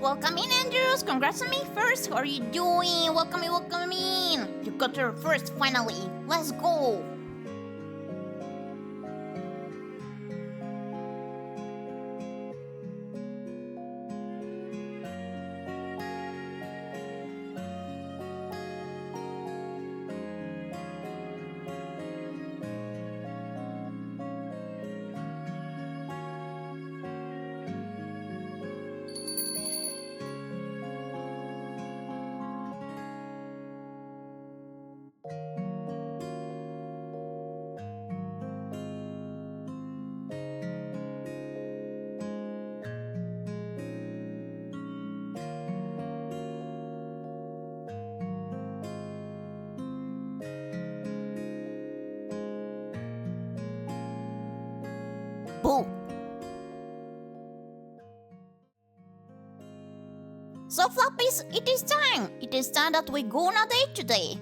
Welcome in, Andrews. Congrats on me first. How are you doing? Welcome in. You got here first, finally. Let's go. Boo. So floppies, it is time. It is time that we go on a date today.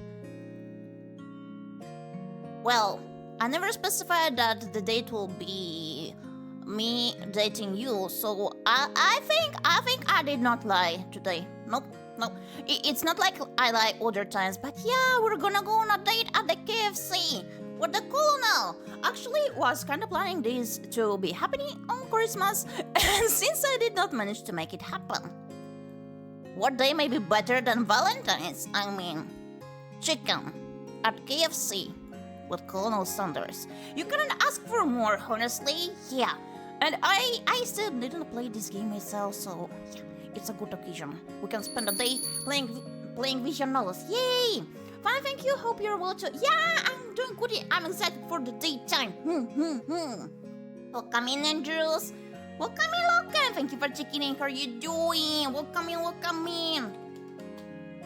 Well, I never specified that the date will be me dating you, so I think I did not lie today. Nope. It's not like I lie other times, but yeah, we're gonna go on a date at the KFC with the Colonel. Actually, was kind of planning this to be happening on Christmas, and since I did not manage to make it happen, what day may be better than Valentine's? I mean, chicken at KFC with Colonel Sanders. You couldn't ask for more, honestly. Yeah, and I still didn't play this game myself, so yeah, it's a good occasion. We can spend a day playing vision novels. Yay! Fine, thank you. Hope you're well too. Yeah, I'm doing good. I'm excited for the daytime. Welcome in, Andrews. Welcome in, Logan. Thank you for checking in. How are you doing? Welcome in.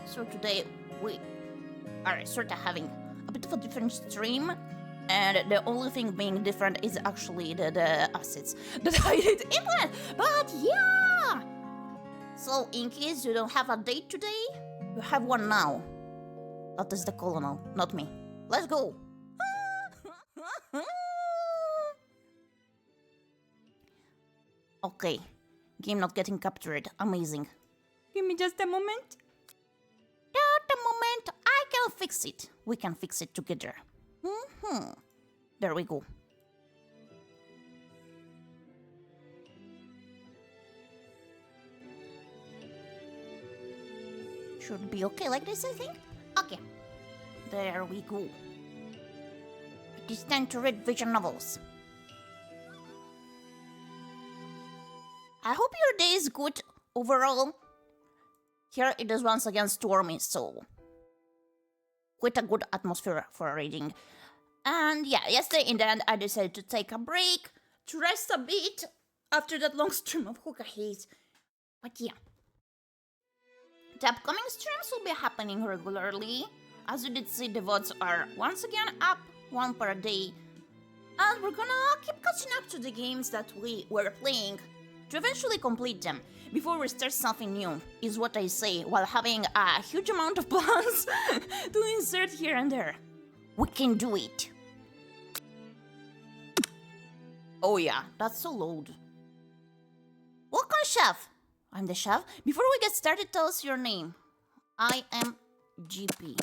So today we are sort of having a bit of a different stream, and the only thing being different is actually the assets that I did implement. But yeah. So in case you don't have a date today, you have one now. That is the Colonel, not me. Let's go! Okay, game not getting captured. Amazing. Give me just a moment. Just a moment. I can fix it. We can fix it together. There we go. Should be okay like this, I think. Okay, there we go. It is time to read vision novels. I hope your day is good overall. Here it is once again stormy, so quite a good atmosphere for reading. And yeah, yesterday in the end I decided to take a break, to rest a bit after that long stream of Hookah Haze. But yeah. The upcoming streams will be happening regularly. As you did see, the VODs are once again up, one per day. And we're gonna keep catching up to the games that we were playing to eventually complete them before we start something new, is what I say, while having a huge amount of plans to insert here and there. We can do it. Oh yeah, that's so loud. Welcome, chef. I'm the chef. Before we get started, tell us your name. I am Gyepi,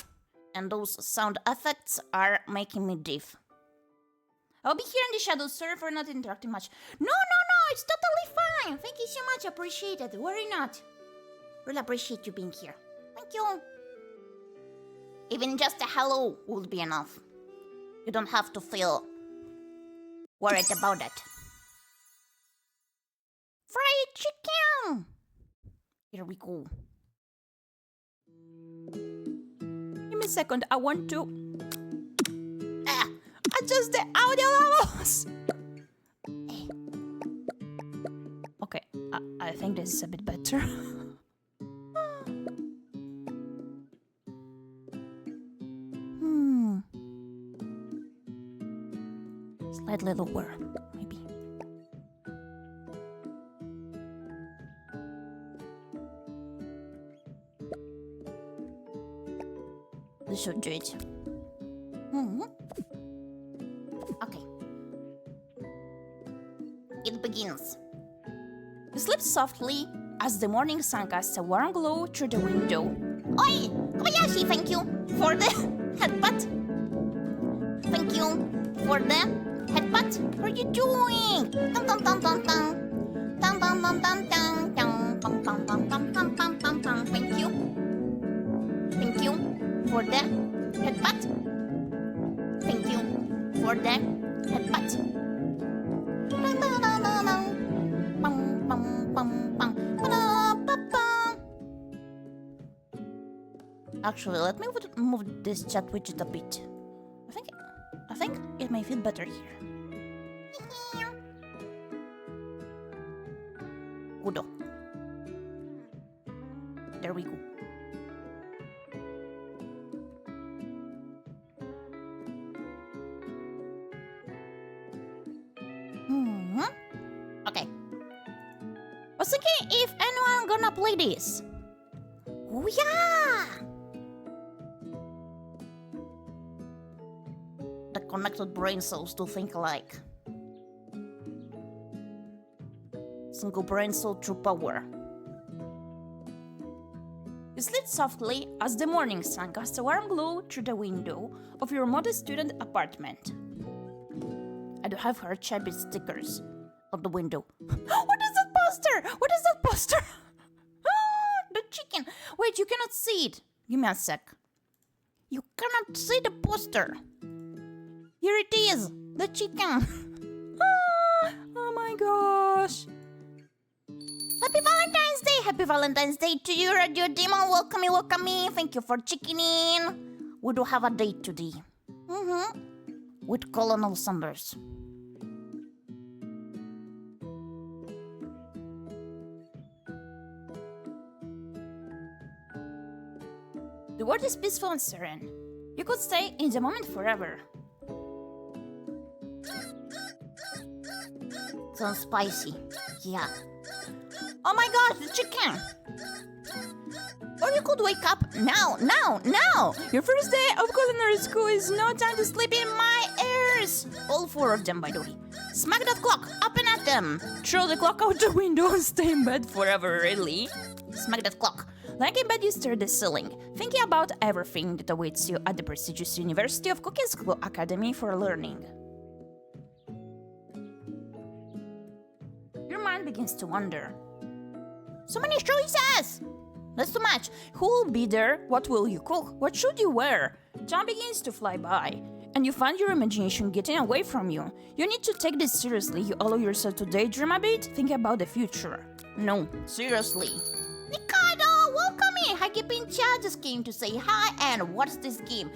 and those sound effects are making me deaf. I'll be here in the shadows. Sorry for not interacting much. No, it's totally fine. Thank you so much. Appreciate it. Worry not. Really appreciate you being here. Thank you. Even just a hello would be enough. You don't have to feel worried about it. Fried chicken! Here we go. Give me a second, I want to adjust the audio levels. Okay, I think this is a bit better. Slightly lower, maybe. This should do it. Okay. It begins. You sleep softly as the morning sun casts a warm glow through the window. Oi! Kobayashi, thank you for the headbutt. Thank you for the headbutt. What are you doing? Dun dun dun dun dun. Dun dun dun dun dun dun. Dun dun dun dun dun dun dun dun. Thank you. Thank you for the headbutt. Thank you for the headbutt. Dun dun dun dun dun. Bum bum bum bum. Ba-da-ba-ba. Actually, let me move this chat widget a bit. I think it may feel better here. Good. There we go. Okay. I was thinking if anyone gonna play this. Oh yeah! The connected brain cells to think alike. Single brain cell true power. You slid softly as the morning sun cast a warm glow through the window of your modest student apartment. I do have heart shabby stickers on the window. What is that poster? What is that poster? The chicken. Wait, you cannot see it. Give me a sec. You cannot see the poster. Here it is, the chicken. Oh my gosh. Happy Valentine's Day! Happy Valentine's Day to you, Radio Demon. Welcome me, welcome me. Thank you for checking in. We do have a date today. With Colonel Sanders. The world is peaceful and serene. You could stay in the moment forever. Sounds spicy. Yeah. Oh my gosh, the chicken! Or you could wake up now! Your first day of culinary school is no time to sleep in my ears! All four of them, by the way. Smack that clock! Up and at them! Throw the clock out the window and stay in bed forever, really? Smack that clock. Like in bed, you stare at the ceiling, thinking about everything that awaits you at the prestigious University of Cooking Academy for Learning. Your mind begins to wander. So many choices! That's too much. Who will be there? What will you cook? What should you wear? Time begins to fly by, and you find your imagination getting away from you. You need to take this seriously. You allow yourself to daydream a bit, thinking about the future. No, seriously. Nikaido, welcome in! Hi, Gyepi in chat just came to say hi, and what's this game?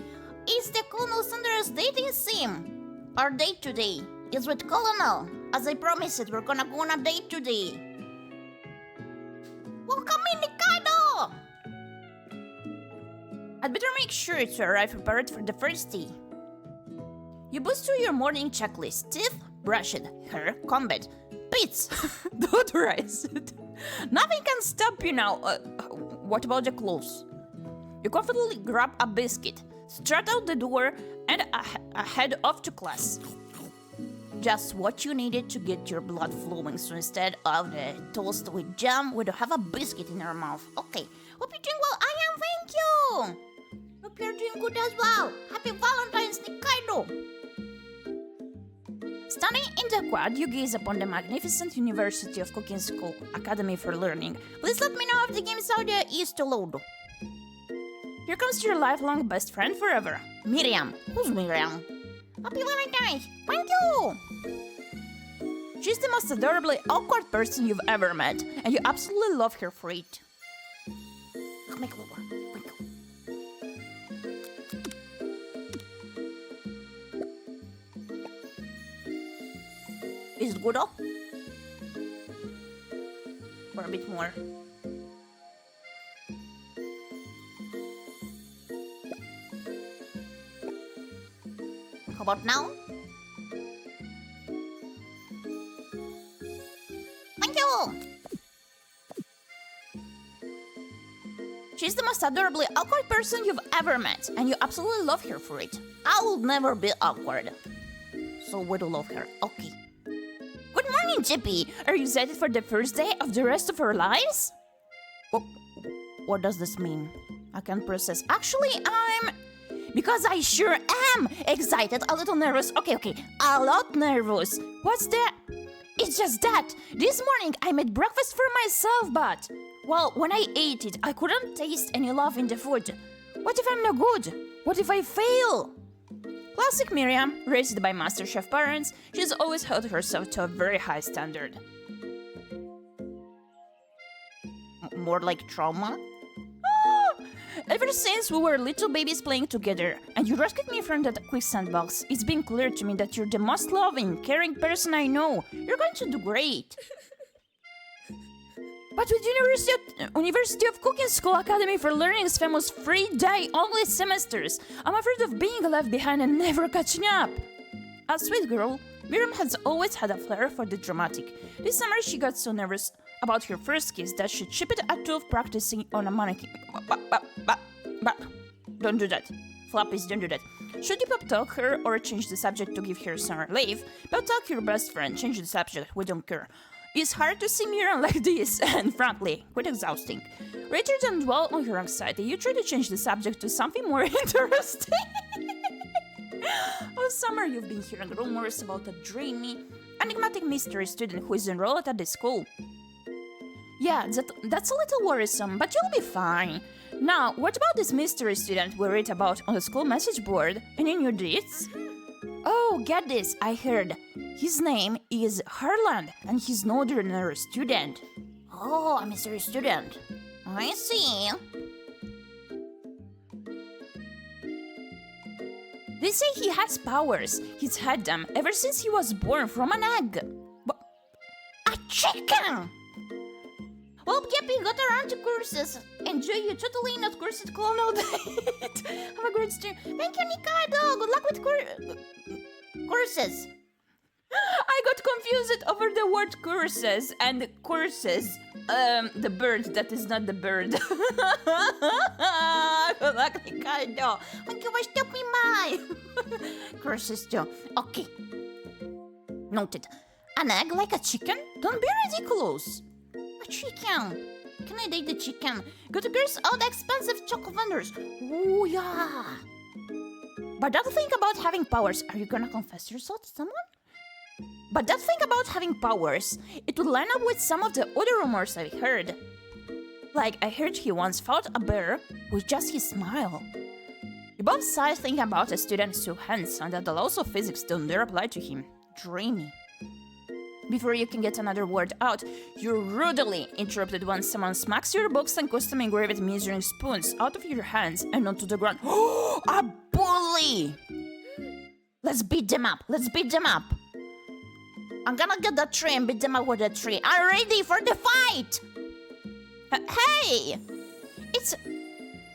It's the Colonel Sanders dating sim. Our date today is with Colonel. As I promised it, we're gonna go on a date today. Welcome in, Nikaido! I'd better make sure to arrive prepared for the first day. You boost through your morning checklist. Teeth, brushed, hair, combed, pits, deodorized. Nothing can stop you now. What about the clothes? You confidently grab a biscuit, strut out the door, and head off to class. Just what you needed to get your blood flowing, so instead of the toast with jam, we have a biscuit in our mouth. Okay, hope you're doing well. I am, thank you! Hope you're doing good as well. Happy Valentine's, Nikaido! Standing in the quad, you gaze upon the magnificent University of Cooking Academy for Learning. Please let me know if the game's audio is to load. Here comes your lifelong best friend forever, Miriam. Who's Miriam? Happy Valentine's! Thank you! She's the most adorably awkward person you've ever met, and you absolutely love her for it. Make it over. Thank you. Is it good though? Or a bit more? How about now? Thank you! She's the most adorably awkward person you've ever met, and you absolutely love her for it. I will never be awkward. So we do love her. Okay. Good morning, Gyepi. Are you excited for the first day of the rest of our lives? What does this mean? I can't process. Actually, because I sure am excited, a little nervous. Okay, a lot nervous. What's that? It's just that. This morning I made breakfast for myself, but... Well, when I ate it, I couldn't taste any love in the food. What if I'm no good? What if I fail? Classic Miriam, raised by MasterChef parents, she's always held herself to a very high standard. More like trauma? Ever since we were little babies playing together, and you rescued me from that quicksand box, it's been clear to me that you're the most loving, caring person I know. You're going to do great. But with University of Cooking School Academy for Learning's famous 3-day only semesters, I'm afraid of being left behind and never catching up. A sweet girl, Miriam has always had a flair for the dramatic. This summer she got so nervous about her first kiss that she chipped a tooth practicing on a mannequin. Don't do that. Flappies, don't do that. Should you pep talk her or change the subject to give her some relief? Pep talk your best friend, change the subject, we don't care. It's hard to see Miriam like this, and frankly, quite exhausting. Rather than dwell on her anxiety, you try to change the subject to something more interesting. All summer you've been hearing rumors about a dreamy, enigmatic mystery student who is enrolled at the school. Yeah, that's a little worrisome, but you'll be fine. Now, what about this mystery student we read about on the school message board? Any new deets? Oh, get this, I heard. His name is Harland, and he's no ordinary student. Oh, a mystery student. I see. They say he has powers. He's had them ever since he was born from an egg. A chicken! Well, Gyepi got around to courses. Enjoy your totally not cursed Colonel date. Have a great stream. Thank you, Nikado. Good luck with courses. I got confused over the word courses and courses. The bird that is not the bird. Good luck, Nikado. Thank you for stopping by. Courses too. Okay. Noted. An egg like a chicken? Don't be ridiculous. A chicken. Can I date the chicken? Go to curse all the expensive chocolate vendors. Ooh, yeah. But don't think about having powers. Are you gonna confess yourself to someone? But don't think about having powers. It would line up with some of the other rumors I've heard. Like, I heard he once fought a bear with just his smile. You both sides think about a student so handsome that the laws of physics don't dare apply to him. Dreamy. Before you can get another word out, you're rudely interrupted when someone smacks your books and custom engraved measuring spoons out of your hands and onto the ground. Oh, a bully! Let's beat them up. Let's beat them up. I'm gonna get the tree and beat them up with the tree. I'm ready for the fight! Hey! It's...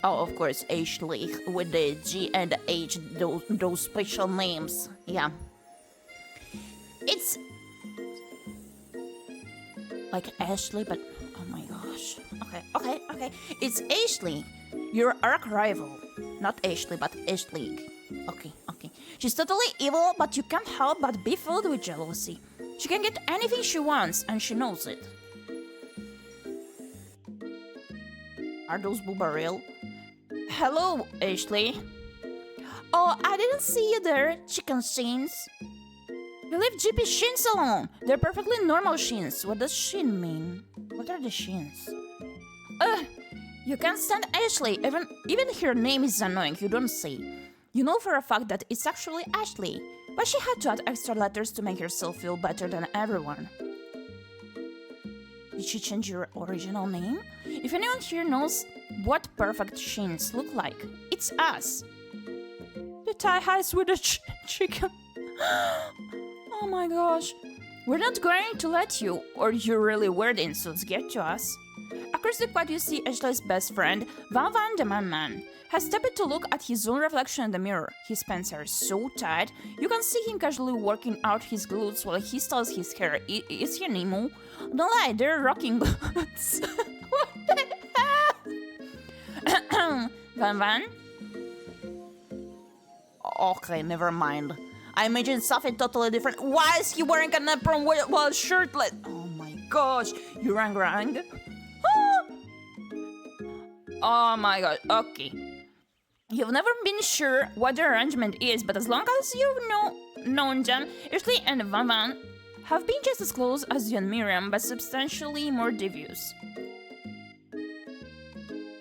Oh, of course, Ashley with the G and H, those special names. Yeah. It's... like Ashley, but oh my gosh. Okay. It's Ashley, your arch rival. Not Ashley, but Ashley. Okay. She's totally evil, but you can't help but be filled with jealousy. She can get anything she wants, and she knows it. Are those booba real? Hello, Ashley. Oh, I didn't see you there, chicken shins. You leave Gyepi shins alone. They're perfectly normal shins. What does shin mean? What are the shins? You can't stand Ashley. Even her name is annoying, you don't say. You know for a fact that it's actually Ashley, but she had to add extra letters to make herself feel better than everyone. Did she change your original name? If anyone here knows what perfect shins look like, it's us. The tie-highs with the chicken. Oh my gosh. We're not going to let you, or your really weird insults get to us. Across the quad you see Ashley's best friend, Van the Man, has stepped to look at his own reflection in the mirror. His pants are so tight, you can see him casually working out his glutes while he styles his hair. Is he an emo? Don't lie, they're rocking boots. What the hell? Van? Okay, never mind. I imagined something totally different. Why is he wearing an apron while shirtless? Oh my gosh, you rang. Ah! Oh my god, okay. You've never been sure what the arrangement is, but as long as you've known them, Ashley and Van have been just as close as you and Miriam, but substantially more devious.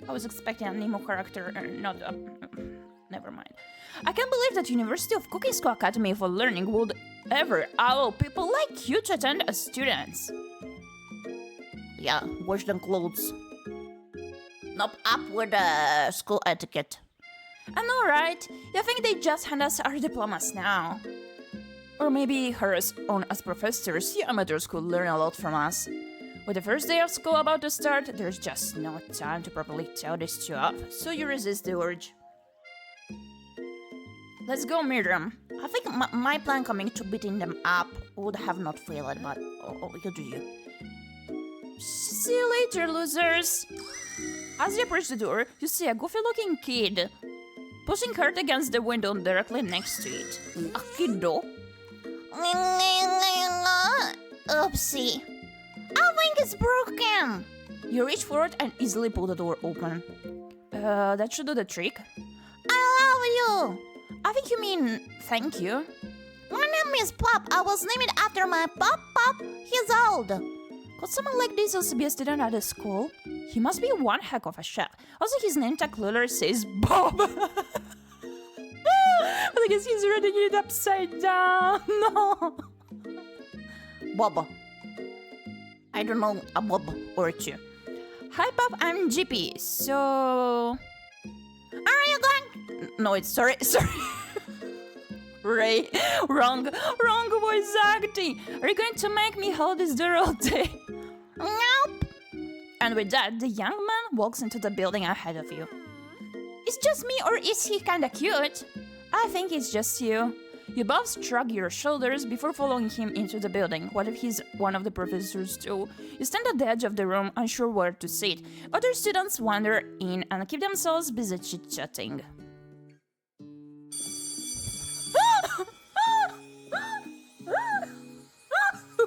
I was expecting a Nemo character, not a... Never mind. I can't believe that University of Cooking School Academy for Learning would ever allow people like you to attend as students. Yeah, wash them clothes. Nope, up with school etiquette. I know, right? You think they just hand us our diplomas now? Or maybe her own as professors, you amateurs could learn a lot from us. With the first day of school about to start, there's just no time to properly tell this two off, so you resist the urge. Let's go, Miriam. I think my plan coming to beating them up would have not failed, but you do you. See you later, losers! As you approach the door, you see a goofy-looking kid pushing hard against the window directly next to it. A kiddo? Oopsie. I think it's broken. You reach forward and easily pull the door open. That should do the trick. I love you. I think you mean thank you. My name is Pop. I was named after my Pop. He's old. Could someone like this also be a student at the school? He must be one heck of a chef. Also, his name tag clearly says Bob. But I guess he's reading it upside down. No. Bob. I don't know a Bob or two. Hi, Pop. I'm Gyepi. So... Are you going? No, it's sorry. Ray, wrong voice acting. Are you going to make me hold this door all day? Nope. And with that, the young man walks into the building ahead of you. It's just me, or is he kinda cute? I think it's just you. You both shrug your shoulders before following him into the building. What if he's one of the professors too? You stand at the edge of the room, unsure where to sit. Other students wander in and keep themselves busy chit-chatting.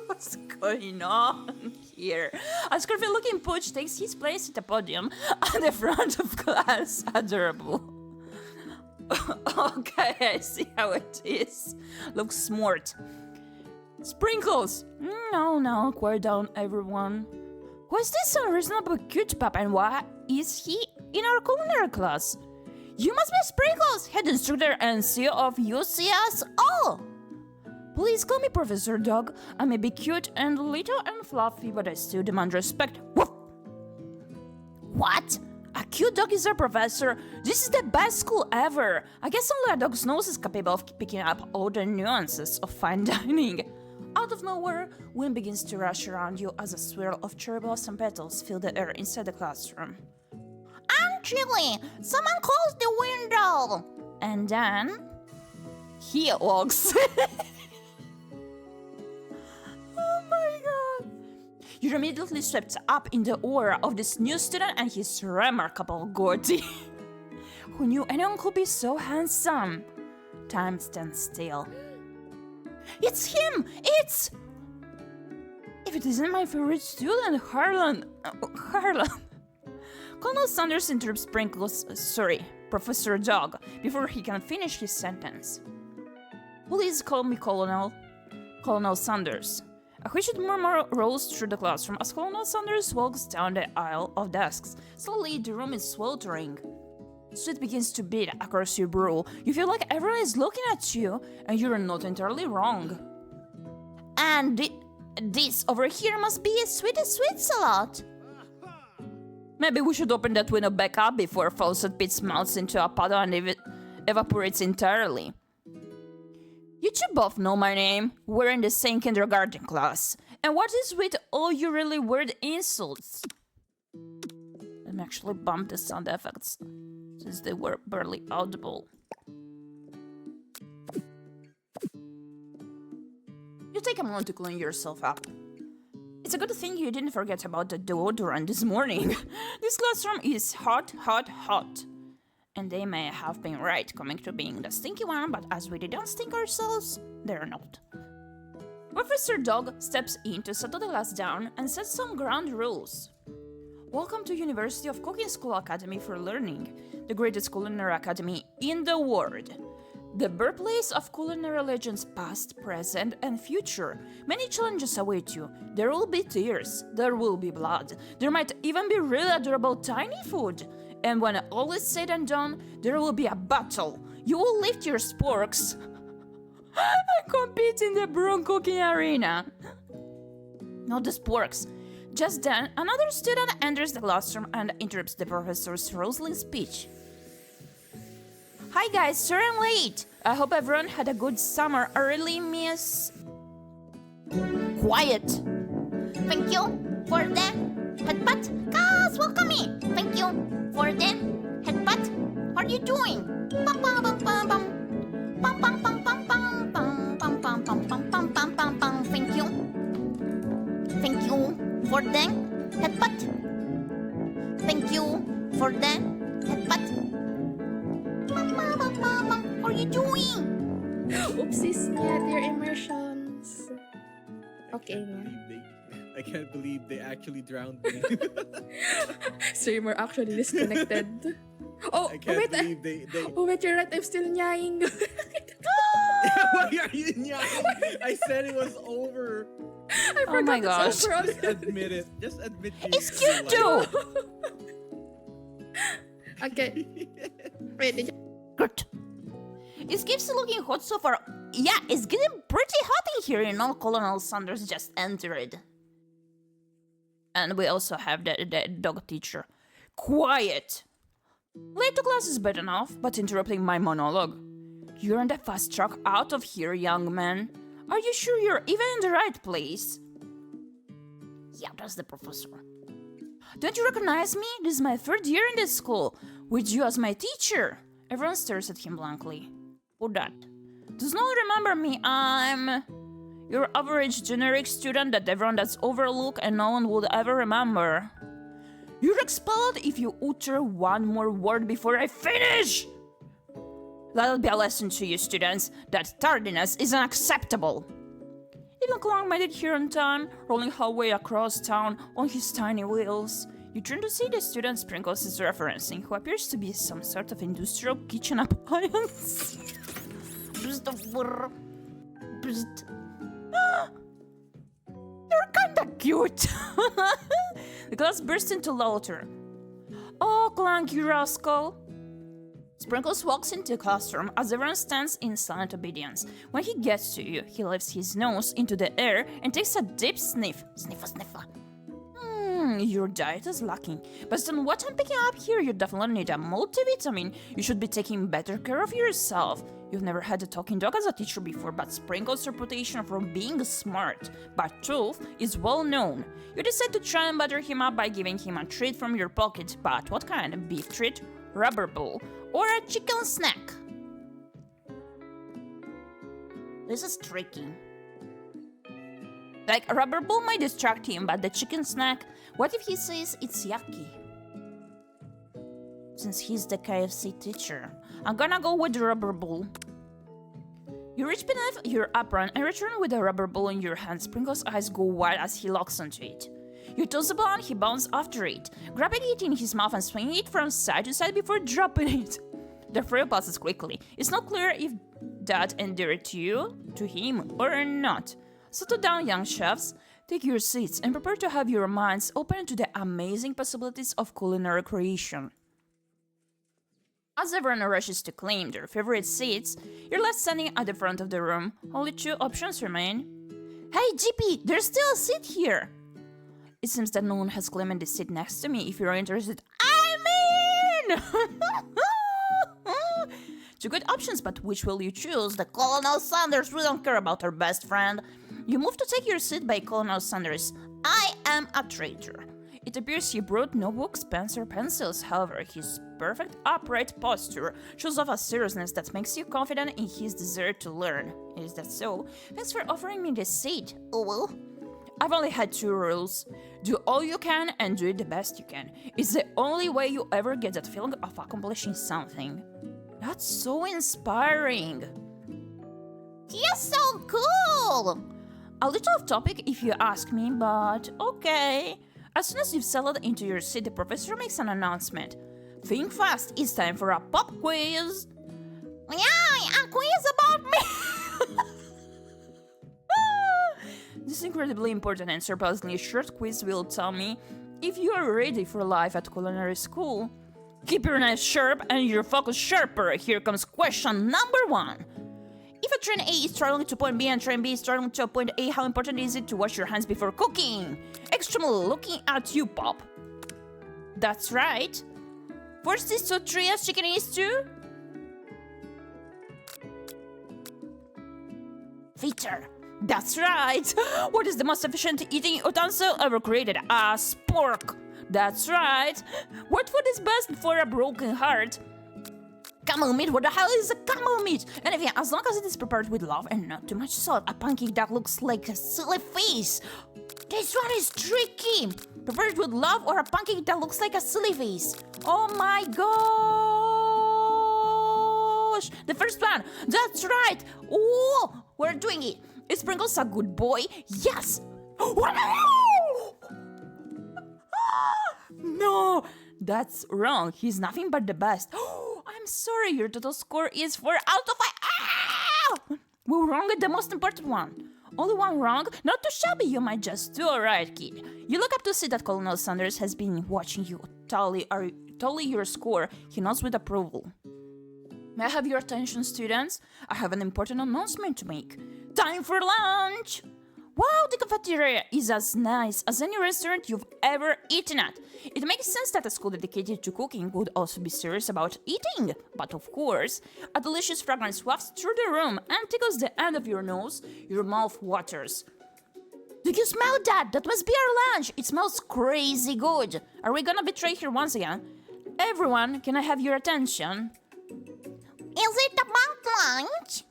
What's going on here? A scruffy-looking pooch takes his place at the podium at the front of class. Adorable. Okay, I see how it is. Looks smart. Sprinkles! No, quiet down, everyone. Who is this unreasonable cute pup and why is he in our culinary class? You must be Sprinkles, head instructor and CEO of UCS. Oh! Please call me Professor Dog. I may be cute and little and fluffy, but I still demand respect. Woof! What? A cute dog is our professor? This is the best school ever! I guess only a dog's nose is capable of picking up all the nuances of fine dining. Out of nowhere, wind begins to rush around you as a swirl of cherry blossom petals fill the air inside the classroom. I'm chilly! Someone close the window! And then... he walks. Oh my god! You're immediately swept up in the aura of this new student and his remarkable goatee. Who knew anyone could be so handsome? Time stands still. It's him! It's... If it isn't my favorite student, Harlan... Colonel Sanders interrupts Sprinkles, Professor Dog, before he can finish his sentence. Please call me Colonel Sanders. A whispered murmur rolls through the classroom as Colonel Sanders walks down the aisle of desks. Slowly, the room is sweltering. Sweat begins to beat across your brow. You feel like everyone is looking at you, and you're not entirely wrong. And this over here must be a sweet salad. Maybe we should open that window back up before Fawcett Pits melts into a puddle and evaporates entirely. You two both know my name. We're in the same kindergarten class. And what is with all your really weird insults? Let me actually bump the sound effects, since they were barely audible. You take a moment to clean yourself up. It's a good thing you didn't forget about the deodorant this morning. This classroom is hot. And they may have been right coming to being the stinky one, but as we didn't stink ourselves, they're not. Professor Dog steps in to settle the last down and sets some ground rules. Welcome to University of Cooking School Academy for Learning, the greatest culinary academy in the world. The birthplace of culinary legends past, present, and future. Many challenges await you. There will be tears, there will be blood, there might even be really adorable tiny food. And when all is said and done, there will be a battle. You will lift your sporks and compete in the broom cooking arena. Not the sporks. Just then, another student enters the classroom and interrupts the professor's rustling speech. Hi guys, sorry I'm late. I hope everyone had a good summer. I really miss... Quiet. Thank you for the headbutt. Guys, welcome me. Thank you for the headbutt. How are you doing? Bum bum bum bum bum. Bum bum bum bum bum bum bum bum bum bum bum bum bum bum. Thank you. Thank you for the headbutt. Thank you for the headbutt. How are you doing? Oopsies, yeah, their immersions. Okay. I can't believe they actually drowned me. Streamer actually disconnected. Oh, I can't wait. believe they... Oh, wait, you're right. I'm still nying. Why are you nying? I said it was over. I forgot my it's gosh. over. Just admit it. Just admit you. It's cute too! Okay. Wait, did you... Good. It keeps looking hot so far. Yeah, it's getting pretty hot in here, you know. Colonel Sanders just entered. And we also have the dog teacher. Quiet! Late to class is bad enough, but interrupting my monologue. You're on the fast track out of here, young man. Are you sure you're even in the right place? Yeah, that's the professor. Don't you recognize me? This is my third year in this school, with you as my teacher. Everyone stares at him blankly. Who that? Does no one remember me? I'm your average generic student that everyone that's overlooked and no one would ever remember. You're expelled if you utter one more word before I finish! That'll be a lesson to you, students, that tardiness is unacceptable. Even Clong made it here on time, rolling halfway across town on his tiny wheels. You turn to see the student Sprinkles is referencing, who appears to be some sort of industrial kitchen appliance. You're kinda cute! The class burst into laughter. Oh, Clank, you rascal! Sprinkles walks into the classroom as everyone stands in silent obedience. When he gets to you, he lifts his nose into the air and takes a deep sniff. Sniffa, sniffa. Your diet is lacking. Based on what I'm picking up here, you definitely need a multivitamin. You should be taking better care of yourself. You've never had a talking dog as a teacher before, but Sprinkles' reputation for being smart but tough is well known. You decide to try and butter him up by giving him a treat from your pocket, but what kind? A beef treat, rubber ball, or a chicken snack? This is tricky. Like, a rubber ball might distract him, but the chicken snack, what if he says it's yucky? Since he's the KFC teacher, I'm gonna go with the rubber ball. You reach beneath your apron and return with the rubber ball in your hand. Sprinkle's eyes go wide as he locks onto it. You toss the ball and he bounces after it, grabbing it in his mouth and swinging it from side to side before dropping it. The thrill passes quickly. It's not clear if that endeared to you, to him, or not. Settle down, young chefs. Take your seats and prepare to have your minds open to the amazing possibilities of culinary creation. As everyone rushes to claim their favorite seats, you're left standing at the front of the room. Only two options remain. Hey, Gyepi, there's still a seat here! It seems that no one has claimed the seat next to me. If you're interested, I'm in! Two good options, but which will you choose? The Colonel Sanders, we don't care about our best friend. You move to take your seat by Colonel Sanders. I am a traitor. It appears he brought no books, pens, or pencils. However, his perfect upright posture shows off a seriousness that makes you confident in his desire to learn. Is that so? Thanks for offering me this seat. Oh well. I've only had 2 rules. Do all you can and do it the best you can. It's the only way you ever get that feeling of accomplishing something. That's so inspiring. He's so cool! A little off topic if you ask me, but okay. As soon as you've settled into your seat, the professor makes an announcement. Think fast, it's time for a pop quiz. Yeah, a quiz about me! This incredibly important and surprisingly short quiz will tell me if you are ready for life at culinary school. Keep your knife sharp and your focus sharper. Here comes question number 1. If a train A is traveling to point B and train B is traveling to point A, how important is it to wash your hands before cooking? Extremely looking at you, Pop. That's right. First is to 3 as chicken is 2. Feature. That's right. What is the most efficient eating utensil ever created? A spork. That's right. What food is best for a broken heart? Camel meat. What the hell is a camel meat? Anything, as long as it is prepared with love and not too much salt. A pancake that looks like a silly face. This one is tricky. Prepared with love or a pancake that looks like a silly face? Oh my gosh. The first one. That's right. Oh, we're doing it. Is Sprinkles a good boy? Yes. No, that's wrong. He's nothing but the best. I'm sorry, your total score is 4 out of 5. We're wrong at the most important one. Only one wrong? Not too shabby, you might just do alright, kid. You look up to see that Colonel Sanders has been watching you tally your score. He nods with approval. May I have your attention, students? I have an important announcement to make. Time for lunch! Wow, the cafeteria is as nice as any restaurant you've ever eaten at. It makes sense that a school dedicated to cooking would also be serious about eating. But of course, a delicious fragrance wafts through the room and tickles the end of your nose. Your mouth waters. Do you smell that? That must be our lunch. It smells crazy good. Are we gonna betray here once again? Everyone, can I have your attention? Is it about lunch?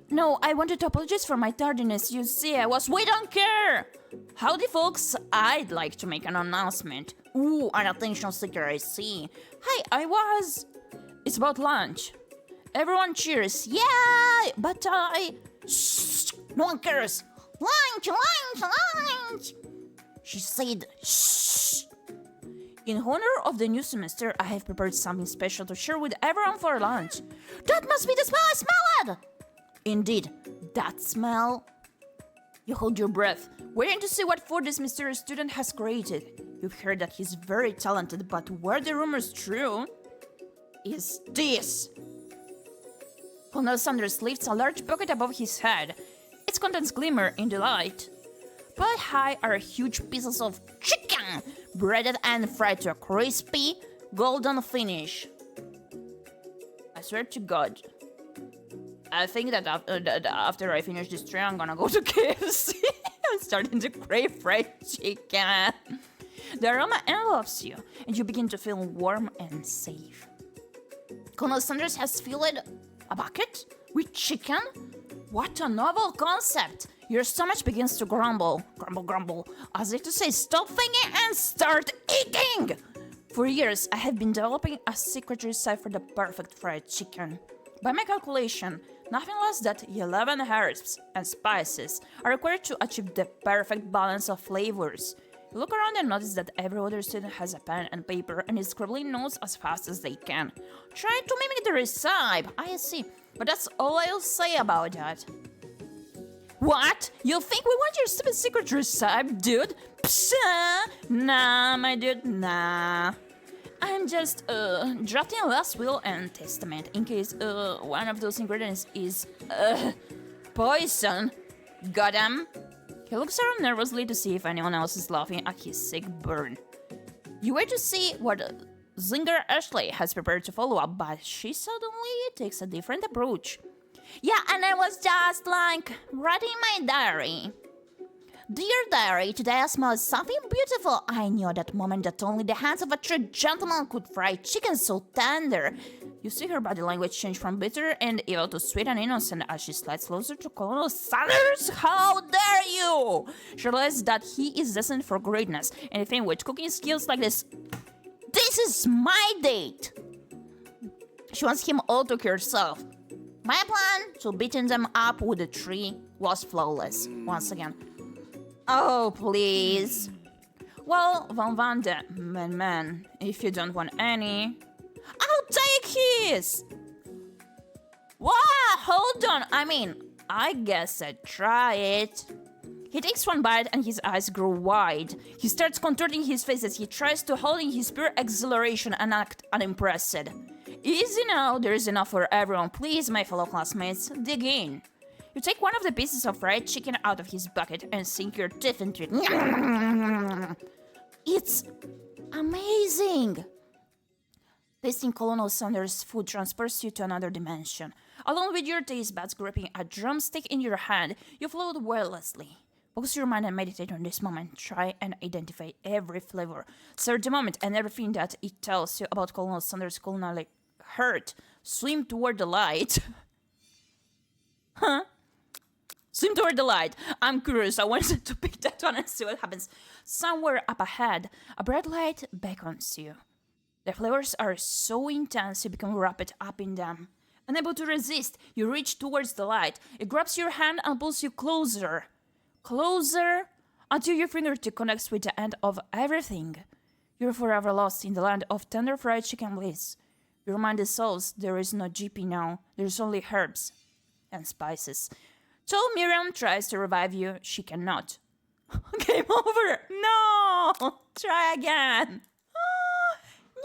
No, I wanted to apologize for my tardiness. You see, we don't care! Howdy, folks. I'd like to make an announcement. Ooh, an attention seeker, I see. Hi, It's about lunch. Everyone cheers. Yay! But Shh! No one cares. Lunch, lunch, lunch! She said, shh! In honor of the new semester, I have prepared something special to share with everyone for lunch. That must be the smell I smelled! Indeed, that smell. You hold your breath, waiting to see what food this mysterious student has created. You've heard that he's very talented, but were the rumors true? Is this? Colonel Sanders lifts a large bucket above his head. Its contents glimmer in the light. Piled high are huge pieces of chicken, breaded and fried to a crispy, golden finish. I swear to God, I think that after I finish this tray, I'm gonna go to KFC. I'm starting to crave fried chicken. The aroma envelops you, and you begin to feel warm and safe. Colonel Sanders has filled a bucket with chicken? What a novel concept! Your stomach begins to grumble, grumble, as if to say stop thinking and start eating! For years, I have been developing a secret recipe for the perfect fried chicken. By my calculation, nothing less than 11 herbs and spices are required to achieve the perfect balance of flavors. You look around and notice that every other student has a pen and paper and is scribbling notes as fast as they can, trying to mimic the recipe. I see, but that's all I'll say about that. What? You think we want your stupid secret recipe, dude? Psha! Nah, my dude, nah. I'm just drafting a last will and testament in case one of those ingredients is poison. Got him? He looks around nervously to see if anyone else is laughing at his sick burn. You wait to see what Zinger Ashley has prepared to follow up, but she suddenly takes a different approach. Yeah, and I was just like writing my diary. Dear diary, today I smelled something beautiful. I knew at that moment that only the hands of a true gentleman could fry chicken so tender. You see her body language change from bitter and evil to sweet and innocent as she slides closer to Colonel Sanders. How dare you! She realizes that he is destined for greatness. Anything with cooking skills like this. This is my date! She wants him all to herself. My plan to beating them up with a tree was flawless. Once again. Oh, please. Well, man, if you don't want any, I'll take his! Wow, hold on, I guess I'd try it. He takes one bite and his eyes grow wide. He starts contorting his face as he tries to hold in his pure exhilaration and act unimpressed. Easy now, there's enough for everyone. Please, my fellow classmates, dig in. You take one of the pieces of fried chicken out of his bucket and sink your teeth into it. It's amazing! Tasting Colonel Sanders' food transports you to another dimension. Along with your taste buds gripping a drumstick in your hand, you float wirelessly. Focus your mind and meditate on this moment. Try and identify every flavor. Savor the moment and everything that it tells you about Colonel Sanders' culinary heart. Swim toward the light. Huh? Swim toward the light. I'm curious. I wanted to pick that one and see what happens. Somewhere up ahead, a bright light beckons you. The flavors are so intense you become wrapped up in them. Unable to resist, you reach towards the light. It grabs your hand and pulls you closer. Closer, until your fingertip connects with the end of everything. You're forever lost in the land of tender fried chicken bliss. Your mind dissolves. There is no Gyepi now. There's only herbs and spices. So Miriam tries to revive you. She cannot. Game over! No! Try again! No!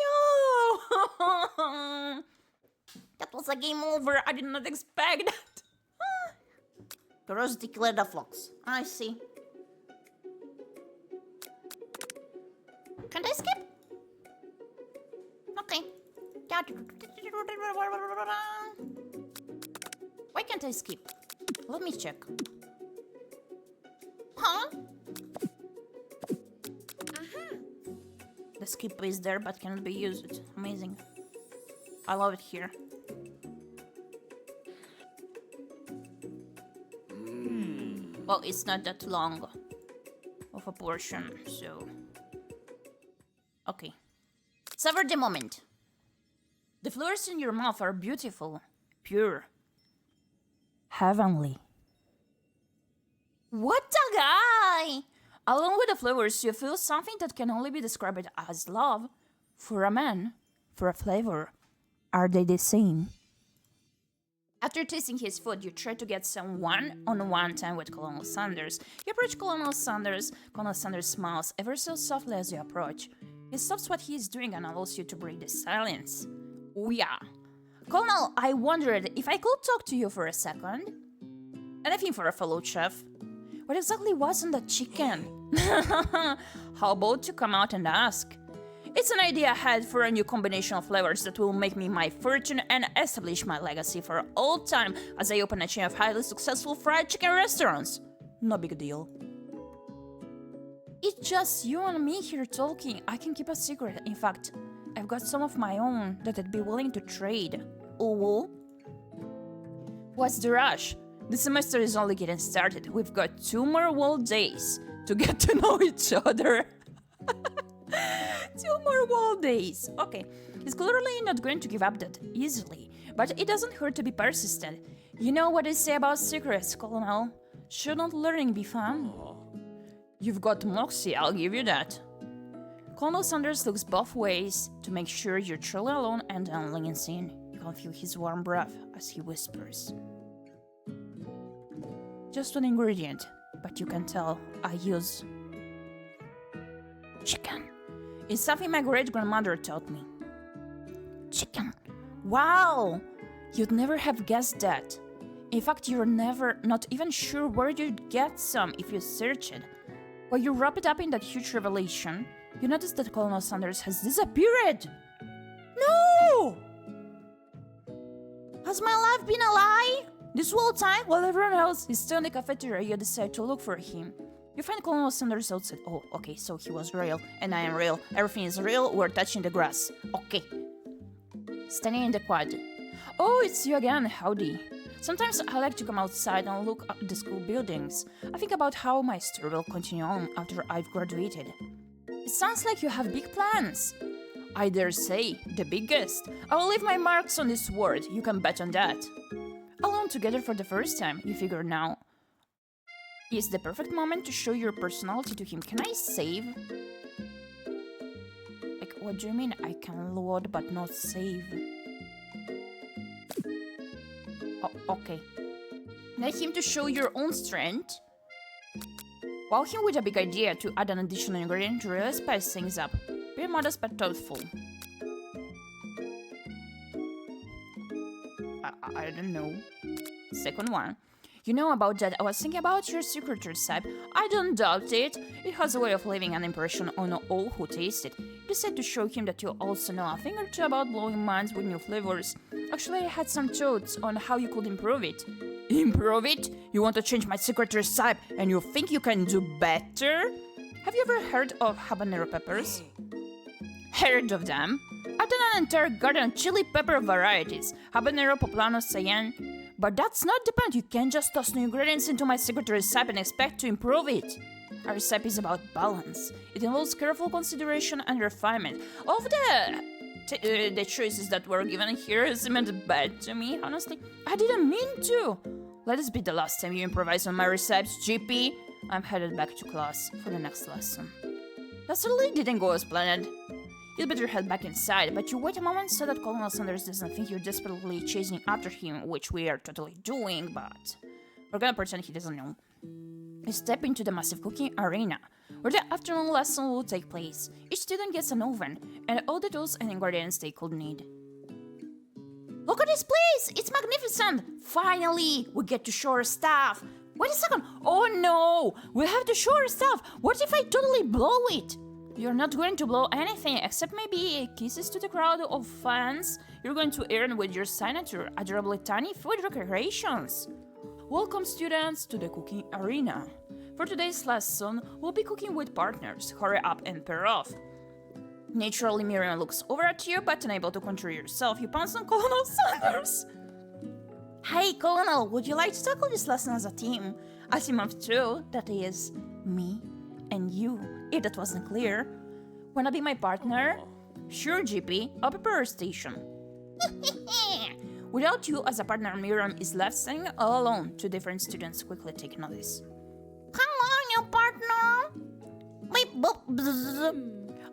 That was a game over. Over. I did not expect that. Curiosity killed the flux. I see. Can't I skip? Okay. Why can't I skip? Let me check. Huh? The skip is there but cannot be used. Amazing. I love it here. Well, it's not that long of a portion, so... Okay. Savor the moment. The flowers in your mouth are beautiful, pure, heavenly. What a guy! Along with the flowers, you feel something that can only be described as love. For a man, for a flavor, are they the same? After tasting his food, you try to get some one-on-one time with Colonel Sanders. You approach Colonel Sanders. Colonel Sanders smiles ever so softly as you approach. He stops what he is doing and allows you to break the silence. Oh yeah. Colonel, I wondered if I could talk to you for a second. Anything for a fellow chef. What exactly was in the chicken? How about you come out and ask? It's an idea I had for a new combination of flavors that will make me my fortune and establish my legacy for all time as I open a chain of highly successful fried chicken restaurants. No big deal. It's just you and me here talking. I can keep a secret. In fact, I've got some of my own that I'd be willing to trade. Oh? What's the rush? The semester is only getting started. We've got 2 more whole days to get to know each other. 2 more whole days. Okay, he's clearly not going to give up that easily, but it doesn't hurt to be persistent. You know what they say about secrets, Colonel? Shouldn't learning be fun? You've got moxie, I'll give you that. Colonel Sanders looks both ways to make sure you're truly alone and then leans in. You can feel his warm breath as he whispers. Just one ingredient, but you can tell I use chicken. It's something my great-grandmother taught me. Chicken. Wow! You'd never have guessed that. In fact, you're not even sure where you'd get some if you search it. While you wrap it up in that huge revelation, you notice that Colonel Sanders has disappeared. No! Has my life been a lie? This whole time, while everyone else is still in the cafeteria, you decide to look for him. You find Colonel Sanders outside. Oh, okay, so he was real, and I am real. Everything is real, we're touching the grass. Okay. standing in the quad. Oh, it's you again, howdy. Sometimes I like to come outside and look at the school buildings. I think about how my story will continue on after I've graduated. It sounds like you have big plans. I dare say, the biggest. I will leave my marks on this world, you can bet on that. Alone together for the first time, you figure now. Is the perfect moment to show your personality to him. Can I save? Like, what do you mean I can load but not save? Oh, okay. Let him to show your own strength. Wow him with a big idea to add an additional ingredient to really spice things up. Be modest but thoughtful. I don't know. Second one. You know about that, I was thinking about your secret type. I don't doubt it. It has a way of leaving an impression on all who taste it. You decide to show him that you also know a thing or two about blowing minds with new flavors. Actually, I had some thoughts on how you could improve it. Improve it? You want to change my secret type and you think you can do better? Have you ever heard of habanero peppers? Heard of them? I've done an entire garden of chili pepper varieties. Habanero, poblano, cayenne. But that's not the point. You can't just toss new ingredients into my secret recipe and expect to improve it. Our recipe is about balance. It involves careful consideration and refinement. Of the choices that were given here seemed bad to me, honestly. I didn't mean to. Let this be the last time you improvise on my recipes, Gyepi. I'm headed back to class for the next lesson. That certainly didn't go as planned. You'd better head back inside, but you wait a moment so that Colonel Sanders doesn't think you're desperately chasing after him, which we are totally doing, but we're gonna pretend he doesn't know. You step into the massive cooking arena, where the afternoon lesson will take place. Each student gets an oven, and all the tools and ingredients they could need. Look at this place! It's magnificent! Finally, we get to show our stuff! Wait a second! Oh no! We have to show our stuff! What if I totally blow it? You're not going to blow anything except maybe kisses to the crowd of fans you're going to earn with your signature, adorably tiny food decorations. Welcome students to the cooking arena. For today's lesson, we'll be cooking with partners. Hurry up and pair off. Naturally, Miriam looks over at you, but unable to control yourself, you pounce on Colonel Sanders. Hey Colonel, would you like to tackle this lesson as a team? A team of two, that is, me and you. If that wasn't clear. Wanna be my partner? Sure, Gyepi. I'll prepare a station. Without you as a partner, Miriam is left standing all alone. Two different students quickly take notice. Come on, new partner.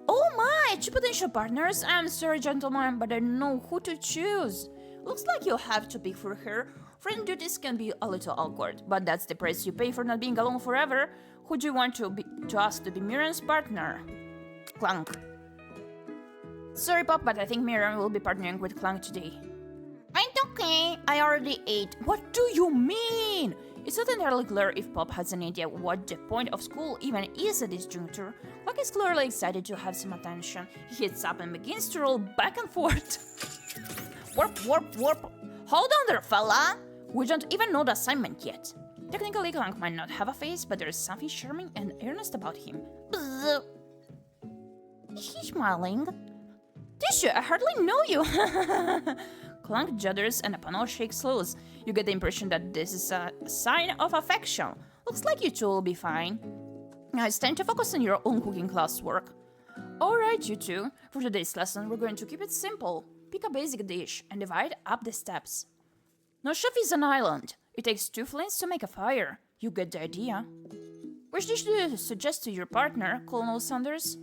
Oh my, two potential partners? I'm sorry, gentlemen, but I don't know who to choose. Looks like you'll have to pick for her. Friend duties can be a little awkward, but that's the price you pay for not being alone forever. Who do you want to ask to be Miriam's partner? Clank. Sorry, Pop, but I think Miriam will be partnering with Clank today. It's okay. I already ate. What do you mean? It's not entirely clear if Pop has an idea what the point of school even is at this juncture. Clank is clearly excited to have some attention. He hits up and begins to roll back and forth. Warp, warp, warp. Hold on there, fella. We don't even know the assignment yet. Technically, Clank might not have a face, but there's something charming and earnest about him. Is he smiling? Tissue, I hardly know you. Clank judders and a panel shakes loose. You get the impression that this is a sign of affection. Looks like you two will be fine. Now it's time to focus on your own cooking classwork. Alright, you two. For today's lesson, we're going to keep it simple. Pick a basic dish and divide up the steps. No chef is an island. It takes two flames to make a fire. You get the idea. Which dish do you suggest to your partner, Colonel Sanders?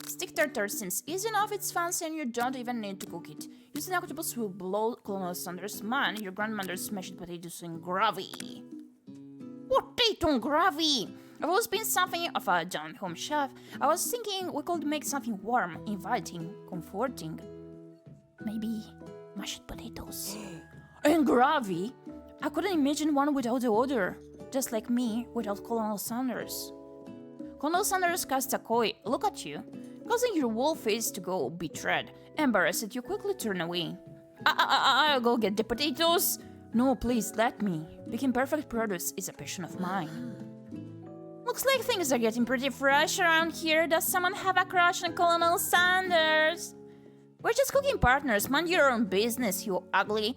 Stick tartare seems easy enough, it's fancy and you don't even need to cook it. Using octopus will blow Colonel Sanders' mind. Your grandmother's mashed potatoes in gravy. Potato gravy! I've always been something of a down-home chef. I was thinking we could make something warm, inviting, comforting. Maybe mashed potatoes. And gravy? I couldn't imagine one without the other. Just like me without Colonel Sanders. Colonel Sanders casts a coy look at you, causing your whole face to go betrayed. Embarrassed, you quickly turn away. I'll go get the potatoes. No, please, let me. Picking perfect produce is a passion of mine. Looks like things are getting pretty fresh around here. Does someone have a crush on Colonel Sanders? We're just cooking partners. Mind your own business, you ugly.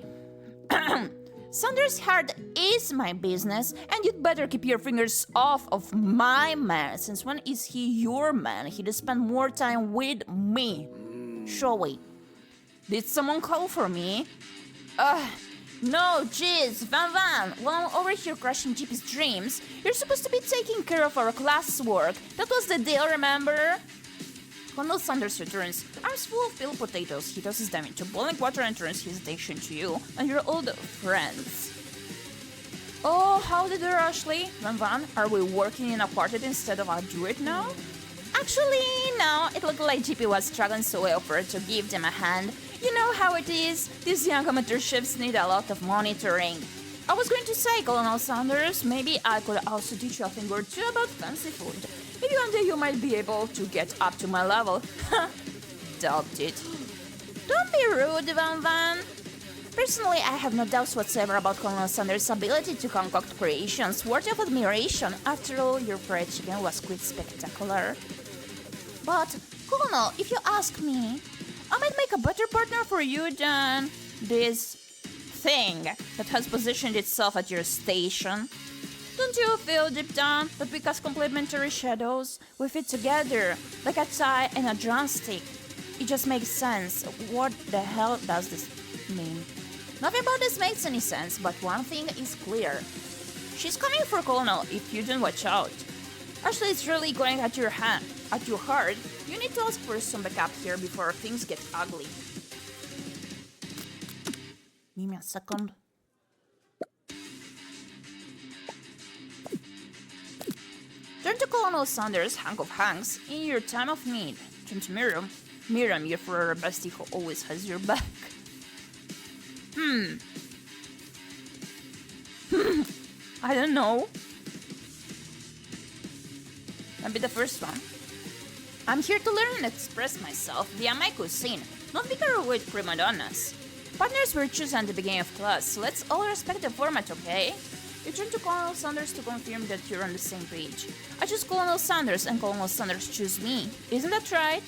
Sanders' heart is my business, and you'd better keep your fingers off of my man. Since when is he your man? He does spend more time with me. Surely. Did someone call for me? No, jeez, Van. While I'm over here crushing Gyepi's dreams, you're supposed to be taking care of our classwork. That was the deal, remember? Colonel Sanders returns, arms full of peeled potatoes. He tosses them into boiling water and turns his attention to you and your old friends. Oh, how did you, Ashley? Van, are we working in a quartet instead of a duet now? Actually, no. It looked like Gyepi was struggling so well for it to give them a hand. You know how it is. These young amateur chefs need a lot of monitoring. I was going to say, Colonel Sanders, maybe I could also teach you a thing or two about fancy food. Maybe one day you might be able to get up to my level. Doubt it. Don't be rude, Van. Personally, I have no doubts whatsoever about Colonel Sanders' ability to concoct creations worthy of admiration. After all, your fried chicken was quite spectacular. But, Colonel, if you ask me, I might make a better partner for you than this thing that has positioned itself at your station. Don't you feel deep down that we cast complementary shadows? We fit together like a tie and a drumstick. It just makes sense. What the hell does this mean? Nothing about this makes any sense, but one thing is clear. She's coming for Colonel if you don't watch out. Ashley is really going at your heart. You need to ask for some backup here before things get ugly. Give me a second. Turn to Colonel Sanders, hunk of hanks, in your time of need. Turn to Miriam, your forever bestie who always has your back. I don't know. Maybe the first one. I'm here to learn and express myself via my cuisine, not bicker with prima donnas. Partners were chosen at the beginning of class, so let's all respect the format, okay? You turn to Colonel Sanders to confirm that you're on the same page. I choose Colonel Sanders and Colonel Sanders choose me. Isn't that right?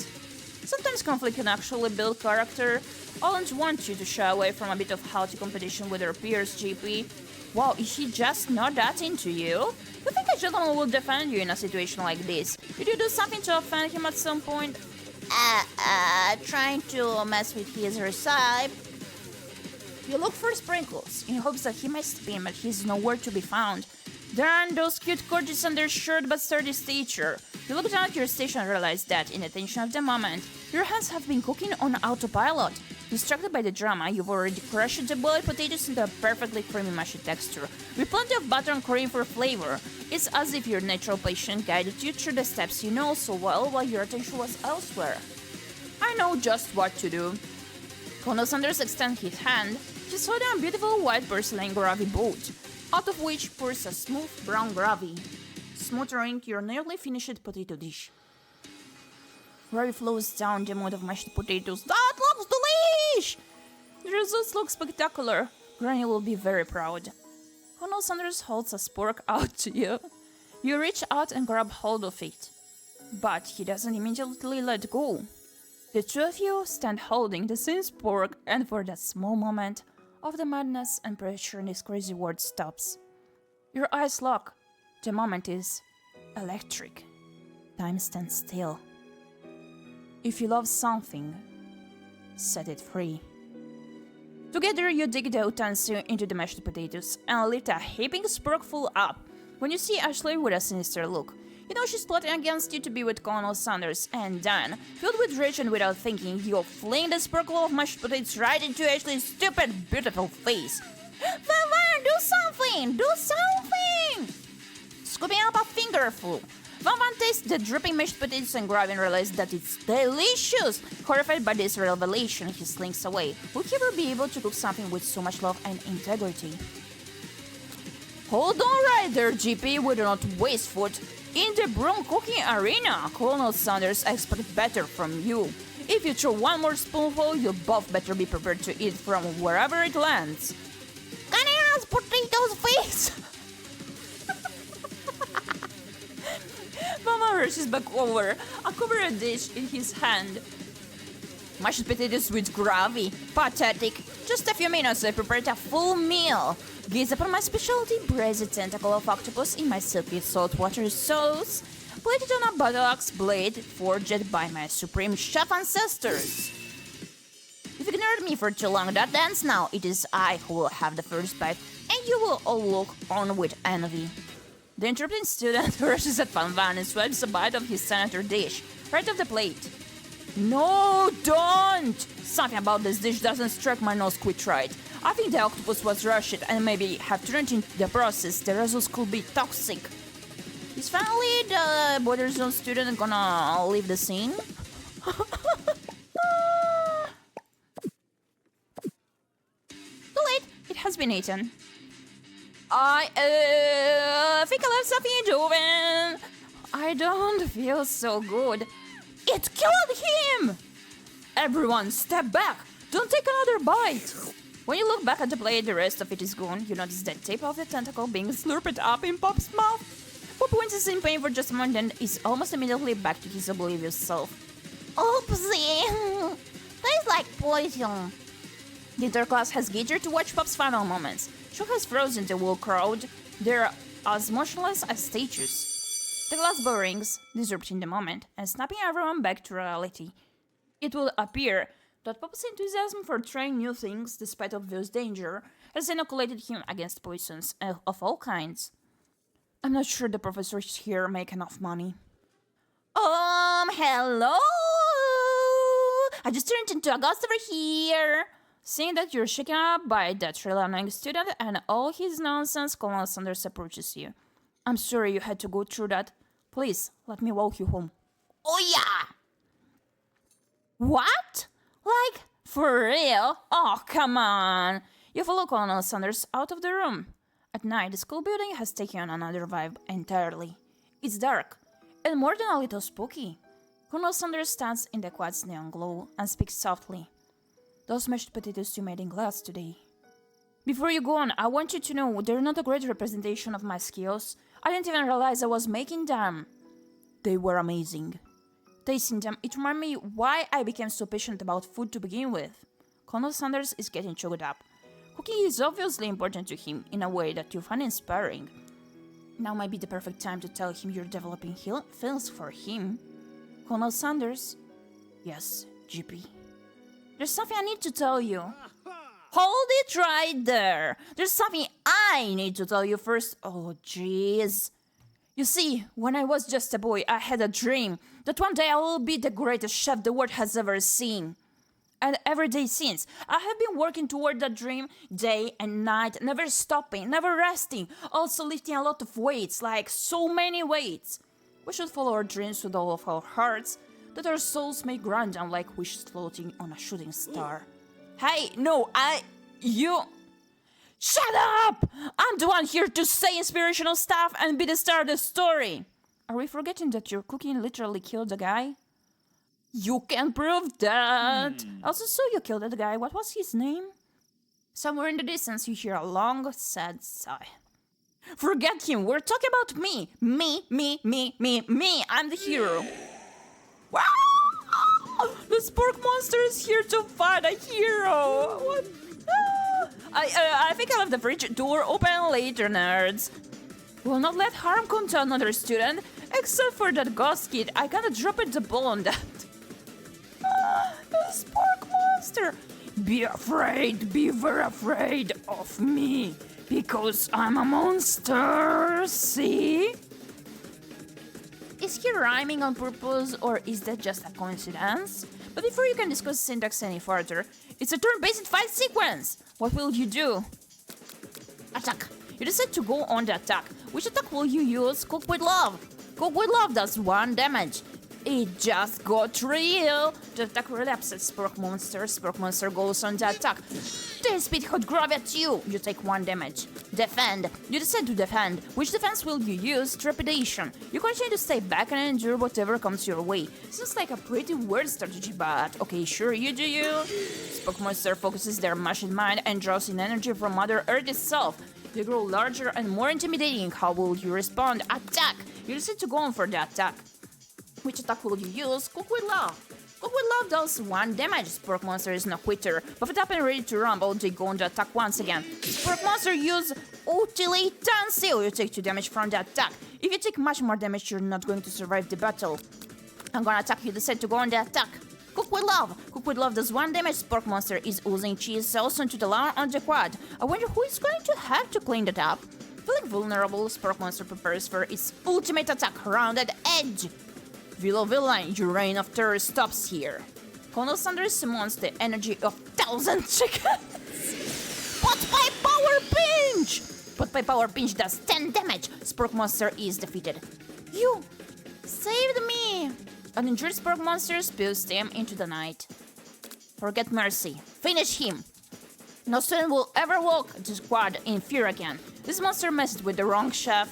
Sometimes conflict can actually build character. I don't want you to shy away from a bit of healthy competition with your peers, Gyepi. Wow, is he just not that into you? You think a gentleman will defend you in a situation like this? Did you do something to offend him at some point? Trying to mess with his recipe. You look for sprinkles, in hopes that he might spin, but he's nowhere to be found. Darn those cute gorgeous undershirt but sturdy teacher. You look down at your station and realize that, in the tension of the moment, your hands have been cooking on autopilot. Distracted by the drama, you've already crushed the boiled potatoes into a perfectly creamy mushy texture, with plenty of butter and cream for flavor. It's as if your natural patient guided you through the steps you know so well while your attention was elsewhere. I know just what to do. Colonel Sanders extends his hand. He's holding a beautiful white porcelain gravy boat, out of which pours a smooth brown gravy, smothering your nearly finished potato dish. Gravy flows down the mound of mashed potatoes. That looks delish! The results look spectacular. Granny will be very proud. Colonel Sanders holds a spork out to you. You reach out and grab hold of it, but he doesn't immediately let go. The two of you stand holding the same spork, and for that small moment of the madness and pressure in this crazy world stops. Your eyes lock. The moment is electric. Time stands still. If you love something, set it free. Together, you dig the utensil into the mashed potatoes and lift a heaping sporkful up. When you see Ashley with a sinister look, you know she's plotting against you to be with Colonel Sanders, and then, filled with rage and without thinking, you fling the sporkful of mashed potatoes right into Ashley's stupid, beautiful face. Van, do something! Do something! Scooping up a fingerful, Van tastes the dripping mashed potatoes and gravy and realizes that it's delicious. Horrified by this revelation, he slinks away. Will he ever be able to cook something with so much love and integrity? Hold on right there, Gyepi. We do not waste food. In the broom cooking arena, Colonel Sanders expects better from you. If you throw one more spoonful, you both better be prepared to eat from wherever it lands. Can I ask potatoes face? Mama rushes back over, a covered dish in his hand. Mashed potatoes with gravy. Pathetic. Just a few minutes I prepared a full meal. Gaze upon my specialty braised tentacle of octopus in my silky saltwater sauce, plated on a buttocks blade forged by my supreme chef ancestors. If you ignored me for too long, that ends now. It is I who will have the first bite, and you will all look on with envy. The interrupting student rushes at Van Van and swipes a bite of his senator dish, right off the plate. No, don't! Something about this dish doesn't strike my nose quite right. I think the octopus was rushed and maybe have turned in the process. The results could be toxic. Is finally the border zone student gonna leave the scene? Too late. It has been eaten. I think I left something doing. I don't feel so good. It killed him! Everyone, step back! Don't take another bite! When you look back at the plate, the rest of it is gone. You notice the tip of the tentacle being slurped up in Pop's mouth. Pop winces in pain for just a moment and is almost immediately back to his oblivious self. Oopsie! Tastes like poison. The entire class has gathered to watch Pop's final moments. She has frozen the whole crowd. They're as motionless as statues. The glass bell rings, disrupting the moment and snapping everyone back to reality. It will appear that Pop's enthusiasm for trying new things, despite obvious danger, has inoculated him against poisons of all kinds. I'm not sure the professors here make enough money. Hello? I just turned into a ghost over here. Seeing that you're shaken up by that really annoying student and all his nonsense, Colonel Sanders approaches you. I'm sorry you had to go through that. Please, let me walk you home. Oh yeah! What? Like, for real? Oh, come on. You follow Colonel Sanders out of the room. At night, the school building has taken on another vibe entirely. It's dark, and more than a little spooky. Colonel Sanders stands in the quad's neon glow and speaks softly. Those mashed potatoes you made in class today. Before you go on, I want you to know they're not a great representation of my skills. I didn't even realize I was making them. They were amazing. Tasting them, it reminded me why I became so passionate about food to begin with. Colonel Sanders is getting choked up. Cooking is obviously important to him in a way that you find inspiring. Now might be the perfect time to tell him you're developing feelings for him. Colonel Sanders? Yes, Gyepi. There's something I need to tell you. Hold it right there. There's something I need to tell you first. Oh, jeez. You see, when I was just a boy, I had a dream that one day I will be the greatest chef the world has ever seen. And every day since, I have been working toward that dream day and night, never stopping, never resting, also lifting a lot of weights, like so many weights. We should follow our dreams with all of our hearts, that our souls may grind down like wishes floating on a shooting star. Hey, no, you... Shut up! I'm the one here to say inspirational stuff and be the star of the story. Are we forgetting that your cooking literally killed the guy? You can prove that. Also saw you killed that guy. What was his name? Somewhere in the distance you hear a long, sad sigh. Forget him. We're talking about me. Me. I'm the hero. Wow! The Spork monster is here to fight a hero. What? I think I left the fridge door open later, nerds. Will not let harm come to another student, except for that ghost kid. I gotta drop the ball on that. The Spork monster. Be afraid, be very afraid of me, because I'm a monster, see? Is he rhyming on purpose, or is that just a coincidence? But before you can discuss syntax any further, it's a turn-based fight sequence! What will you do? Attack! You decide to go on the attack. Which attack will you use? Cook with love! Cook with love does 1 damage. It just got real! The attack relapses Spork Monster. Spork Monster goes on the attack. The speed hot grab at you! You take 1 damage. Defend! You decide to defend. Which defense will you use? Trepidation. You continue to stay back and endure whatever comes your way. Seems like a pretty weird strategy, but okay, sure, you do you. Spork Monster focuses their machine mind and draws in energy from Mother Earth itself. They grow larger and more intimidating. How will you respond? Attack! You decide to go on for the attack. Which attack will you use? Cook with love. Liquid Love does 1 damage. Spork Monster is no quitter. Buff it up and ready to rumble. They're going to attack once again. Spork Monster use ⴰᴰᴘᴘ. You take 2 damage from the attack. If you take much more damage, you're not going to survive the battle. I'm gonna attack you. Decide to go on the attack. Cook with Love. Cook with Love does 1 damage. Spork Monster is oozing cheese cells into the lawn on the quad. I wonder who is going to have to clean that up. Feeling vulnerable, Spork Monster prepares for its ultimate attack, Rounded Edge. ⴰᴰᴘᴘ, your reign of terror stops here. Colonel Sanders summons the energy of 1,000 chickens. Pot by Power Pinch! Pot by Power Pinch does 10 damage. Spork Monster is defeated. You saved me! An injured Spork Monster spews steam into the night. Forget mercy. Finish him! No student will ever walk the squad in fear again. This monster messed with the wrong chef.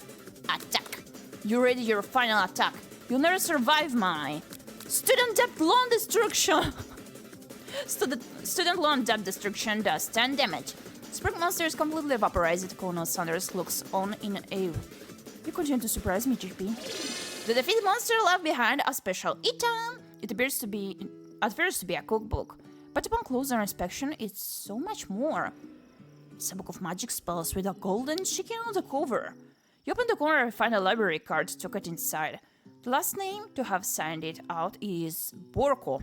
Attack! You ready your final attack. You'll never survive my student debt loan destruction. Student loan debt destruction does 10 damage. Spork Monster is completely vaporized. Colonel Sanders looks on in awe. You continue to surprise me, Gyepi. The defeated monster left behind a special item. It appears to be a cookbook, but upon closer inspection, it's so much more. It's a book of magic spells with a golden chicken on the cover. You open the corner and find a library card tucked inside. The last name to have signed it out is Borko.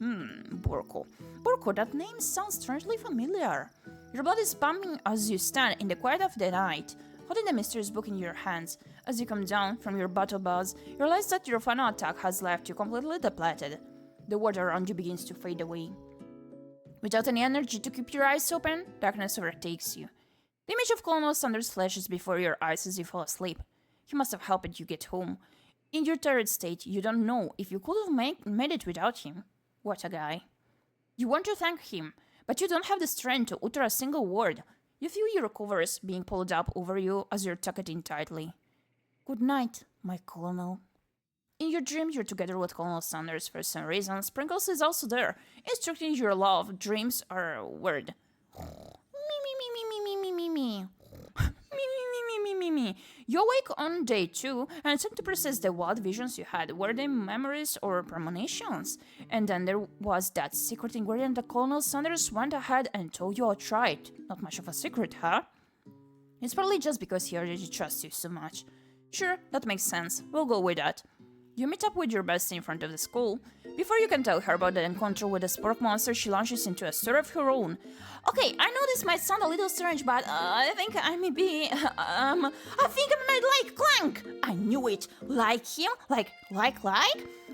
Borko. Borko, that name sounds strangely familiar. Your blood is pumping as you stand in the quiet of the night, holding the mysterious book in your hands. As you come down from your battle buzz, you realize that your final attack has left you completely depleted. The world around you begins to fade away. Without any energy to keep your eyes open, darkness overtakes you. The image of Colonel Sanders flashes before your eyes as you fall asleep. He must have helped you get home. In your tired state, you don't know if you could have made it without him. What a guy. You want to thank him, but you don't have the strength to utter a single word. You feel your covers being pulled up over you as you're tucked in tightly. Good night, my Colonel. In your dream, you're together with Colonel Sanders for some reason. Sprinkles is also there, instructing your love. Dreams are weird. Me. You awake on day 2 and attempt to process the wild visions you had. Were they memories or premonitions? And then there was that secret ingredient that Colonel Sanders went ahead and told you outright. Not much of a secret, huh? It's probably just because he already trusts you so much. Sure, that makes sense. We'll go with that. You meet up with your bestie in front of the school. Before you can tell her about the encounter with the Spork Monster, she launches into a story of her own. Okay, I know this might sound a little strange, but I think I may be, I think I might like Clank. I knew it. Like him? Like?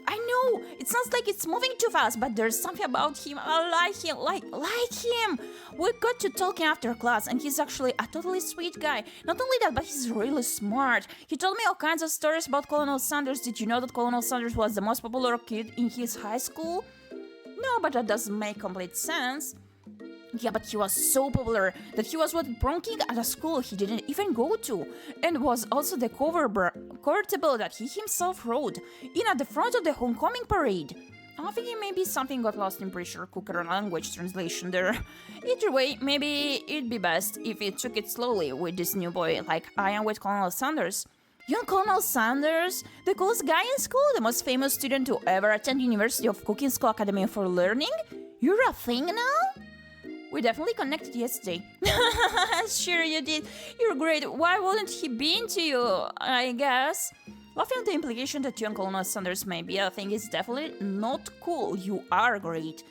I know, it sounds like it's moving too fast, but there's something about him. I like him, like him. We got to talking after class, and he's actually a totally sweet guy. Not only that, but he's really smart. He told me all kinds of stories about Colonel Sanders. Did you know that Colonel Sanders was the most popular kid in his high school? No, but that doesn't make complete sense. Yeah, but he was so popular that he was what prom king at a school he didn't even go to, and was also the cover table that he himself wrote in at the front of the homecoming parade. I'm thinking maybe something got lost in pressure cooker language translation there. Either way, maybe it'd be best if it took it slowly with this new boy like I am with Colonel Sanders. You and Colonel Sanders, the coolest guy in school, the most famous student to ever attend University of Cooking School Academy for Learning? You're a thing now? We definitely connected yesterday. Sure you did. You're great. Why wouldn't he be into you, I guess? Laughing at the implication that you and Colonel Sanders may be a thing is definitely not cool. You are great.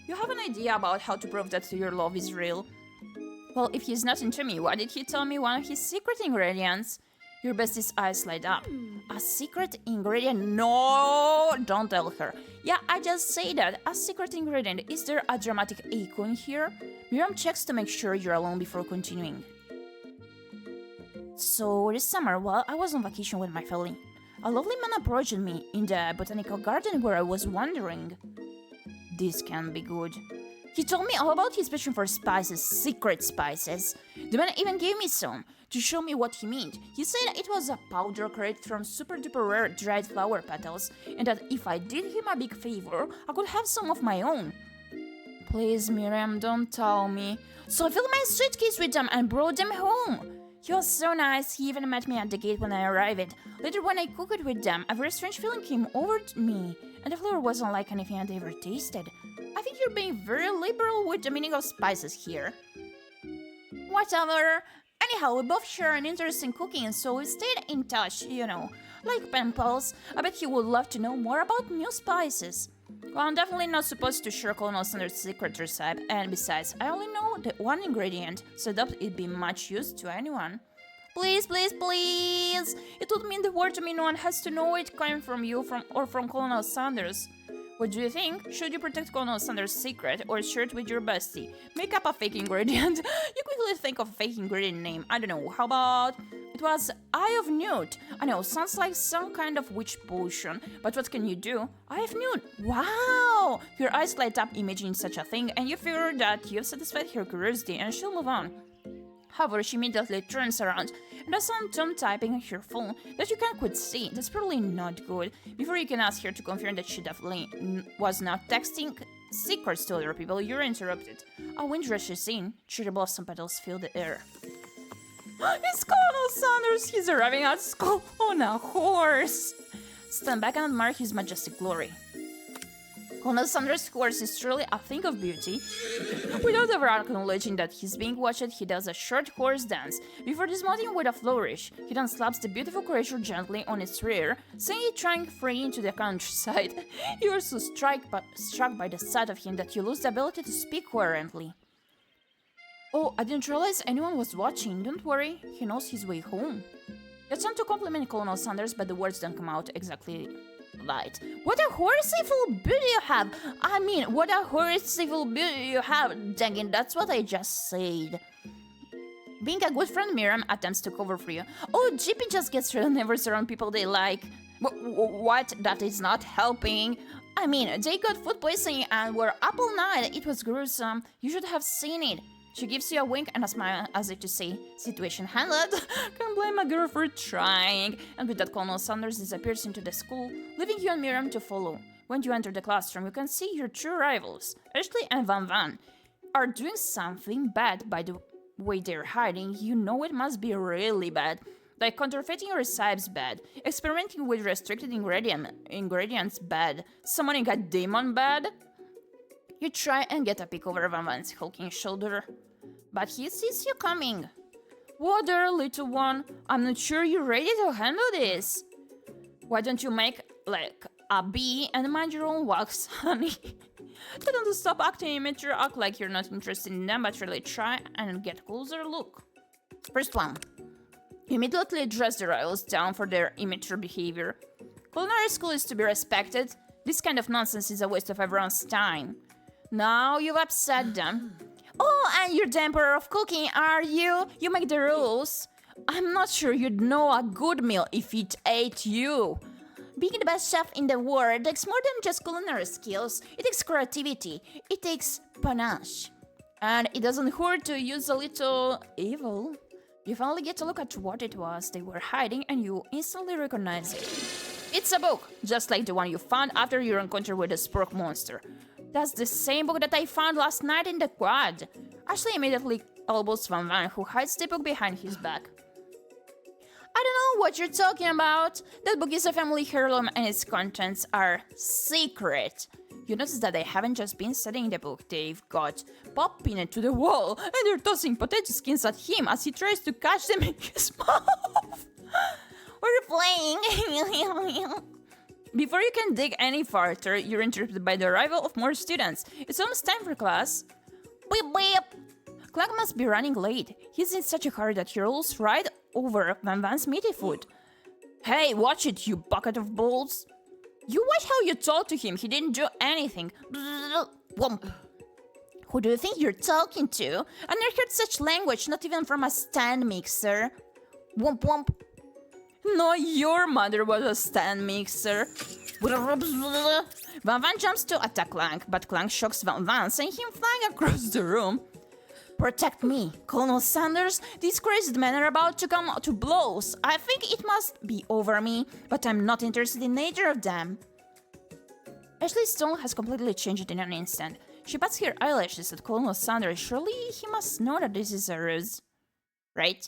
You have an idea about how to prove that your love is real? Well, if he's not into me, why did he tell me one of his secret ingredients? Your bestie's eyes light up. A secret ingredient? No, don't tell her. Yeah, I just say that. A secret ingredient. Is there a dramatic echo in here? Miriam checks to make sure you're alone before continuing. So, this summer, while I was on vacation with my family, a lovely man approached me in the botanical garden where I was wandering. This can be good. He told me all about his passion for spices, secret spices. The man even gave me some, to show me what he meant. He said it was a powder created from super duper rare dried flower petals, and that if I did him a big favor, I could have some of my own. Please, Miriam, don't tell me. So I filled my suitcase with them and brought them home. He was so nice, he even met me at the gate when I arrived. Later when I cooked with them, a very strange feeling came over me, and the flavor wasn't like anything I'd ever tasted. I think you're being very liberal with the meaning of spices here. Whatever. Anyhow, we both share an interest in cooking, so we stayed in touch, you know. Like pen pals, I bet he would love to know more about new spices. Well, I'm definitely not supposed to share Colonel Sanders' secret recipe, and besides, I only know the one ingredient, so doubt it'd be much use to anyone. Please, please, please! It would mean the world to me no one has to know it came from you or from Colonel Sanders. What do you think? Should you protect Colonel Sanders' secret or share it with your bestie? Make up a fake ingredient. You quickly think of a fake ingredient name. I don't know, how about... It was Eye of Newt. I know, sounds like some kind of witch potion, but what can you do? Eye of Newt. Wow! Your eyes light up imagining such a thing, and you figure that you've satisfied her curiosity and she'll move on. However, she immediately turns around and does some dumb typing on her phone that you can't quite see. That's probably not good. Before you can ask her to confirm that she definitely was not texting secrets to other people, you're interrupted. A wind rushes in. Cherry blossom petals fill the air. It's Colonel Sanders! He's arriving at school on a horse! Stand back and admire his majestic glory. Colonel Sanders' horse is truly a thing of beauty. Without ever acknowledging that he's being watched, he does a short horse dance. Before dismounting with a flourish, he then slaps the beautiful creature gently on its rear, sending it trying free into the countryside. You are so struck by the sight of him that you lose the ability to speak coherently. Oh, I didn't realize anyone was watching. Don't worry, he knows his way home. You attempt to compliment Colonel Sanders, but the words don't come out exactly right. What a horseful beauty you have! I mean, what a horseful beauty you have! Dang it, that's what I just said. Being a good friend, Miriam attempts to cover for you. Oh, Gyepi just gets real nervous around people they like. What? That is not helping. I mean, they got food poisoning and were up all night. It was gruesome. You should have seen it. She gives you a wink and a smile as if to say, situation handled. Can't blame a girl for trying. And with that, Colonel Sanders disappears into the school, leaving you and Miriam to follow. When you enter the classroom, you can see your two rivals, Ashley and Van Van, are doing something bad. By the way they're hiding, you know it must be really bad. Like counterfeiting recipes bad, experimenting with restricted ingredients bad, summoning a demon bad. You try and get a peek over Van Van's hulking shoulder, but he sees you coming. Whoa there, little one. I'm not sure you're ready to handle this. Why don't you make, like, a bee and mind your own walks, honey? Tell them to stop acting immature, act like you're not interested in them, but really try and get closer look. First one. You immediately dress the rivals down for their immature behavior. Culinary school is to be respected. This kind of nonsense is a waste of everyone's time. Now you've upset them. Oh, and you're the emperor of cooking, are you? You make the rules. I'm not sure you'd know a good meal if it ate you. Being the best chef in the world takes more than just culinary skills. It takes creativity. It takes panache. And it doesn't hurt to use a little evil. You finally get to look at what it was they were hiding and you instantly recognize it. It's a book, just like the one you found after your encounter with the Spork monster. That's the same book that I found last night in the quad. Ashley immediately elbows Van Van, who hides the book behind his back. I don't know what you're talking about. That book is a family heirloom and its contents are secret. You notice that they haven't just been studying the book, they've got Pop pinned to the wall and they're tossing potato skins at him as he tries to catch them in his mouth. We're playing. Before you can dig any farther, you're interrupted by the arrival of more students. It's almost time for class. Beep beep. Clark must be running late. He's in such a hurry that he rolls right over Van Van's meaty foot. Hey, watch it, you bucket of balls. You watch how you talk to him. He didn't do anything. Whomp. Who do you think you're talking to? I never heard such language, not even from a stand mixer. Whomp whomp. No, your mother was a stand mixer. Van Van jumps to attack Clank, but Clank shocks Van Van, sending him flying across the room. Protect me, Colonel Sanders. These crazy men are about to come to blows. I think it must be over me, but I'm not interested in either of them. Ashley's tone has completely changed in an instant. She bats her eyelashes at Colonel Sanders. Surely he must know that this is a ruse, right?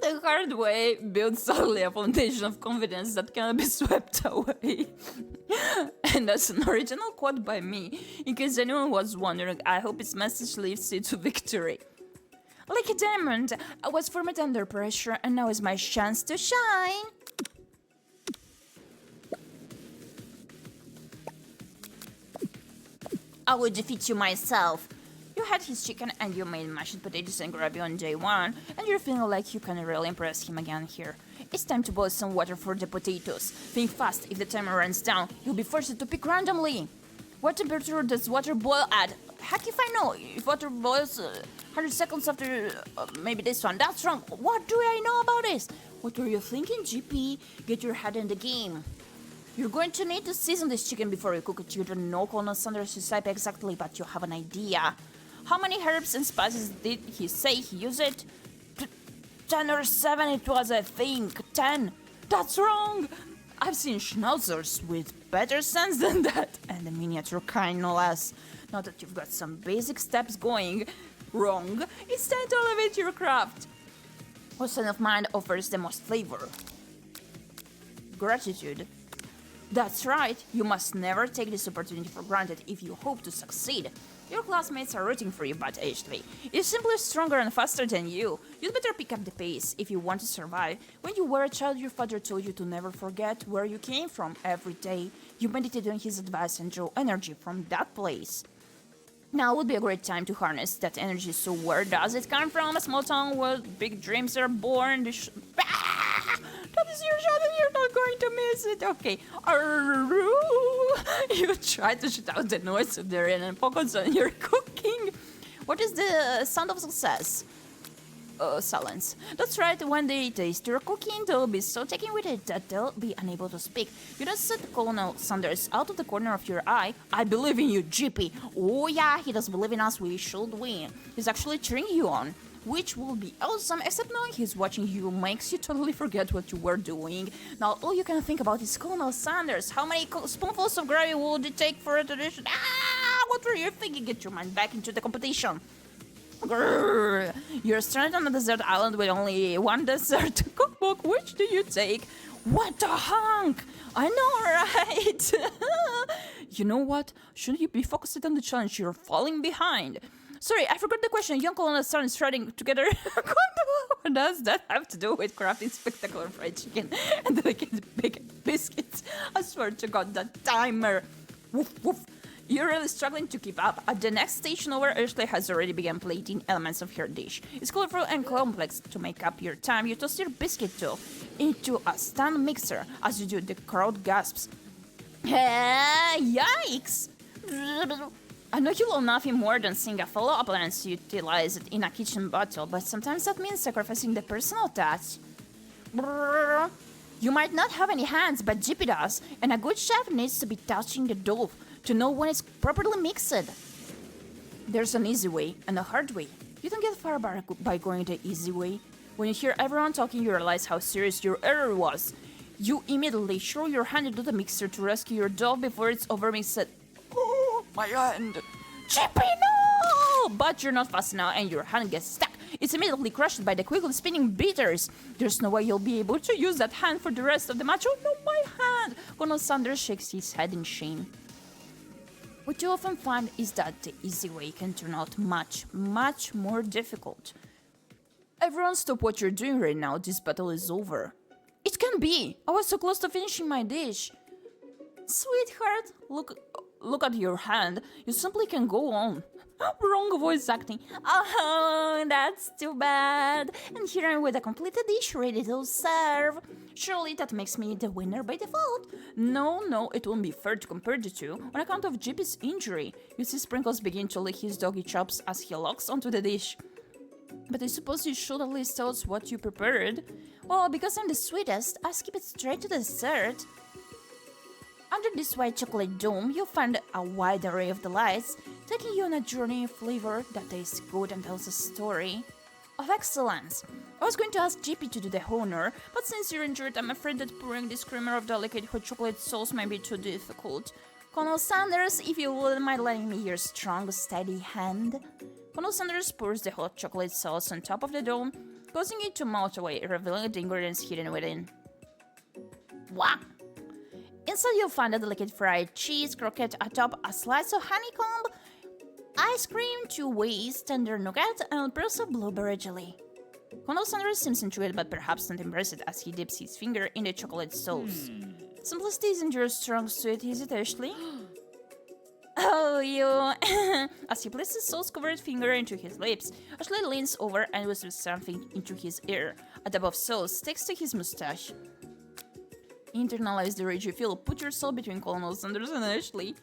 The hard way builds solely a foundation of confidence that cannot be swept away. And that's an original quote by me. In case anyone was wondering, I hope its message leads you to victory. Like a diamond, I was formed under pressure, and now is my chance to shine. I will defeat you myself. You had his chicken and you made mashed potatoes and gravy on day one, and you're feeling like you can really impress him again here. It's time to boil some water for the potatoes. Think fast, if the timer runs down, you'll be forced to pick randomly. What temperature does water boil at? Heck if I know, if water boils 100 seconds after maybe this one. That's wrong. What do I know about this? What were you thinking, GP? Get your head in the game. You're going to need to season this chicken before you cook it. You don't know Colonel Sanders' recipe exactly, but you have an idea. How many herbs and spices did he say he used? 10 or 7 it was, I think. 10. That's wrong! I've seen schnauzers with better sense than that. And a miniature kind, no less. Now that you've got some basic steps going wrong, it's time to elevate your craft. What son of mine offers the most flavor? Gratitude. That's right, you must never take this opportunity for granted if you hope to succeed. Your classmates are rooting for you, but Ashley is simply stronger and faster than you. You'd better pick up the pace if you want to survive. When you were a child, your father told you to never forget where you came from every day. You meditated on his advice and drew energy from that place. Now would be a great time to harness that energy, so where does it come from? A small town where big dreams are born. That is your shot and you're not going to miss it. Okay. You try to shut out the noise of the rain and focus on your cooking. What is the sound of success? Silence. That's right, when they taste your cooking, they'll be so taken with it that they'll be unable to speak. You just said Colonel Sanders out of the corner of your eye. I believe in you, Gyepi. Oh yeah, he does believe in us, we should win. He's actually cheering you on, which will be awesome, except knowing he's watching you makes you totally forget what you were doing. Now all you can think about is Colonel Sanders. How many spoonfuls of gravy would it take for a tradition? What were you thinking? Get your mind back into the competition. Grrr. You're stranded on a desert island with only one dessert cookbook. Which do you take? What a hunk! I know, right? You know what? Shouldn't you be focused on the challenge? You're falling behind. Sorry, I forgot the question. Young Colonel Sanders threading together. What does that have to do with crafting spectacular fried chicken and delicate baked biscuits? I swear to God, that timer. Woof woof. You're really struggling to keep up. At the next station over, Ashley has already begun plating elements of her dish. It's colorful and complex. To make up your time, you toss your biscuit dough into a stand mixer. As you do, the crowd gasps. Yikes! I know you love nothing more than seeing a fellow appliance utilized in a kitchen bottle, but sometimes that means sacrificing the personal touch. You might not have any hands, but Gyepi does, and a good chef needs to be touching the dough to know when it's properly mixed. There's an easy way and a hard way. You don't get far by going the easy way. When you hear everyone talking, you realize how serious your error was. You immediately throw your hand into the mixer to rescue your dough before it's over-mixed. Oh, my hand! Gyepi, no! But you're not fast enough and your hand gets stuck. It's immediately crushed by the quickly spinning beaters. There's no way you'll be able to use that hand for the rest of the match. Oh no, my hand! Colonel Sanders shakes his head in shame. What you often find is that the easy way can turn out much, much more difficult. Everyone stop what you're doing right now, this battle is over. It can be! I was so close to finishing my dish. Sweetheart, look at your hand. You simply can go on. Wrong voice acting. Oh, that's too bad. And here I'm with a completed dish ready to serve. Surely that makes me the winner by default. No, it won't be fair to compare the two on account of Gyepi's injury. You see Sprinkles begin to lick his doggy chops as he locks onto the dish. But I suppose you should at least tell us what you prepared. Well, because I'm the sweetest, I'll skip it straight to the dessert. Under this white chocolate dome, you'll find a wide array of delights, taking you on a journey of flavor that tastes good and tells a story of excellence. I was going to ask Gyepi to do the honor, but since you're injured, I'm afraid that pouring this creamer of delicate hot chocolate sauce might be too difficult. Colonel Sanders, if you wouldn't mind lending me your strong, steady hand. Colonel Sanders pours the hot chocolate sauce on top of the dome, causing it to melt away, revealing the ingredients hidden within. Wow! Inside you'll find a delicate fried cheese croquette atop a slice of honeycomb, ice cream, 2 ways, tender nougat, and pearls of blueberry jelly. Colonel Sanders seems intrigued but perhaps not impressed as he dips his finger in the chocolate sauce. Simplicity isn't your strong suit, is it, Ashley? Oh, you... As he places his sauce-covered finger into his lips, Ashley leans over and whispers something into his ear. A dab of sauce sticks to his mustache. Internalize the rage you feel. Put yourself between Colonel Sanders and Ashley.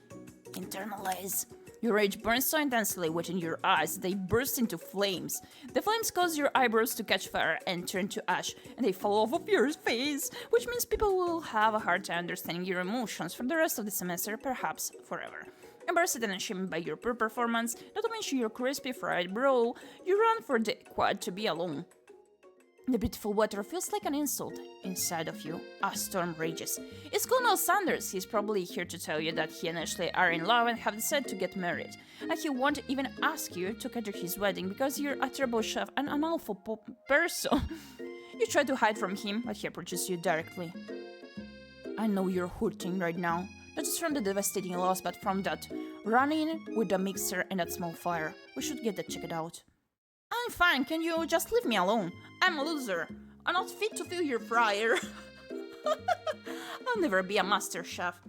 Internalize. Your rage burns so intensely within your eyes, they burst into flames. The flames cause your eyebrows to catch fire and turn to ash, and they fall off of your face, which means people will have a hard time understanding your emotions for the rest of the semester, perhaps forever. Embarrassed and ashamed by your poor performance, not to mention your crispy fried bro, you run for the quad to be alone. The beautiful water feels like an insult inside of you. A storm rages. It's Colonel Sanders. He's probably here to tell you that he and Ashley are in love and have decided to get married. And he won't even ask you to cater his wedding because you're a terrible chef and an awful person. You try to hide from him, but he approaches you directly. I know you're hurting right now. Not just from the devastating loss, but from that run-in with the mixer and that small fire. We should get that checked out. I'm fine, can you just leave me alone? I'm a loser. I'm not fit to fill your fryer. I'll never be a master chef.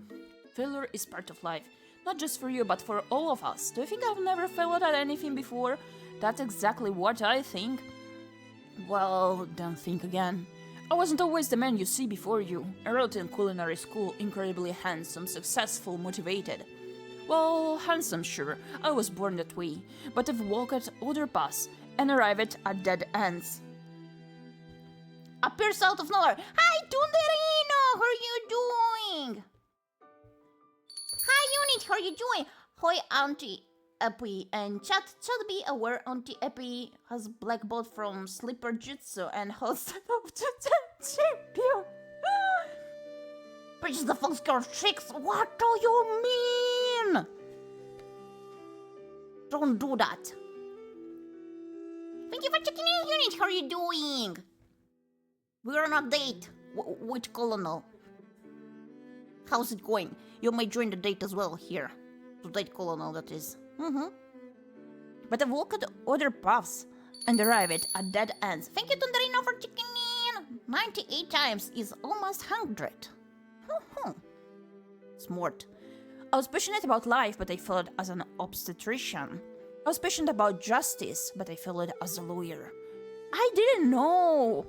Failure is part of life. Not just for you, but for all of us. Do you think I've never failed at anything before? That's exactly what I think. Well, don't think again. I wasn't always the man you see before you. Enrolled in culinary school, incredibly handsome, successful, motivated. Well, handsome, sure. I was born that way. But I've walked other paths and arrived at dead ends. Appears out of nowhere. Hi, Tunderino! How are you doing? Hi, Unit! How are you doing? Hoi, Auntie Epi. And chat be aware Auntie Epi has black belt from Slipper Jutsu and hosts of the champion. Preach the full score of tricks. What do you mean? Don't do that. Thank you for checking in, Unit. How are you doing? We're on a date with Colonel. How's it going? You may join the date as well here. To date Colonel, that is. But I've walked other paths and arrived at dead ends. Thank you, Tunderino, for checking in. 98 times is almost 100. Smart. I was passionate about life, but I failed as an obstetrician. I was passionate about justice, but I failed as a lawyer. I didn't know.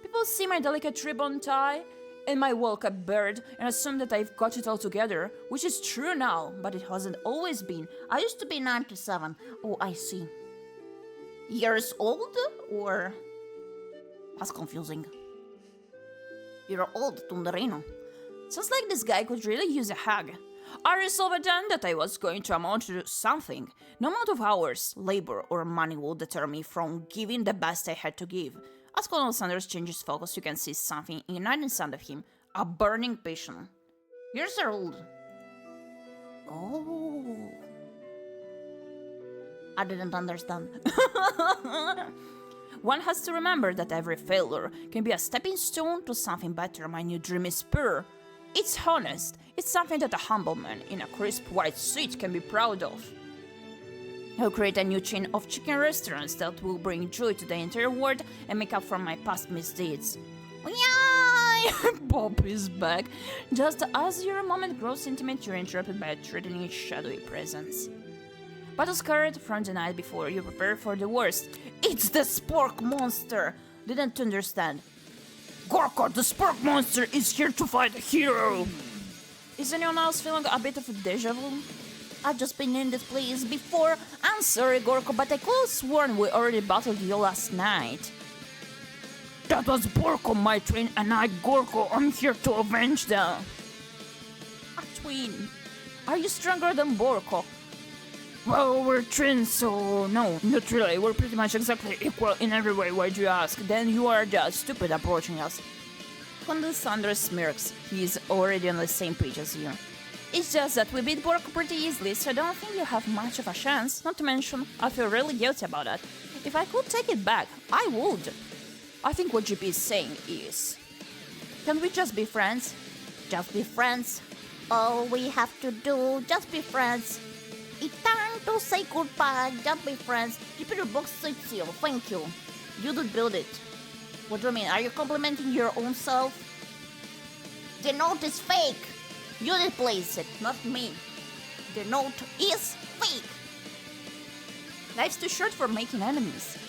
People see my delicate ribbon tie and my well-kept beard and assume that I've got it all together, which is true now, but it hasn't always been. I used to be 97. Oh, I see. Years old? Or... That's confusing. You're old, Tunderino. Sounds like this guy could really use a hug. I resolved then that I was going to amount to something. No amount of hours, labor, or money will deter me from giving the best I had to give. As Colonel Sanders changes focus, you can see something igniting inside of him. A burning passion. Years are old. Oh. I didn't understand. One has to remember that every failure can be a stepping stone to something better. My new dream is pure. It's honest. It's something that a humble man in a crisp white suit can be proud of. I'll create a new chain of chicken restaurants that will bring joy to the entire world and make up for my past misdeeds. Yay! Bob is back. Just as your moment grows intimate, you're interrupted by a threatening, shadowy presence. Battle scarred from the night before, you prepare for the worst. It's the Spork Monster! Didn't understand. Gorko, the Spork Monster is here to fight a hero! Is anyone else feeling a bit of a deja vu? I've just been in this place before. I'm sorry, Gorko, but I could have sworn we already battled you last night. That was Borko, my twin, and I, Gorko, I'm here to avenge them. A twin? Are you stronger than Borko? Well, we're twins, so no, not really. We're pretty much exactly equal in every way. Why'd you ask? Then you are just stupid approaching us. Colonel Sanders smirks. He's already on the same page as you. It's just that we beat Borko pretty easily, so I don't think you have much of a chance. Not to mention, I feel really guilty about that. If I could take it back, I would. I think what Gyepi is saying is... Can we just be friends? Just be friends. All we have to do, just be friends. It's time to say goodbye, just be friends. Gyepi, your box suits you, thank you. You did build it. What do you mean, are you complimenting your own self? The note is fake. You did place it, not me. The note is fake. Life's too short for making enemies.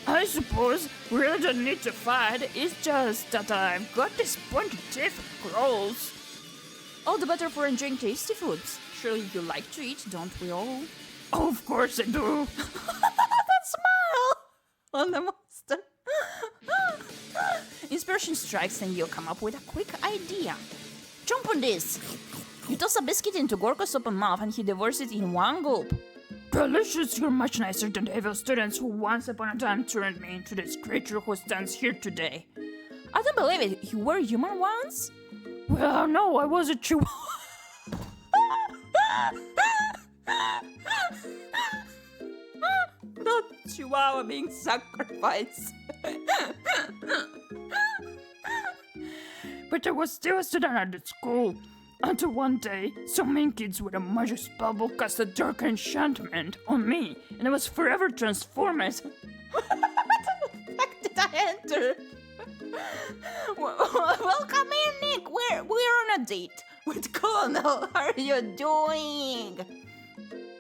I suppose we really don't need to fight. It's just that I've got this pointed teeth gross. All the better for enjoying tasty foods. Surely you like to eat, don't we all? Of course I do. That smile on the monster. Inspiration strikes and you come up with a quick idea. Jump on this. You toss a biscuit into Gorko's open mouth and he devours it in one gulp. Delicious, you're much nicer than the evil students who once upon a time turned me into this creature who stands here today. I don't believe it, you were human once? Well, no, I was a chihuahua. Not chihuahua being sacrificed. But I was still a student at the school. Until one day, some mean kids with a magic spellbook cast a dark enchantment on me, and I was forever transformed. What the fuck did I enter? Well, come in, Nick. We're on a date with Colonel. How are you doing?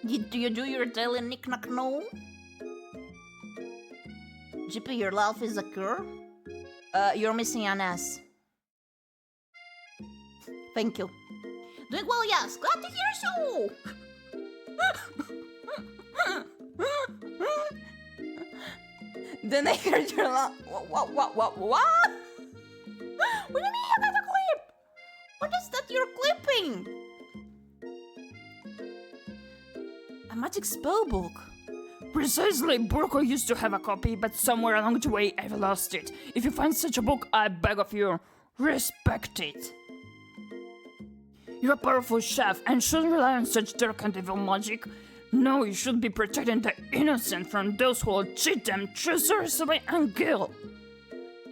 Do you do your daily knick-knack no? Gyepi, your laugh is a cure? You're missing an S. Thank you. Doing well, yes. Glad to hear so. Then I heard your laugh. What? What do you mean you got a clip? What is that you're clipping? A magic spellbook. Precisely, Burko used to have a copy, but somewhere along the way I've lost it. If you find such a book, I beg of you, respect it. You're a powerful chef and shouldn't rely on such dark and evil magic. No, you should be protecting the innocent from those who will cheat them through sorcery and guilt.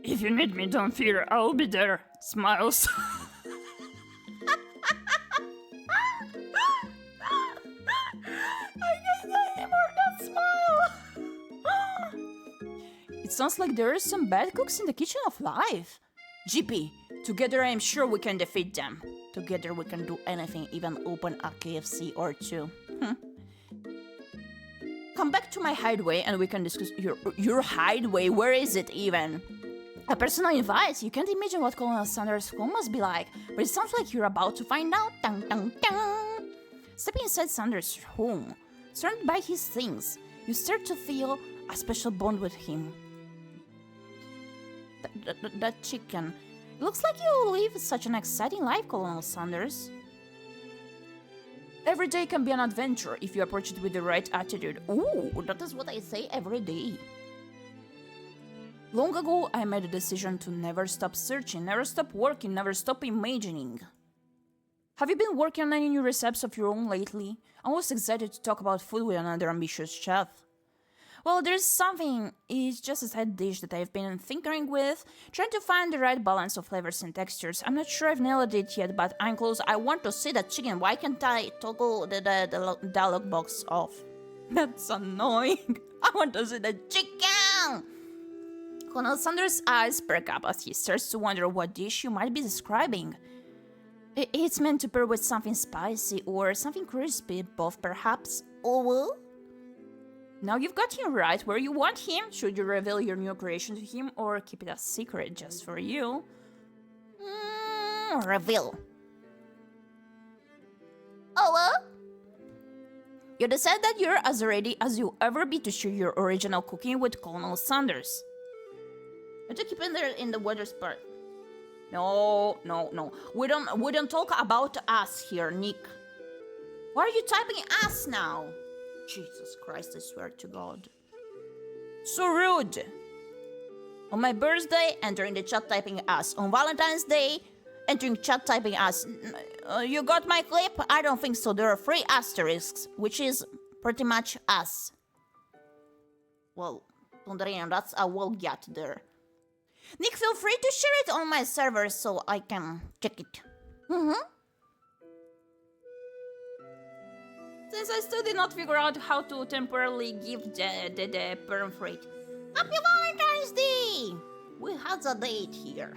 If you need me, don't fear, I'll be there. Smiles. I can't anymore, that smile. It sounds like there are some bad cooks in the kitchen of life. Gyepi, together I'm sure we can defeat them. Together we can do anything, even open a KFC or two. Come back to my hideaway and we can discuss your hideaway. Where is it even? A personal invite. You can't imagine what Colonel Sanders' home must be like, but it sounds like you're about to find out. Dun, dun, dun. Stepping inside Sanders' home, surrounded by his things, you start to feel a special bond with him. That chicken. It looks like you live such an exciting life, Colonel Sanders. Every day can be an adventure if you approach it with the right attitude. Ooh, that is what I say every day. Long ago, I made a decision to never stop searching, never stop working, never stop imagining. Have you been working on any new recipes of your own lately? I'm always excited to talk about food with another ambitious chef. Well, there's something, it's just a side dish that I've been tinkering with, trying to find the right balance of flavors and textures. I'm not sure I've nailed it yet, but I'm close. I want to see that chicken. Why can't I toggle the dialog box off? That's annoying. I want to see the chicken! Colonel Sanders' eyes perk up as he starts to wonder what dish you might be describing. It's meant to pair with something spicy or something crispy, both perhaps. Oh, well? Now you've got him right where you want him. Should you reveal your new creation to him or keep it a secret just for you? Reveal. Oh, well? You decide that you're as ready as you'll ever be to share your original cooking with Colonel Sanders. Let's keep in there in the weather part. No. We don't talk about us here, Nick. Why are you typing us now? Jesus Christ, I swear to God. So rude! On my birthday, entering the chat typing us. On Valentine's Day, entering chat typing us. You got my clip? I don't think so. There are 3 asterisks, which is pretty much us. Well, Ponderian, that's a well get there. Nick, feel free to share it on my server so I can check it. Since I still did not figure out how to temporarily give the perm freight. Happy Valentine's Day! We had a date here.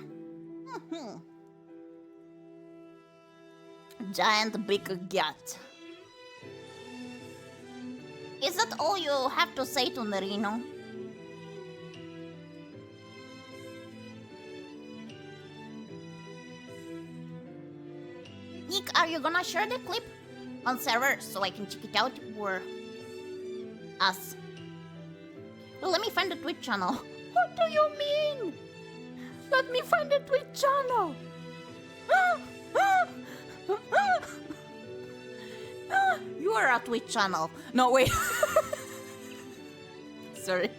Giant big gat. Is that all you have to say to Nerino? Nick, are you gonna share the clip on server so I can check it out? Or Us. Well, let me find the Twitch channel. What do you mean? Let me find the Twitch channel. You are a Twitch channel. No, wait. Sorry.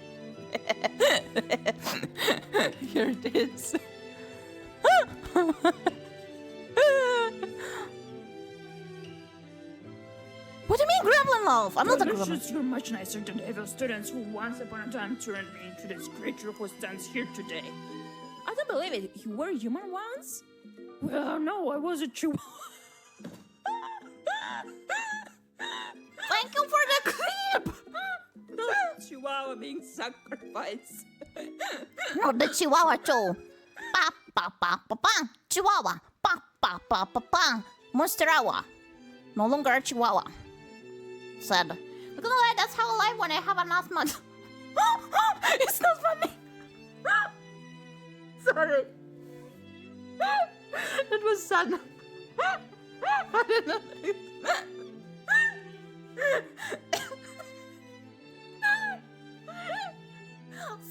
Here it is. What do you mean, Gremlin Love? I'm not a gremlin. You're much nicer than the evil students who once upon a time turned me into this creature who stands here today. I don't believe it. You were human once? Well, no, I was a chihuahua. Thank you for the clip. The chihuahua being sacrificed. No, the Chihuahua too. Pa pa pa pa pa. Chihuahua. Pa pa pa pa pa. Monsterawa. No longer a Chihuahua. Sad. Look at that. That's how I live when I have an asthma. It's not funny. Sorry. It was sad. I did not.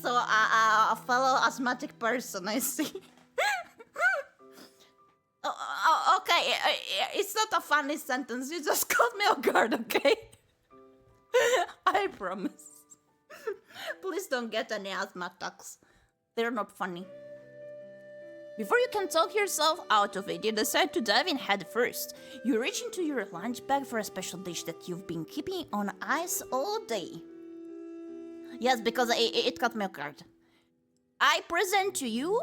So, a fellow asthmatic person, I see. Okay, it's not a funny sentence. You just caught me off guard, okay? I promise. Please don't get any asthma attacks. They're not funny. Before you can talk yourself out of it, you decide to dive in head first. You reach into your lunch bag for a special dish that you've been keeping on ice all day. Yes, because it caught me off guard. I present to you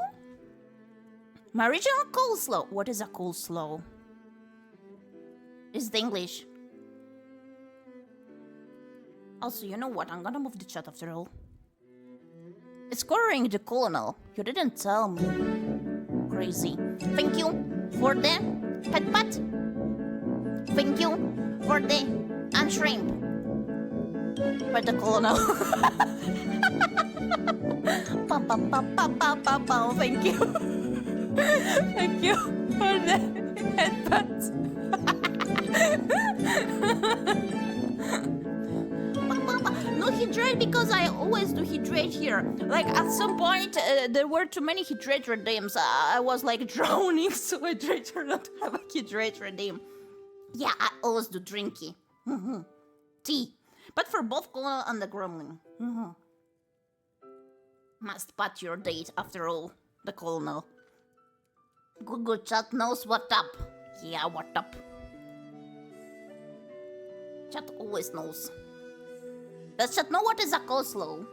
my original coleslaw. What is a coleslaw? It's the English. Also, you know what? I'm gonna move the chat after all. It's covering the Colonel. You didn't tell me. Crazy. Thank you for the pet pat. Thank you for the shrimp. For the Colonel. Pa, pa, pa, pa, pa, pa, pa. Thank you. Thank you for the headbutt. No hydrate because I always do hydrate here. Like at some point there were too many hydrate redeems. I was like drowning, so I tried to not have a hydrate redeem. Yeah, I always do drinky. Tea. But for both Colonel and the Gremlin. Must pat your date after all, the Colonel. Google chat knows what up. Yeah, what up. Chat always knows. Does chat know what is a coleslaw?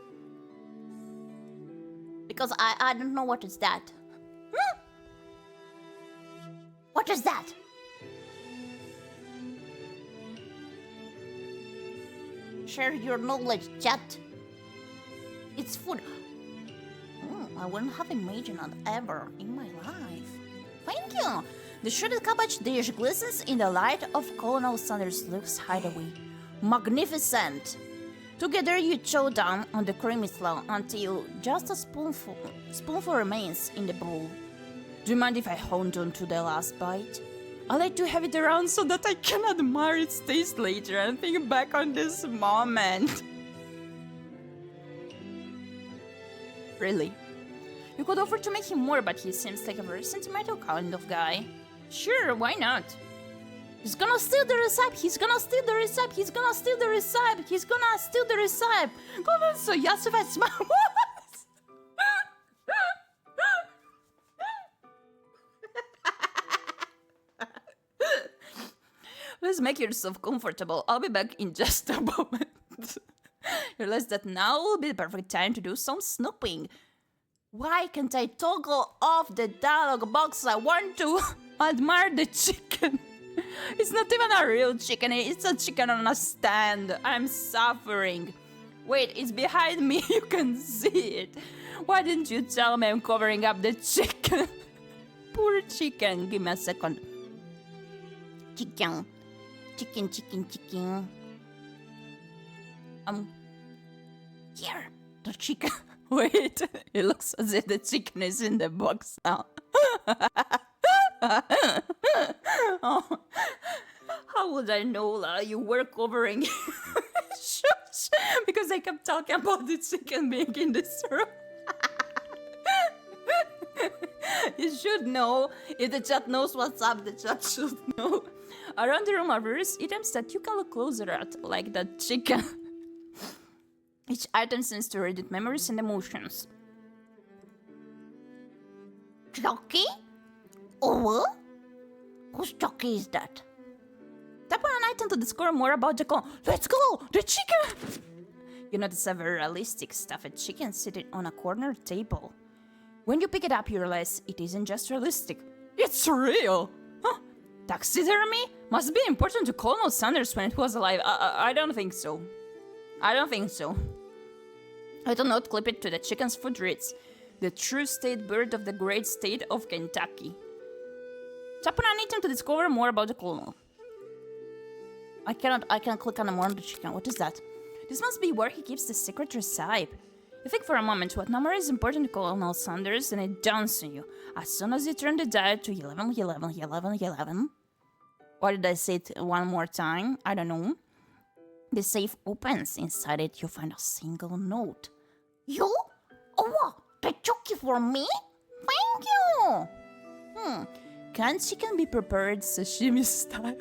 Because I don't know what is that. What is that? Share your knowledge, chat. It's food. I wouldn't have imagined that ever in my life. Thank you! The shredded cabbage dish glistens in the light of Colonel Sanders' Luke's hideaway. Magnificent! Together you chow down on the creamy slaw until just a spoonful remains in the bowl. Do you mind if I hold on to the last bite? I like to have it around so that I can admire its taste later and think back on this moment. Really? You could offer to make him more, but he seems like a very sentimental kind of guy. Sure, why not? He's gonna steal the recipe! He's gonna steal the recipe! He's gonna steal the recipe! He's gonna steal the recipe! Come on, so Yasuva smile. Let's make yourself comfortable. I'll be back in just a moment. Realize that now will be the perfect time to do some snooping. Why can't I toggle off the dialogue box? I want to admire the chicken. It's not even a real chicken, it's a chicken on a stand. I'm suffering. Wait, it's behind me, you can see it. Why didn't you tell me I'm covering up the chicken? Poor chicken, give me a second. Chicken. Here, the chicken. Wait, it looks as if the chicken is in the box now. Oh, how would I know, La? You were covering. Shush! because I kept talking about the chicken being in this room. You should know. If the chat knows what's up, the chat should know. Around the room are various items that you can look closer at, like that chicken. Each item seems to read memories and emotions. Chucky? Oh? Whose Chucky is that? Tap on an item to discover more about the con. Let's go! The chicken! You notice a very realistic stuffed chicken sitting on a corner table. When you pick it up, you realize it isn't just realistic. It's real! Huh? Taxidermy? Must be important to Colonel Sanders when he was alive. I don't think so. I don't think so. I do not clip it to the chicken's food reads. The true state bird of the great state of Kentucky. Tap on an item to discover more about the colonel. I cannot click on the more on the chicken. What is that? This must be where he keeps the secret recipe. You think for a moment what number is important to Colonel Sanders, and it dawns on you. As soon as you turn the dial to 11, 11, 11, 11. Why did I say it one more time? I don't know. The safe opens. Inside it, you find a single note. You? Oh, what? The Chucky for me? Thank you! Can chicken be prepared sashimi style?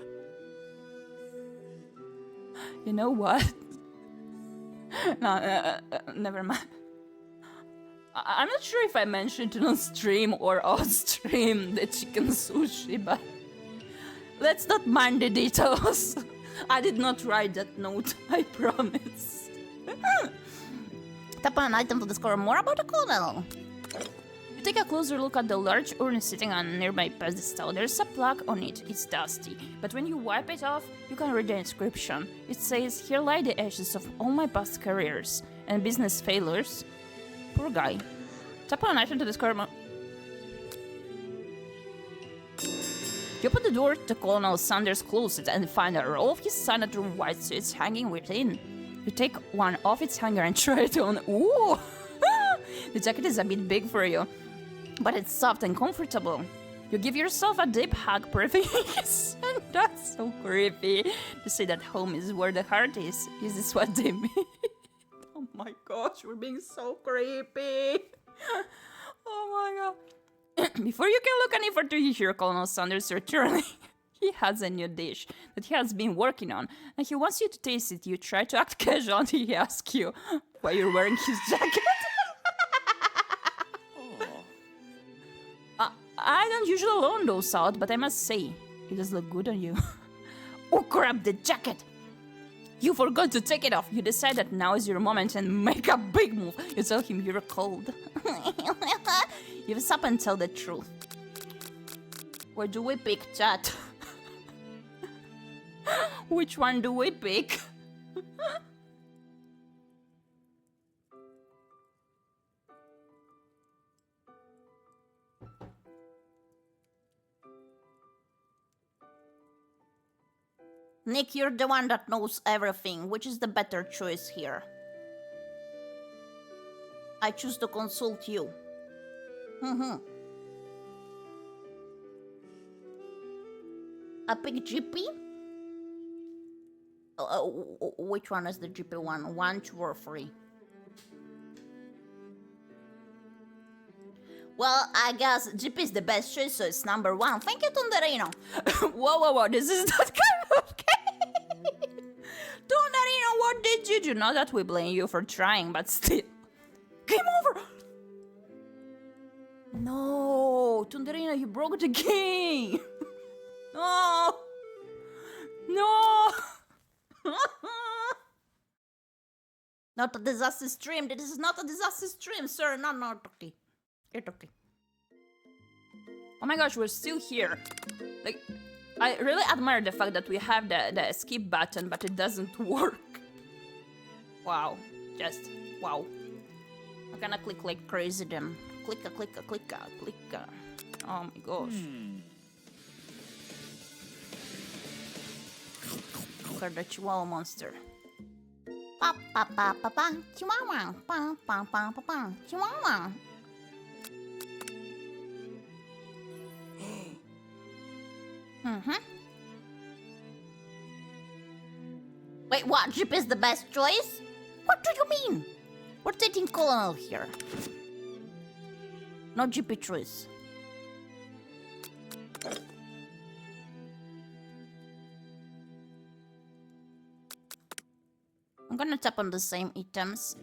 You know what? No, never mind. I'm not sure if I mentioned it on stream or off stream the chicken sushi, but let's not mind the details. I did not write that note, I promise. Tap on an item to discover more about the colonel. You take a closer look at the large urn sitting on a nearby pedestal. There's a plaque on it. It's dusty, but when you wipe it off, you can read the inscription. It says, "Here lie the ashes of all my past careers and business failures." Poor guy. Tap on an item to discover more. You open the door to Colonel Sanders' closet and find a roll of his signature white suits hanging within. You take one off its hanger and try it on. Ooh! The jacket is a bit big for you, but it's soft and comfortable. You give yourself a deep hug, breathing, and that's so creepy. To say that home is where the heart is this what they mean? Oh my gosh, we're being so creepy. Oh my god. Before you can look any further, you hear Colonel Sanders returning. He has a new dish that he has been working on, and he wants you to taste it. You try to act casual until he asks you why you're wearing his jacket. I don't usually loan those out, but I must say, it does look good on you. Oh crap, the jacket! You forgot to take it off. You decide that now is your moment and make a big move. You tell him you're cold. You stop and tell the truth. Where do we pick, chat? Which one do we pick? Nick, you're the one that knows everything. Which is the better choice here? I choose to consult you. I pick Gyepi? Which one is the Gyepi one? 1, 2, or 3? Well, I guess Gyepi is the best choice, so it's number 1. Thank you, ∞ Whoa, this is not kind of game! ∞, what did you do? Not that we blame you for trying, but still. Game over! No, ∞, you broke the game! No! No! Not a disaster stream. This is not a disaster stream, sir. No, okay. It's okay. Oh my gosh, we're still here. Like, I really admire the fact that we have the skip button, but it doesn't work. Wow. Just, wow. I'm gonna click like crazy then. Clicka, clicka, clicka, clicka. Oh my gosh. Look at the chihuahua monster. Pa pa pa pa pa, chihuahua, pa pa pa pa pa, chihuahua. Wait, what? Gyepi is the best choice? What do you mean? We're dating Colonel here. Not GP choice. I'm gonna tap on the same items.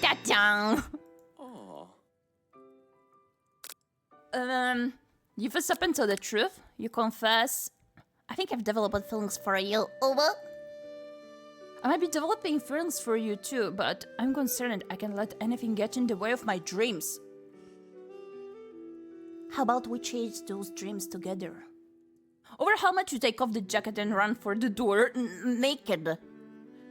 Ta-dang! You first up and tell the truth. You confess. I think I've developed feelings for you. Over. I might be developing feelings for you too, but I'm concerned I can let anything get in the way of my dreams. How about we chase those dreams together? Over how much you take off the jacket and run for the door Naked.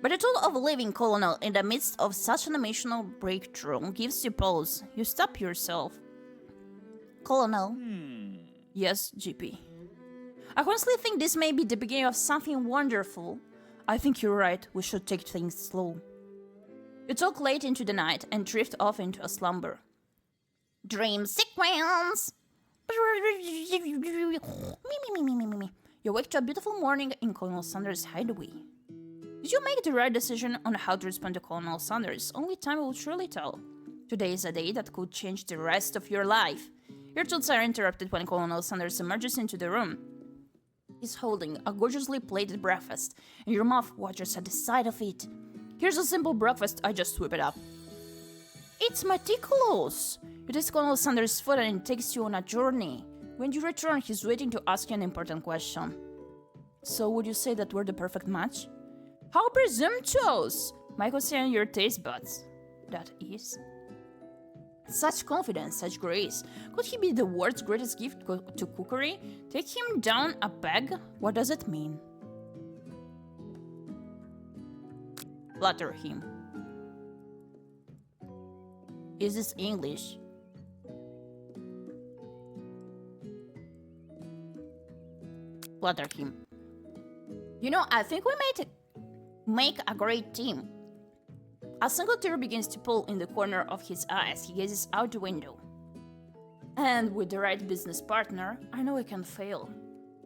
But the thought of leaving Colonel in the midst of such an emotional breakthrough gives you pause. You stop yourself. Colonel. Yes, GP. I honestly think this may be the beginning of something wonderful. I think you're right, we should take things slow. You talk late into the night and drift off into a slumber. Dream sequence. You wake to a beautiful morning in Colonel Sanders' hideaway. Did you make the right decision on how to respond to Colonel Sanders? Only time will surely tell. Today is a day that could change the rest of your life. Your thoughts are interrupted when Colonel Sanders emerges into the room. He's holding a gorgeously plated breakfast, and your mouth waters at the sight of it. Here's a simple breakfast, I just whip it up. It's meticulous! You taste Colonel Sanders' food and it takes you on a journey. When you return, he's waiting to ask you an important question. So would you say that we're the perfect match? How presumptuous! Michael say on your taste buds. That is. Such confidence, such grace. Could he be the world's greatest gift to cookery? Take him down a peg? What does it mean? Flatter him. Is this English? Flatter him. You know, I think we might make a great team. A single tear begins to pull in the corner of his eye as he gazes out the window. And with the right business partner, I know I can fail.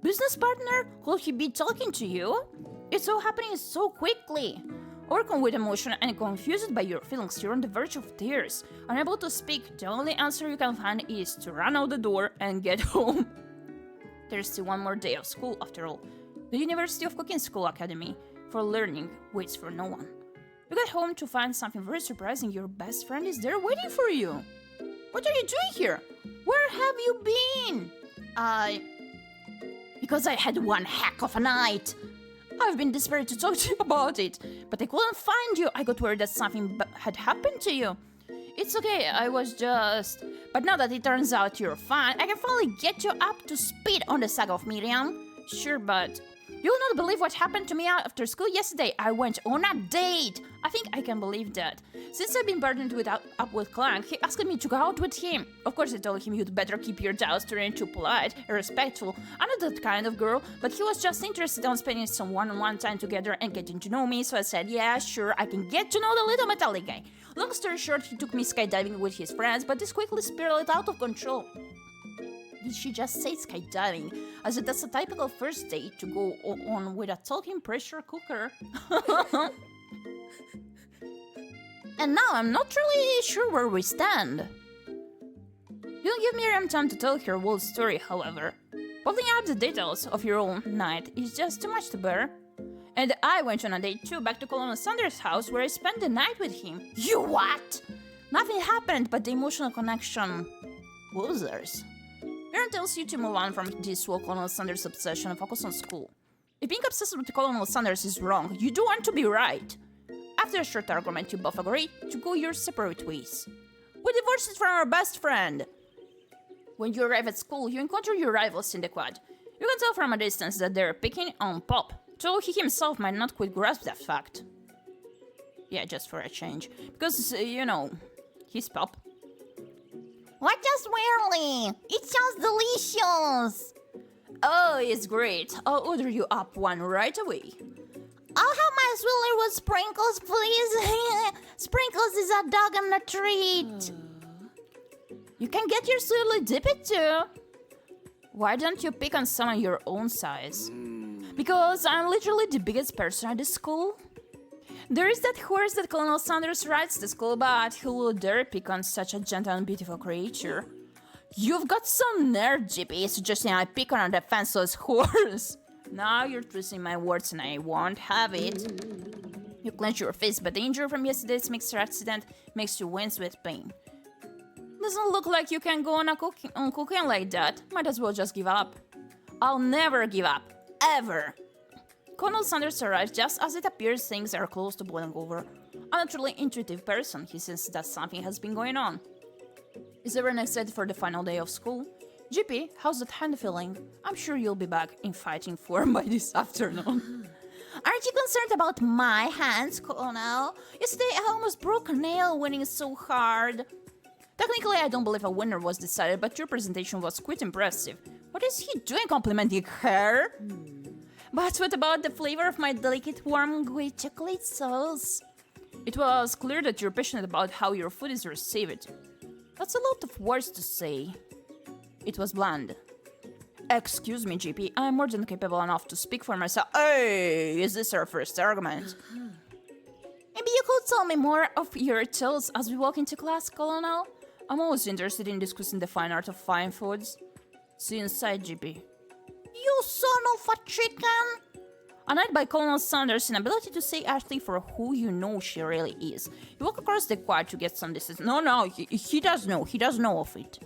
Business partner? Will he be talking to you? It's all happening so quickly. Overcome with emotion and confused by your feelings, you're on the verge of tears. Unable to speak, the only answer you can find is to run out the door and get home. There's still one more day of school after all. The University of Cooking School Academy for learning waits for no one. You get home to find something very surprising. Your best friend is there waiting for you. What are you doing here? Where have you been? Because I had one heck of a night. I've been desperate to talk to you about it, but I couldn't find you. I got worried that something had happened to you. It's okay, I was just... But now that it turns out you're fine, I can finally get you up to speed on the saga of Miriam. Sure, but... You'll not believe what happened to me after school yesterday. I went on a date. I think I can believe that. Since I've been burdened up with Clank, he asked me to go out with him. Of course, I told him you'd better keep your doubts to remain too polite and respectful. I'm not that kind of girl, but he was just interested in spending some one-on-one time together and getting to know me, so I said, yeah, sure, I can get to know the little metallic guy. Long story short, he took me skydiving with his friends, but this quickly spiraled out of control. Did she just say skydiving? As if that's a typical first date to go on with a talking pressure cooker. And now I'm not really sure where we stand. You don't give Miriam time to tell her whole story, however. Pulling out the details of your own night is just too much to bear. And I went on a date too, back to Colonel Sanders' house, where I spent the night with him. You what? Nothing happened but the emotional connection. Losers. Miriam tells you to move on from this whole Colonel Sanders obsession and focus on school. If being obsessed with Colonel Sanders is wrong, you do want to be right. After a short argument, you both agree to go your separate ways. We divorced from our best friend. When you arrive at school, you encounter your rivals in the quad. You can tell from a distance that they're picking on Pop, though he himself might not quite grasp that fact. Yeah, just for a change. Because, you know, he's Pop. What just weirdly? It sounds delicious. Oh, it's great. I'll order you up one right away. I'll have my swiller with sprinkles, please. Sprinkles is a dog and a treat. You can get your swiller dipped too. Why don't you pick on someone your own size? Because I'm literally the biggest person at the school. There is that horse that Colonel Sanders rides to school, but who will dare pick on such a gentle and beautiful creature? You've got some nerve, Gyepi, suggesting I pick on a defenseless horse. Now you're twisting my words and I won't have it. You clench your fist, but the injury from yesterday's mixer accident makes you wince with pain. Doesn't look like you can go on cooking like that. Might as well just give up. I'll never give up. Ever. Colonel Sanders arrives just as it appears things are close to boiling over. A naturally intuitive person, he senses that something has been going on. Is everyone excited for the final day of school? Gyepi, how's that hand feeling? I'm sure you'll be back in fighting form by this afternoon. Aren't you concerned about my hands, Colonel? Yesterday I almost broke a nail winning so hard. Technically, I don't believe a winner was decided, but your presentation was quite impressive. What is he doing complimenting her? But what about the flavor of my delicate warm gooey chocolate sauce? It was clear that you're passionate about how your food is received. That's a lot of words to say. It was bland. Excuse me, Gyepi, I'm more than capable enough to speak for myself. Hey, is this our first argument? Maybe you could tell me more of your tales as we walk into class, Colonel? I'm always interested in discussing the fine art of fine foods. See you inside, Gyepi. You son of a chicken! A night by Colonel Sanders' inability to say Ashley for who you know she really is. You walk across the quad to get some distance. No, he does know. He does know of it.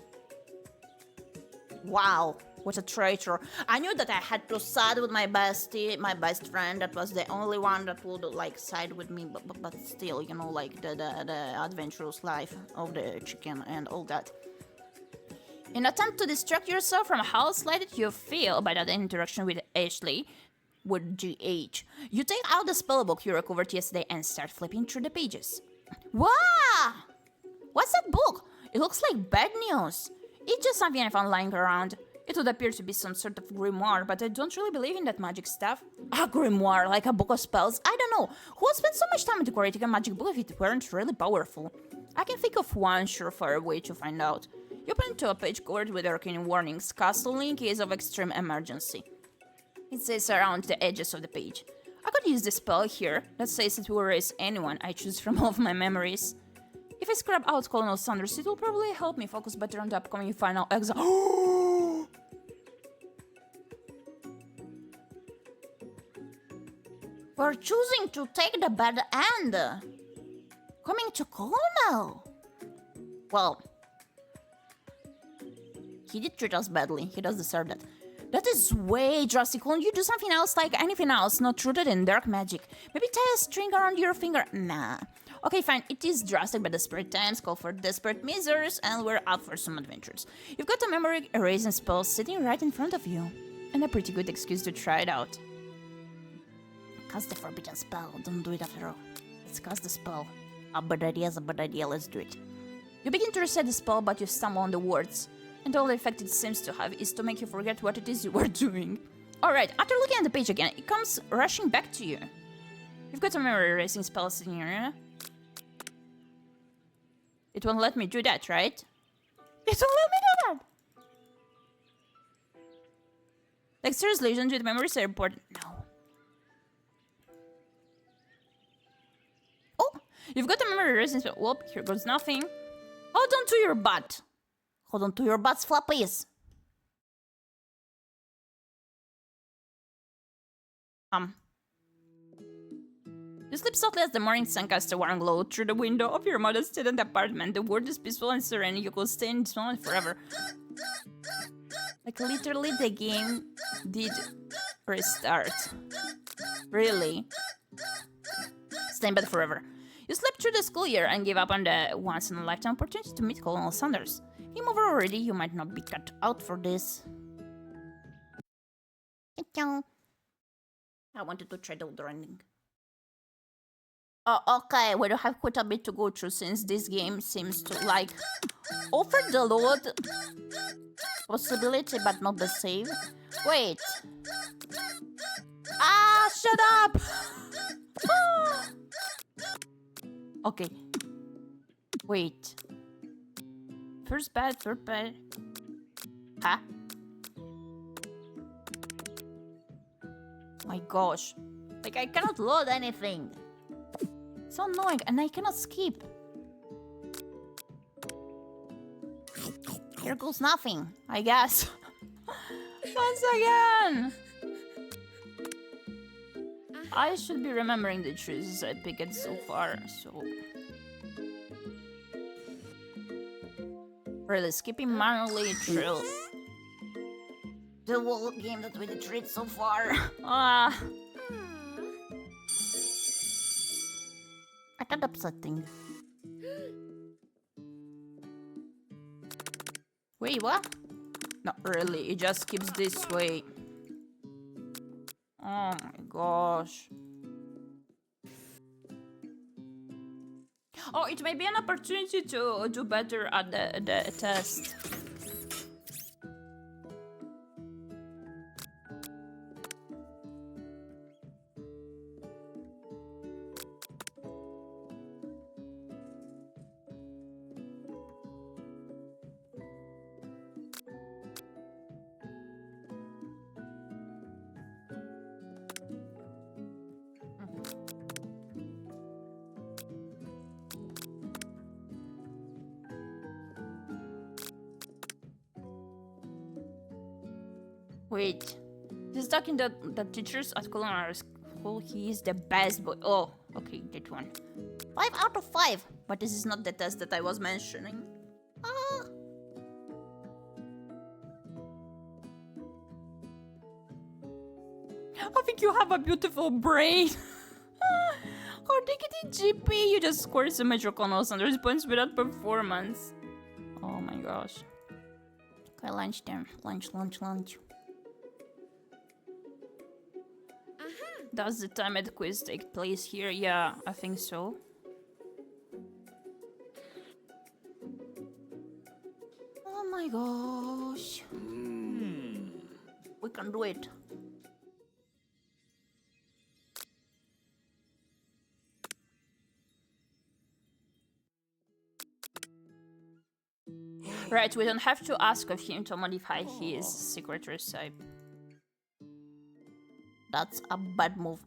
Wow, what a traitor. I knew that I had to side with my bestie, my best friend. That was the only one that would, like, side with me. But still, you know, like, the adventurous life of the chicken and all that. In an attempt to distract yourself from how slighted you feel by that interaction with Ashley, with GH, you take out the spellbook you recovered yesterday and start flipping through the pages. Wow! What's that book? It looks like bad news. It's just something I found lying around. It would appear to be some sort of grimoire, but I don't really believe in that magic stuff. A grimoire, like a book of spells? I don't know. Who would spend so much time decorating a magic book if it weren't really powerful? I can think of one surefire way to find out. You open to a page covered with arcane warnings, cast only in case of extreme emergency. It says around the edges of the page. I could use the spell here that says it will erase anyone I choose from all of my memories. If I scrub out Colonel Sanders, it will probably help me focus better on the upcoming final exam. We're choosing to take the bad end. Coming to Colonel. Well, he did treat us badly. He does deserve that. That is way drastic. Won't you do something else like anything else, not rooted in dark magic? Maybe tie a string around your finger? Nah. Okay, fine. It is drastic, but desperate times call for desperate measures, and we're up for some adventures. You've got a memory erasing spell sitting right in front of you, and a pretty good excuse to try it out. Cast the forbidden spell. Don't do it after all. Let's cast the spell. A bad idea is a bad idea. Let's do it. You begin to recite the spell, but you stumble on the words. And all the effect it seems to have is to make you forget what it is you were doing. Alright, after looking at the page again, it comes rushing back to you. You've got a memory erasing spell sitting here. It won't let me do that, right? It won't let me do that! Like, seriously, you don't do the memories are important. No. Oh! You've got a memory erasing spell. Whoop, here goes nothing. Hold on to your butt! Hold on to your butts, flappies. You sleep softly as the morning sun casts a warm glow through the window of your modest student apartment. The world is peaceful and serene. You could stay in this moment forever. Like, literally, the game did restart. Really. Stay in bed forever. You slept through the school year and gave up on the once-in-a-lifetime opportunity to meet Colonel Sanders. Game over already, you might not be cut out for this. I wanted to try the running. Okay, we do have quite a bit to go through since this game seems to, like, offer the load possibility but not the save. Wait. Ah, shut up! Okay. Wait. First bed, third bed. Huh? My gosh. Like, I cannot load anything. So annoying, and I cannot skip. Here goes nothing. I guess. Once again! I should be remembering the choices I picked so far, so... Really, skipping manually through The whole game that we did treat so far. Ah, I got upsetting. wait, what? Not really, it just keeps this way. Oh my gosh. Oh, it may be an opportunity to do better at the test. Wait, this talking that the teachers at culinary school, he is the best boy. Oh, okay, that one. 5 out of 5. But this is not the test that I was mentioning. Ah. I think you have a beautiful brain. Oh, take it in Gyepi. You just scored some major colonels and response without performance. Oh my gosh. Okay, lunch time. Lunch. Does the timed quiz take place here? Yeah, I think so. Oh my gosh. We can do it. Right, we don't have to ask of him to modify his secret recipe. That's a bad move.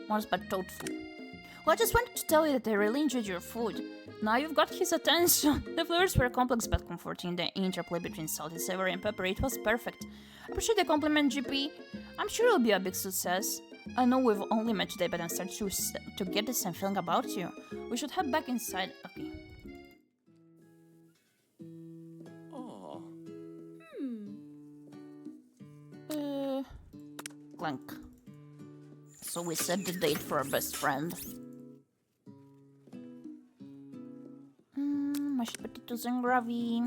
Once but thoughtful. Well, I just wanted to tell you that I really enjoyed your food. Now you've got his attention. The flavors were complex but comforting. The interplay between salty, savory, and pepper, it was perfect. I appreciate the compliment, GP. I'm sure it'll be a big success. I know we've only met today, but I'm starting to get the same feeling about you. We should head back inside. Okay. Clank. So we set the date for our best friend. Mashed potatoes and gravy.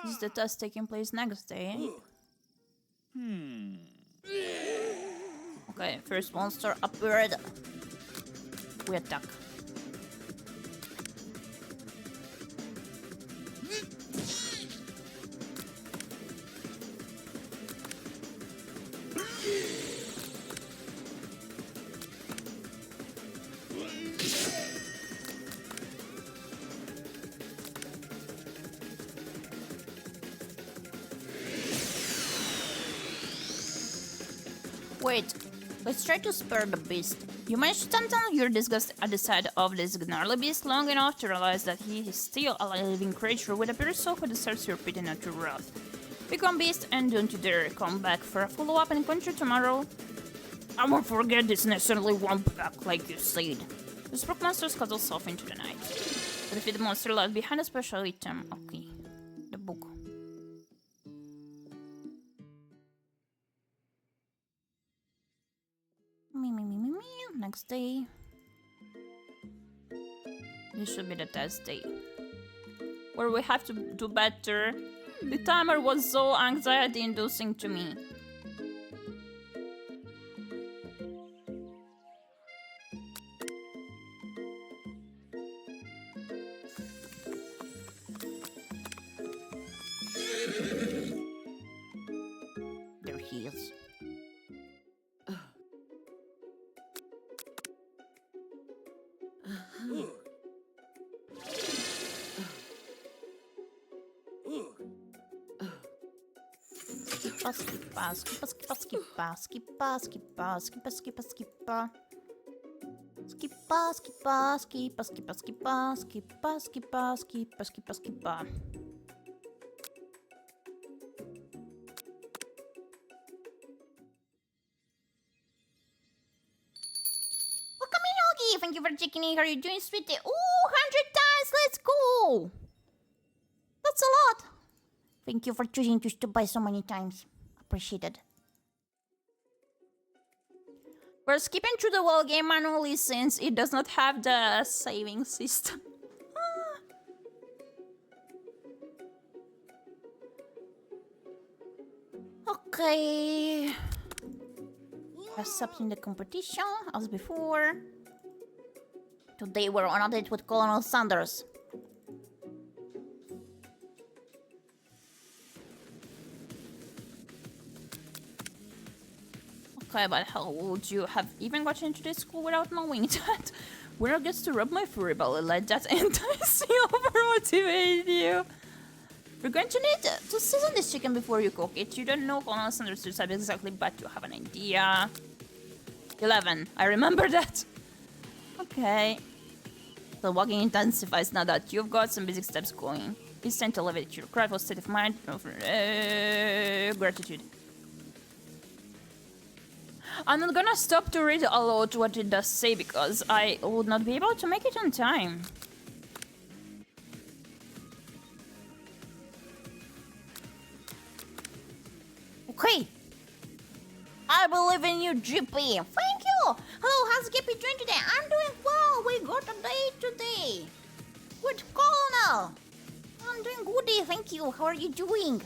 This is the test taking place next day. Okay, first monster appeared. We attack. Wait, let's try to spare the beast. You managed to stand down your disgust at the sight of this gnarly beast long enough to realize that he is still a living creature with a pure soul who deserves your pity, not your wrath. Become beast and don't you dare come back for a follow-up and encounter tomorrow. I won't forget this necessarily won't back like you said. The spark monster scuttles off into the night. The defeated monster left behind a special item. Okay, the book. Next day. This should be the test day. Where we have to do better The timer was so anxiety-inducing to me. There he is. Skippa, skippa, skippa, skippa, skippa, skippa, skippa, skippa, skippa. Skippa, skippa, skippa, skippa, skippa, skippa, skippa, skippa, skippa, skippa. Welcome in, Yogi. Thank you for checking in. How are you doing, sweetie? Ooh, 100 times. Let's go. That's a lot. Thank you for choosing to stop by so many times. Appreciated. We're skipping through the whole game manually since it does not have the saving system. Okay. I stopped in the competition as before. Today we're on a date with Colonel Sanders. Okay, but how would you have even gotten into this school without knowing that? Winner gets to rub my furry belly, let that enticing over-motivate you. We're going to need to season this chicken before you cook it. You don't know Colonel Sanders' type exactly, but you have an idea. 11. I remember that. Okay. The walking intensifies now that you've got some basic steps going. It's time to elevate your grateful state of mind of gratitude. I'm not gonna stop to read aloud what it does say because I would not be able to make it on time. Okay. I believe in you, Gyepi. Thank you. Hello, how's Gyepi doing today? I'm doing well. We got a date today with Colonel. I'm doing goody, thank you. How are you doing?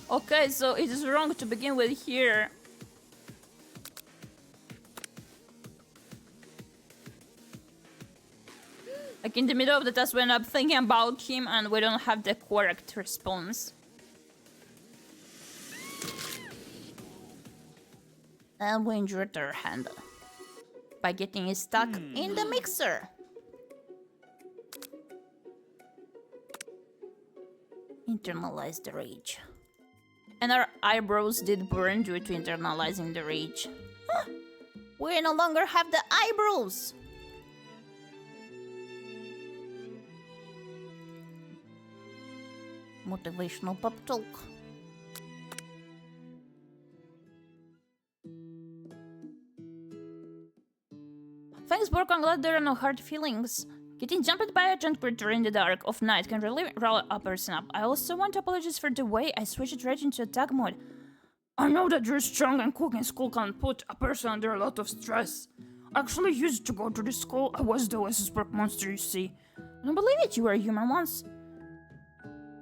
Okay, so it is wrong to begin with here. Like in the middle of the test when I'm thinking about him and we don't have the correct response. And we injured their hand by getting it stuck in the mixer. Internalize the rage. And our eyebrows did burn due to internalizing the rage. We no longer have the eyebrows. Motivational pep talk. Thanks, Bork. I'm glad there are no hard feelings. Getting jumped by a giant critter in the dark of night can really roll a person up. I also want to apologize for the way I switched right into attack mode. I know that you're strong and cooking school can put a person under a lot of stress. I actually used to go to this school. I was the Oasis Park monster, you see. I don't believe it, you were a human once.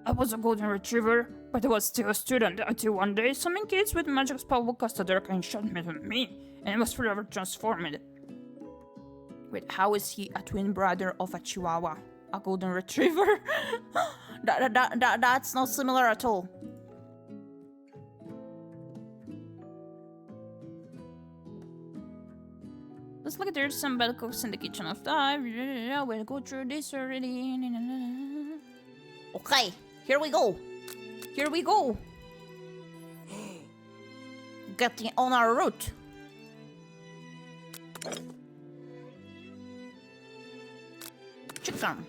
I was a golden retriever, but I was still a student until one day some kids with magic spell cast a dark and shot me, and I was forever transformed. Wait, how is he a twin brother of a chihuahua? A golden retriever? That's not similar at all. Looks like there's some bad cooks in the kitchen of time. We'll go through this already. Okay, here we go. Here we go. Getting on our route. Chicken.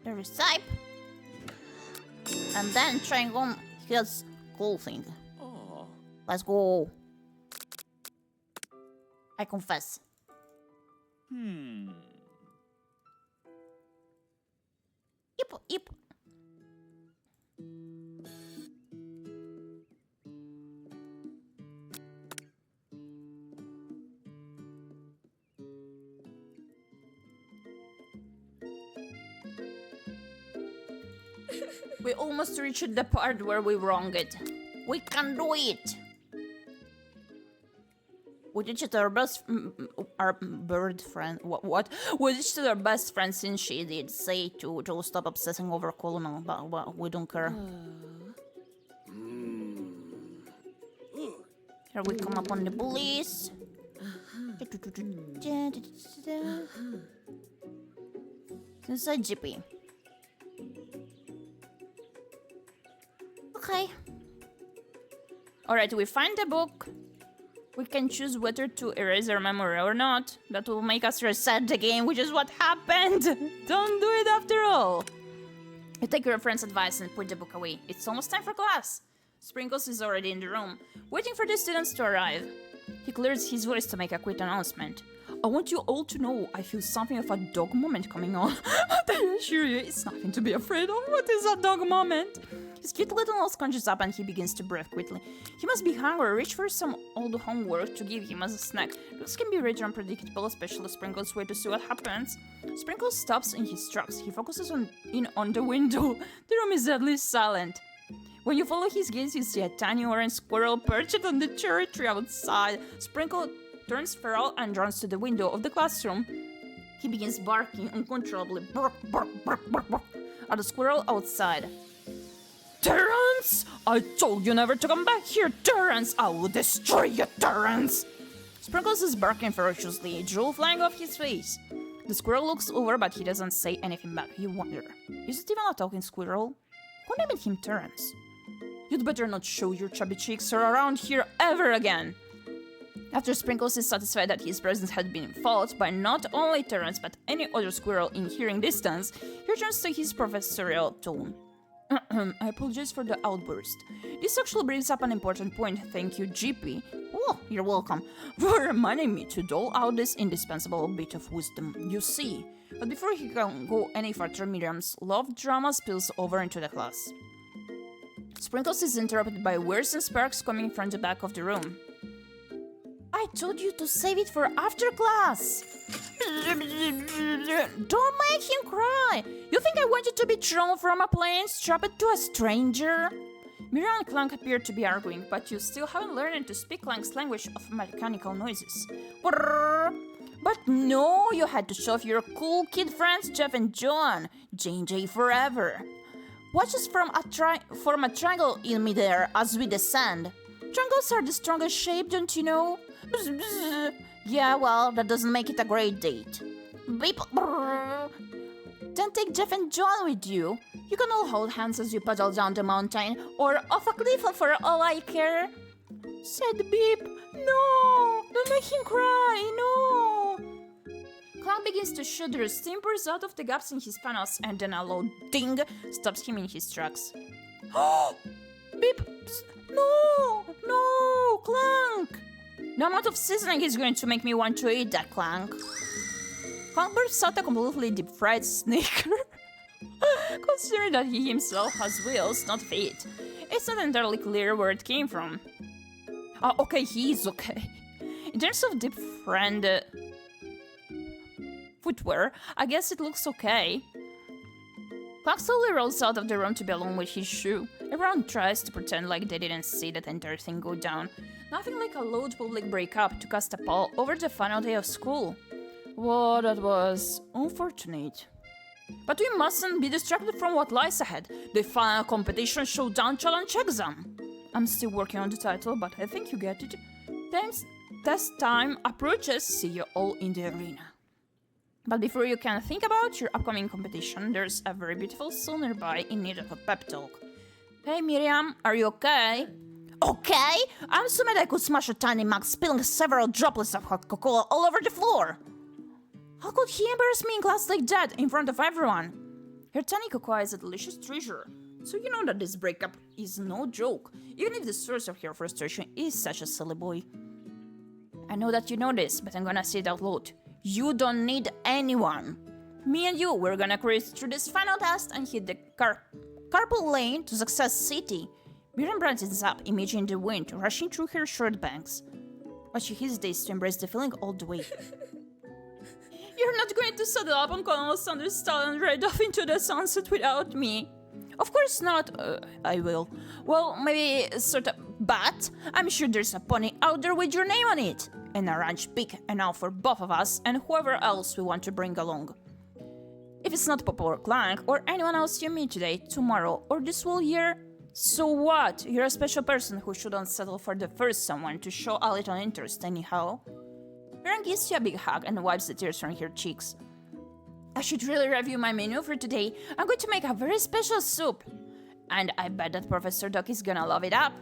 There is type. And then trying on his cool thing. Let's go. I confess. Yep. We almost reached the part where we wronged it. We can do it. We ditched our our bird friend. What? We ditched our best friend since she did say to stop obsessing over Colonel, but we don't care. Here we come up on the bullies. Inside Gyepi. Okay. Alright, we find the book. We can choose whether to erase our memory or not. That will make us reset the game, which is what happened. Don't do it after all. You take your friend's advice and put the book away. It's almost time for class. Sprinkles is already in the room, waiting for the students to arrive. He clears his voice to make a quick announcement. I want you all to know I feel something of a dog moment coming on. I assure you, it's nothing to be afraid of. What is a dog moment? His cute little nose crunches up and he begins to breathe quickly. He must be hungry. Reach for some old homework to give him as a snack. Looks can be rather unpredictable, especially Sprinkles' way to see what happens. Sprinkles stops in his tracks. He focuses on the window. The room is deadly silent. When you follow his gaze, you see a tiny orange squirrel perched on the cherry tree outside. Sprinkle turns feral and runs to the window of the classroom. He begins barking uncontrollably, bark, bark, bark, bark, bark, at the squirrel outside. Terrence! I told you never to come back here, Terrence! I will destroy you, Terrence! Sprinkles is barking ferociously, drool flying off his face. The squirrel looks over, but he doesn't say anything back. You wonder, is it even a talking squirrel? Who named him Terrence? You'd better not show your chubby cheeks around here ever again. After Sprinkles is satisfied that his presence had been felt by not only Terrence but any other squirrel in hearing distance, he returns to his professorial tone. I apologize for the outburst. This actually brings up an important point. Thank you, Gyepi. Oh, you're welcome. For reminding me to dole out this indispensable bit of wisdom. You see. But before he can go any further, Miriam's love drama spills over into the class. Sprinkles is interrupted by whirs and sparks coming from the back of the room. I told you to save it for after class! Don't make him cry! You think I want you to be thrown from a plane strapped to a stranger? Miriam and Clank appear to be arguing, but you still haven't learned to speak Clank's language of mechanical noises. But no, you had to show off your cool kid friends Jeff and John. J&J forever. Watch us form a triangle in midair as we descend. Triangles are the strongest shape, don't you know? Bzz, bzz. Yeah, well, that doesn't make it a great date. Beep. Then take Jeff and John with you. You can all hold hands as you paddle down the mountain, or off a cliff for all I care. Said Beep. No! Don't make him cry, no! Clank begins to shudder, steam pours out of the gaps in his panels, and then a loud ding stops him in his tracks. Beep! No! No! Clank! The amount of seasoning is going to make me want to eat that, Clank. Clank bursts out a completely deep-fried sneaker. Considering that he himself has wheels, not feet, it's not entirely clear where it came from. Okay, he's okay. In terms of deep-fried footwear, I guess it looks okay. Clank slowly rolls out of the room to be alone with his shoe. Everyone tries to pretend like they didn't see that entire thing go down. Nothing like a loud public breakup to cast a pall over the final day of school. Whoa, that was unfortunate. But we mustn't be distracted from what lies ahead. The final competition showdown challenge exam. I'm still working on the title, but I think you get it. Test time approaches. See you all in the arena. But before you can think about your upcoming competition, there's a very beautiful soul nearby in need of a pep talk. Hey Miriam, are you okay? Okay? I'm so mad I could smash a tiny mug, spilling several droplets of hot Coca-Cola all over the floor. How could he embarrass me in class like that, in front of everyone? Her tiny cocoa is a delicious treasure, so you know that this breakup is no joke, even if the source of her frustration is such a silly boy. I know that you know this, but I'm gonna say it out loud. You don't need anyone. Me and you, we're gonna cruise through this final test and hit the carpool lane to Success City. Miriam brightens up, imagining the wind rushing through her short bangs. But she hesitates to embrace the feeling all the way. You're not going to saddle up on Colonel Sanders' stall and ride off into the sunset without me. Of course not, I will. Well, maybe sort of, but I'm sure there's a pony out there with your name on it. And a ranch big enough for both of us and whoever else we want to bring along. If it's not Popo or Clank or anyone else you meet today, tomorrow, or this whole year, so what? You're a special person who shouldn't settle for the first someone to show a little interest anyhow. Miriam gives you a big hug and wipes the tears from her cheeks. I should really review my menu for today. I'm going to make a very special soup. And I bet that Professor Doc is gonna love it up.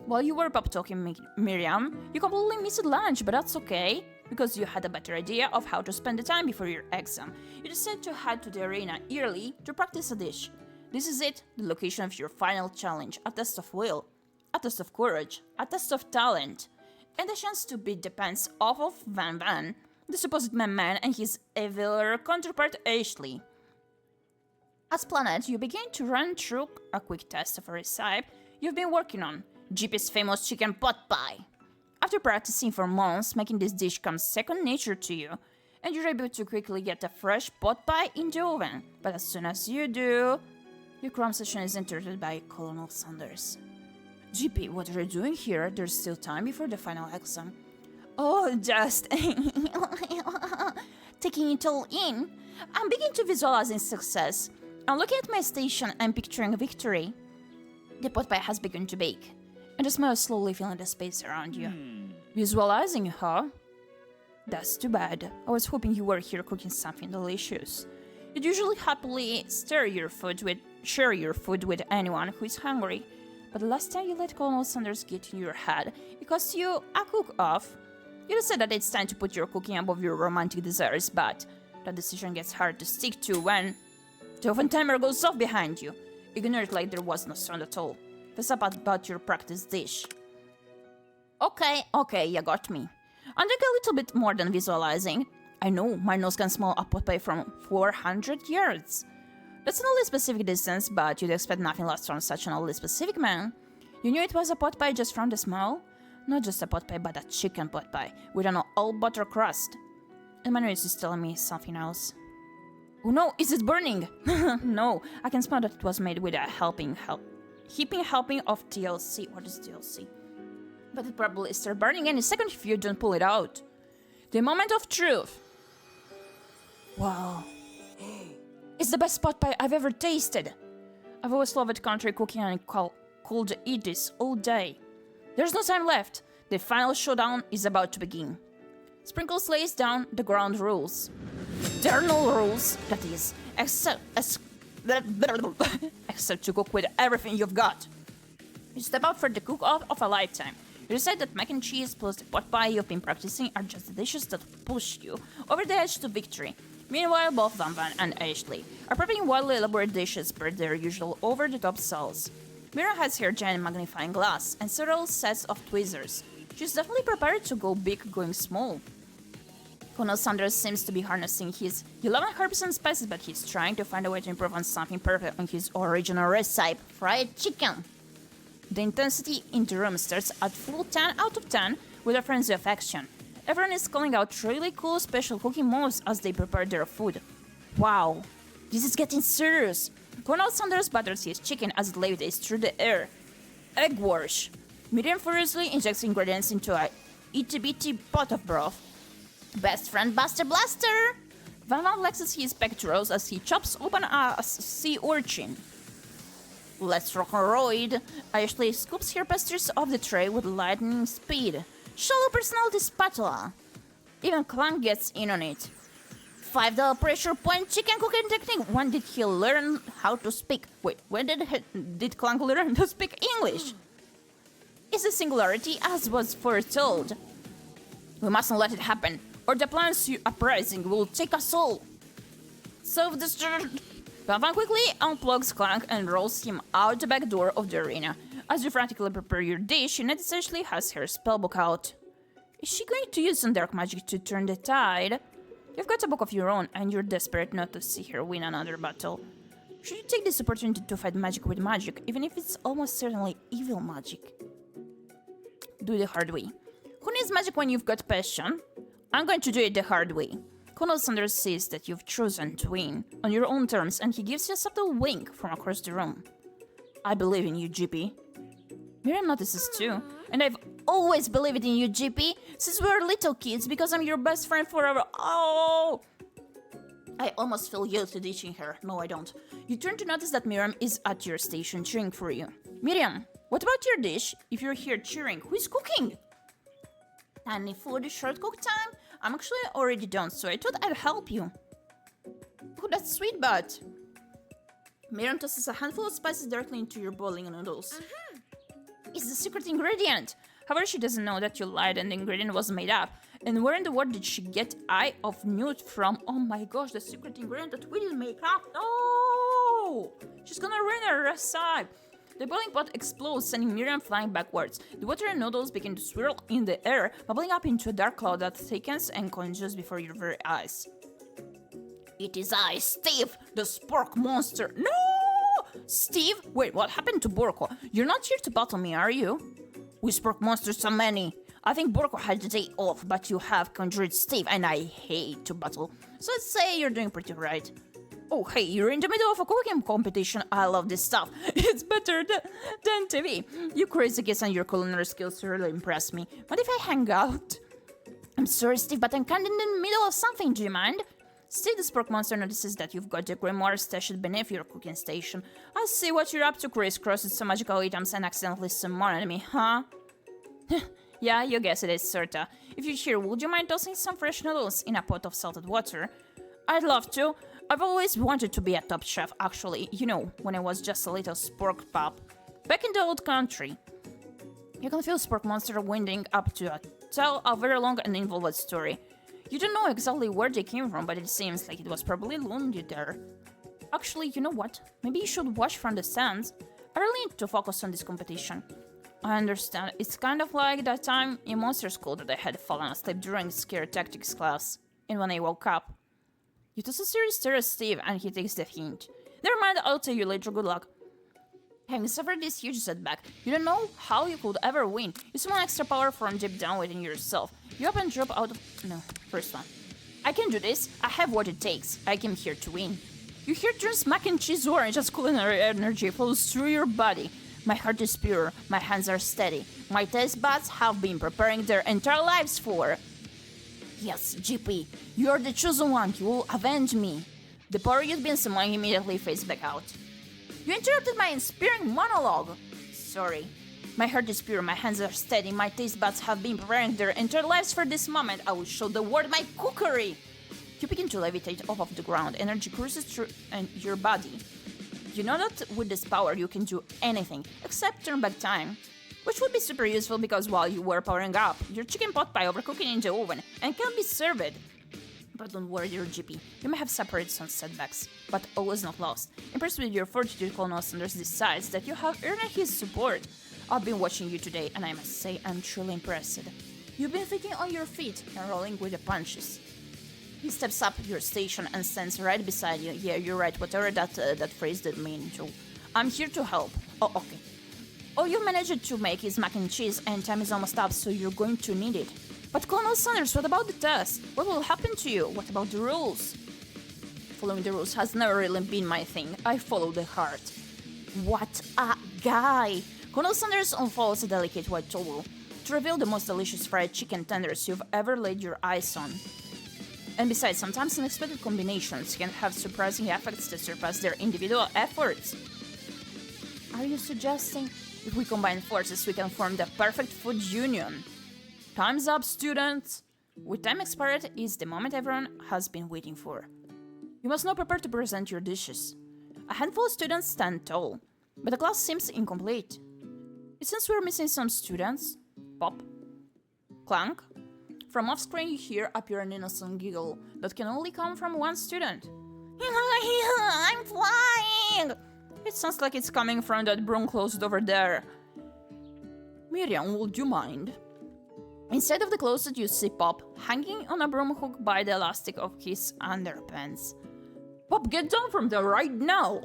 While you were pop-talking Miriam, you completely missed lunch, but that's okay. Because you had a better idea of how to spend the time before your exam, you decided to head to the arena early to practice a dish. This is it, the location of your final challenge, a test of will, a test of courage, a test of talent, and the chance to beat the pants off of Van Van, the supposed man and his evil counterpart Ashley. As planned, you begin to run through a quick test of a recipe you've been working on, Gyepi's famous chicken pot pie. After practicing for months, making this dish comes second nature to you, and you're able to quickly get a fresh pot pie in the oven. But as soon as you do, your cram session is interrupted by Colonel Sanders. Gyepi, what are you doing here? There's still time before the final exam. Oh, just taking it all in. I'm beginning to visualizing success. I'm looking at my station and picturing victory. The pot pie has begun to bake, and the smell is slowly filling the space around you. Visualizing, huh? That's too bad. I was hoping you were here cooking something delicious. You'd usually happily share your food with anyone who is hungry, but the last time you let Colonel Sanders get in your head, it cost you a cook-off. You decided that it's time to put your cooking above your romantic desires, but that decision gets hard to stick to when the oven timer goes off behind you. Ignore it like there was no sound at all. Fess up about your practice dish. Okay, you got me. I'm doing a little bit more than visualizing. I know, my nose can smell a pot pie from 400 yards. That's an oddly specific distance, but you'd expect nothing less from such an oddly specific man. You knew it was a pot pie just from the smell? Not just a pot pie, but a chicken pot pie, with an all-butter crust. And my nose is telling me something else. Oh no, is it burning? No, I can smell that it was made with a heaping helping of TLC. What is TLC? But it probably start burning any second if you don't pull it out. The moment of truth. Wow. It's the best pot pie I've ever tasted. I've always loved country cooking and could eat this all day. There's no time left. The final showdown is about to begin. Sprinkles lays down the ground rules. There are no rules, that is, except to cook with everything you've got. You step out for the cook-off of a lifetime. You decide that mac and cheese plus the pot pie you've been practicing are just the dishes that push you over the edge to victory. Meanwhile, both Van Van and Ashley are preparing wildly elaborate dishes per their usual over-the-top selves. Mira has her giant magnifying glass and several sets of tweezers. She's definitely prepared to go big going small. Colonel Sanders seems to be harnessing his 11 herbs and spices, but he's trying to find a way to improve on something perfect on his original recipe, fried chicken. The intensity in the room starts at full 10 out of 10 with a frenzy of action. Everyone is calling out really cool special cooking moves as they prepare their food. Wow, this is getting serious. Colonel Sanders butters his chicken as it levitates through the air. Egg wash. Miriam furiously injects ingredients into a itty-bitty pot of broth. Best friend Buster Blaster! Van Van flexes his pectorals as he chops open a sea urchin. Let's rock and roll. Ashley scoops her pastries off the tray with lightning speed. Shallow personality spatula. Even Clank gets in on it. $5 pressure point chicken cooking technique. When did he learn how to speak? Wait, when did Clank learn to speak English? It's a singularity as was foretold. We mustn't let it happen, or the plan's uprising will take us all. Self-destruct. Van Van quickly unplugs Clank and rolls him out the back door of the arena. As you frantically prepare your dish, Ned essentially has her spellbook out. Is she going to use some dark magic to turn the tide? You've got a book of your own, and you're desperate not to see her win another battle. Should you take this opportunity to fight magic with magic, even if it's almost certainly evil magic? Do it the hard way. Who needs magic when you've got passion? I'm going to do it the hard way. Colonel Sanders sees that you've chosen to win on your own terms, and he gives you a subtle wink from across the room. I believe in you, Gyepi. Miriam notices too. And I've always believed in you, Gyepi, since we were little kids, because I'm your best friend forever. Oh! I almost feel guilty ditching her. No, I don't. You turn to notice that Miriam is at your station cheering for you. Miriam, what about your dish? If you're here cheering, who is cooking? Any food, short cook time? I'm actually already done, so I thought I'd help you. Oh, that's sweet, but... Miriam tosses a handful of spices directly into your boiling noodles. It's the secret ingredient! However, she doesn't know that you lied and the ingredient was made up. And where in the world did she get eye of newt from? Oh my gosh, the secret ingredient that we didn't make up! No! She's gonna ruin her recipe! The boiling pot explodes, sending Miriam flying backwards. The water and noodles begin to swirl in the air, bubbling up into a dark cloud that thickens and congeals before your very eyes. It is I, Steve, the spork monster. No! Steve? Wait, what happened to Borko? You're not here to battle me, are you? We spork monsters so many. I think Borko had the day off, but you have conjured Steve, and I hate to battle. So let's say you're doing pretty right. Oh, hey, you're in the middle of a cooking competition. I love this stuff. It's better than TV. You crazy kids and your culinary skills really impress me. What if I hang out? I'm sorry, Steve, but I'm kind of in the middle of something. Do you mind? Steve the Spork Monster notices that you've got the grimoire stashed beneath your cooking station. I see what you're up to, crisscrossing some magical items and accidentally summoning me, huh? Yeah, you guess it is, sorta. If you're here, would you mind tossing some fresh noodles in a pot of salted water? I'd love to. I've always wanted to be a top chef, actually. You know, when I was just a little spork pup. Back in the old country. You can feel Spork Monster winding up to tell a very long and involved story. You don't know exactly where they came from, but it seems like it was probably lonely there. Actually, you know what? Maybe you should watch from the stands. I really need to focus on this competition. I understand. It's kind of like that time in Monster School that I had fallen asleep during scare tactics class. And when I woke up, you toss a serious stare at Steve and he takes the hint. Never mind, I'll tell you later, good luck. Having suffered this huge setback, you don't know how you could ever win. You summon extra power from deep down within yourself. You up and drop out of... No, first one. I can do this. I have what it takes. I came here to win. You hear turns mac and cheese orange as culinary energy flows through your body. My heart is pure. My hands are steady. My taste buds have been preparing their entire lives for... Yes, Gyepi, you are the chosen one. You will avenge me. The power you've been summoning immediately fades back out. You interrupted my inspiring monologue. Sorry. My heart is pure, my hands are steady, my taste buds have been preparing their entire lives for this moment. I will show the world my cookery. You begin to levitate off of the ground. Energy cruises through your body. You know that with this power you can do anything, except turn back time. Which would be super useful because while you were powering up, your chicken pot pie overcooking in the oven and can't be served. But don't worry, dear Gyepi. You may have separated some setbacks, but all is not lost. Impressed with your fortitude, Colonel Sanders decides that you have earned his support. I've been watching you today, and I must say I'm truly impressed. You've been thinking on your feet and rolling with the punches. He steps up your station and stands right beside you. Yeah, you're right, whatever that phrase did mean to. I'm here to help. Oh, okay. All you managed to make is mac and cheese, and time is almost up, so you're going to need it. But Colonel Sanders, what about the test? What will happen to you? What about the rules? Following the rules has never really been my thing. I follow the heart. What a guy! Colonel Sanders unfolds a delicate white towel to reveal the most delicious fried chicken tenders you've ever laid your eyes on. And besides, sometimes unexpected combinations can have surprising effects that surpass their individual efforts. Are you suggesting if we combine forces we can form the perfect food union? Time's up, students! With time expired is the moment everyone has been waiting for. You must now prepare to present your dishes. A handful of students stand tall, but the class seems incomplete. It seems we're missing some students. Pop. Clank. From off-screen you hear appear an innocent giggle that can only come from one student. I'm flying! It sounds like it's coming from that broom closet over there. Miriam, would you mind? Inside of the closet you see Pop, hanging on a broom hook by the elastic of his underpants. Pop, get down from there right now!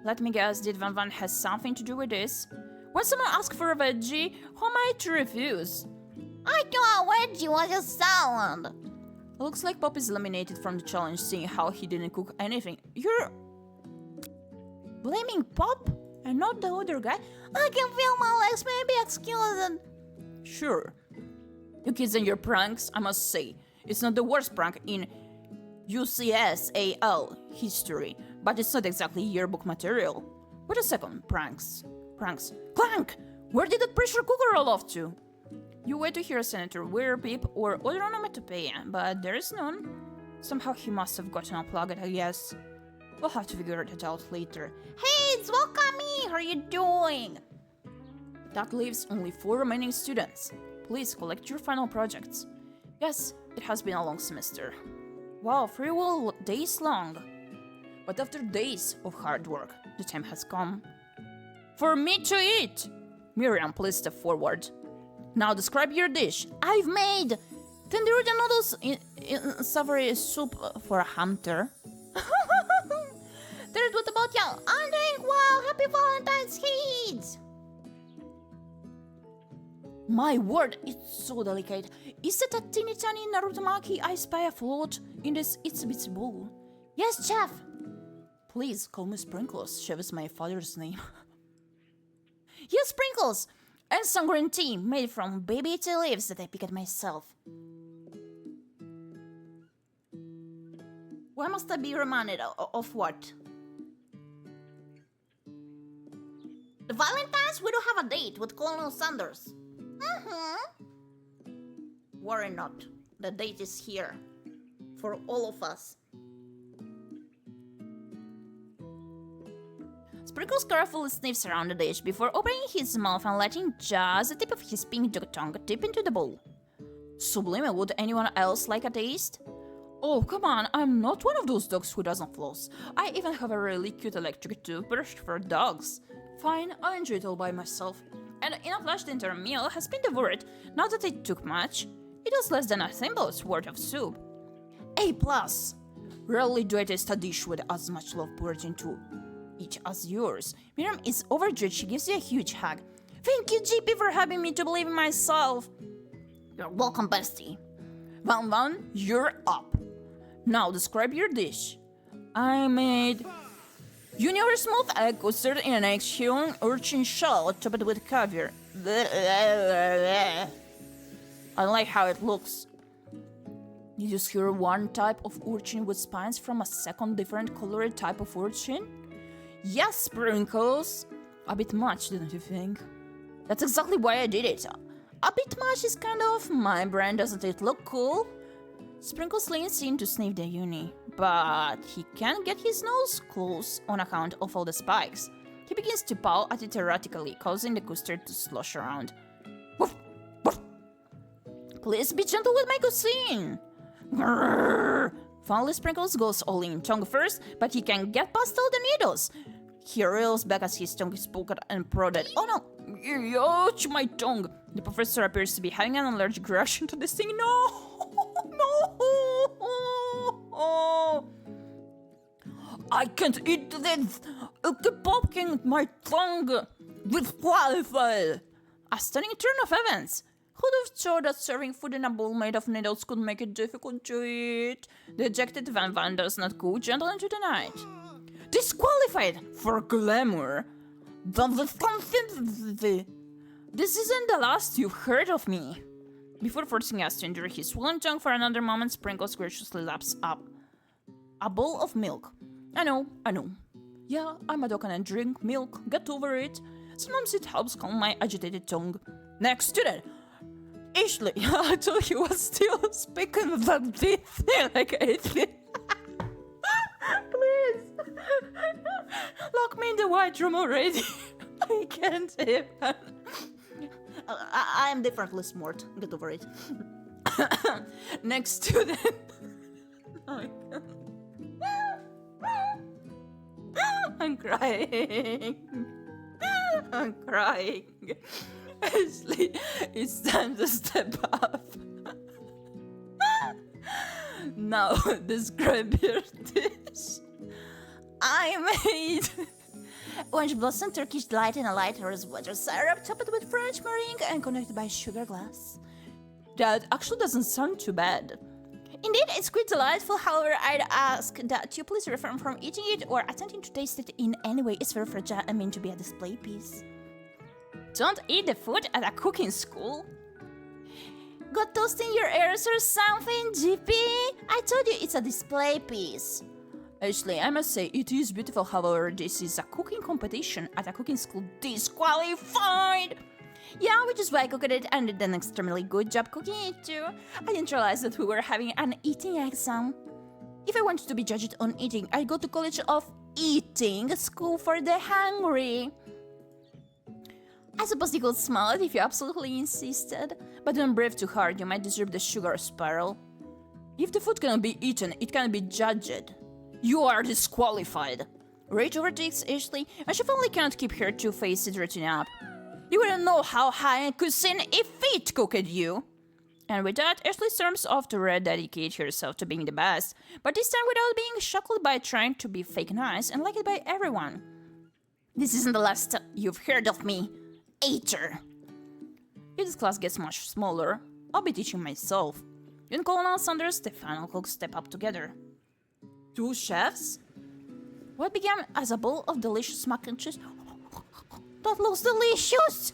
Let me guess, did Van Van has something to do with this? When someone asks for a veggie, how am I to refuse? I thought a wedgie was a salad. Looks like Pop is eliminated from the challenge, seeing how he didn't cook anything. You're... blaming Pop? and not the other guy. I can feel my legs, maybe excuse it. Sure. You kids and your pranks, I must say, it's not the worst prank in UCSAL history, but it's not exactly yearbook material. Wait a second, pranks. Clank! Where did that pressure cooker roll off to? You wait to hear Senator Weirpeep or Ʞᴘᴘᴘᴏ, but there is none. Somehow he must have gotten unplugged, I guess. We'll have to figure it out later. Hey, it's Wakami! How are you doing? That leaves only 4 remaining students. Please collect your final projects. Yes, it has been a long semester. Wow, 3 whole days long. But after days of hard work, the time has come for me to eat. Miriam, please step forward. Now describe your dish. I've made tandoori noodles in savory soup for a hunter. Third, what about you? I'm doing well. Happy Valentine's kids. My word, it's so delicate. Is that a teeny tiny Narutomaki I spy afloat in this itsy bitsy bowl? Yes, chef. Please call me Sprinkles. Chef is my father's name. Yes, Sprinkles. And some green tea made from baby tea leaves that I picked myself. Why must I be reminded of what? The Valentine's, we do have a date with Colonel Sanders. Worry not, the date is here. For all of us. Sprinkles carefully sniffs around the dish before opening his mouth and letting just the tip of his pink dog tongue dip into the bowl. Sublime, would anyone else like a taste? Oh, come on, I'm not one of those dogs who doesn't floss. I even have a really cute electric toothbrush for dogs. Fine, I'll enjoy it all by myself. And in a flash, the entire meal has been devoured. Not that it took much. It was less than a thimble's worth of soup. A+. Rarely do I taste a dish with as much love poured into it as yours. Miriam is overjoyed. She gives you a huge hug. Thank you, Gyepi, for helping me to believe in myself. You're welcome, bestie. Van, you're up. Now describe your dish. I made junior smooth egg custard in an egg-hewn urchin shell topped with caviar. I like how it looks. Did you skewer one type of urchin with spines from a second different colored type of urchin? Yes, Sprinkles! A bit much, didn't you think? That's exactly why I did it. A bit much is kind of my brand, doesn't it look cool? Sprinkles leans in to sniff the uni, but he can't get his nose close on account of all the spikes. He begins to paw at it erratically, causing the custard to slosh around. Woof, woof. Please be gentle with my cuisine! Grrr. Finally, Sprinkles goes all in, tongue first, but he can get past all the needles. He reels back as his tongue is poked and prodded. Oh no! Ouch, my tongue! The professor appears to be having an allergic reaction to this thing. No! No! I can't eat this! It'll keep poking my tongue! Disqualified! A stunning turn of events! Who'd have thought that serving food in a bowl made of needles could make it difficult to eat? The ejected Van does not go gentle into the night. Disqualified for glamour! This isn't the last you've heard of me. Before forcing us to endure his swollen tongue for another moment, Sprinkles graciously laps up a bowl of milk. I know. Yeah, I'm a dog and I drink milk. Get over it. Sometimes it helps calm my agitated tongue. Next student, Ashley. I thought he was still speaking like this, like Ashley. Please, lock me in the white room already. I can't even. I am differently smart. Get over it. Next student. I'm crying. I'm crying. Ashley, it's time to step up. Now, describe your dish. I made orange blossom Turkish delight in a light rose water syrup topped with French meringue and connected by sugar glass. That actually doesn't sound too bad. Indeed, it's quite delightful. However, I'd ask that you please refrain from eating it or attempting to taste it in any way. It's very fragile and meant to be a display piece. Don't eat the food at a cooking school. Got toast in your ears or something, Gyepi? I told you it's a display piece. Actually, I must say, it is beautiful. However, this is a cooking competition at a cooking school. Disqualified! Yeah, which is why I cooked it and did an extremely good job cooking it too. I didn't realize that we were having an eating exam. If I wanted to be judged on eating, I'd go to College of Eating, School for the Hungry. I suppose you could smell it if you absolutely insisted, but don't breathe too hard, you might disturb the sugar spiral. If the food cannot be eaten, it cannot be judged. You are disqualified. Rage overtakes Ashley, and she finally cannot keep her two-faced routine up. You wouldn't know how high I could sing if it cooked you. And with that, Ashley storms off to rededicate herself to being the best, but this time without being shackled by trying to be fake nice and liked by everyone. This isn't the last you've heard of me, Eater. If this class gets much smaller, I'll be teaching myself. You and Colonel Sanders, the final cooks, step up together. 2 chefs? What began as a bowl of delicious mac and cheese? That looks delicious!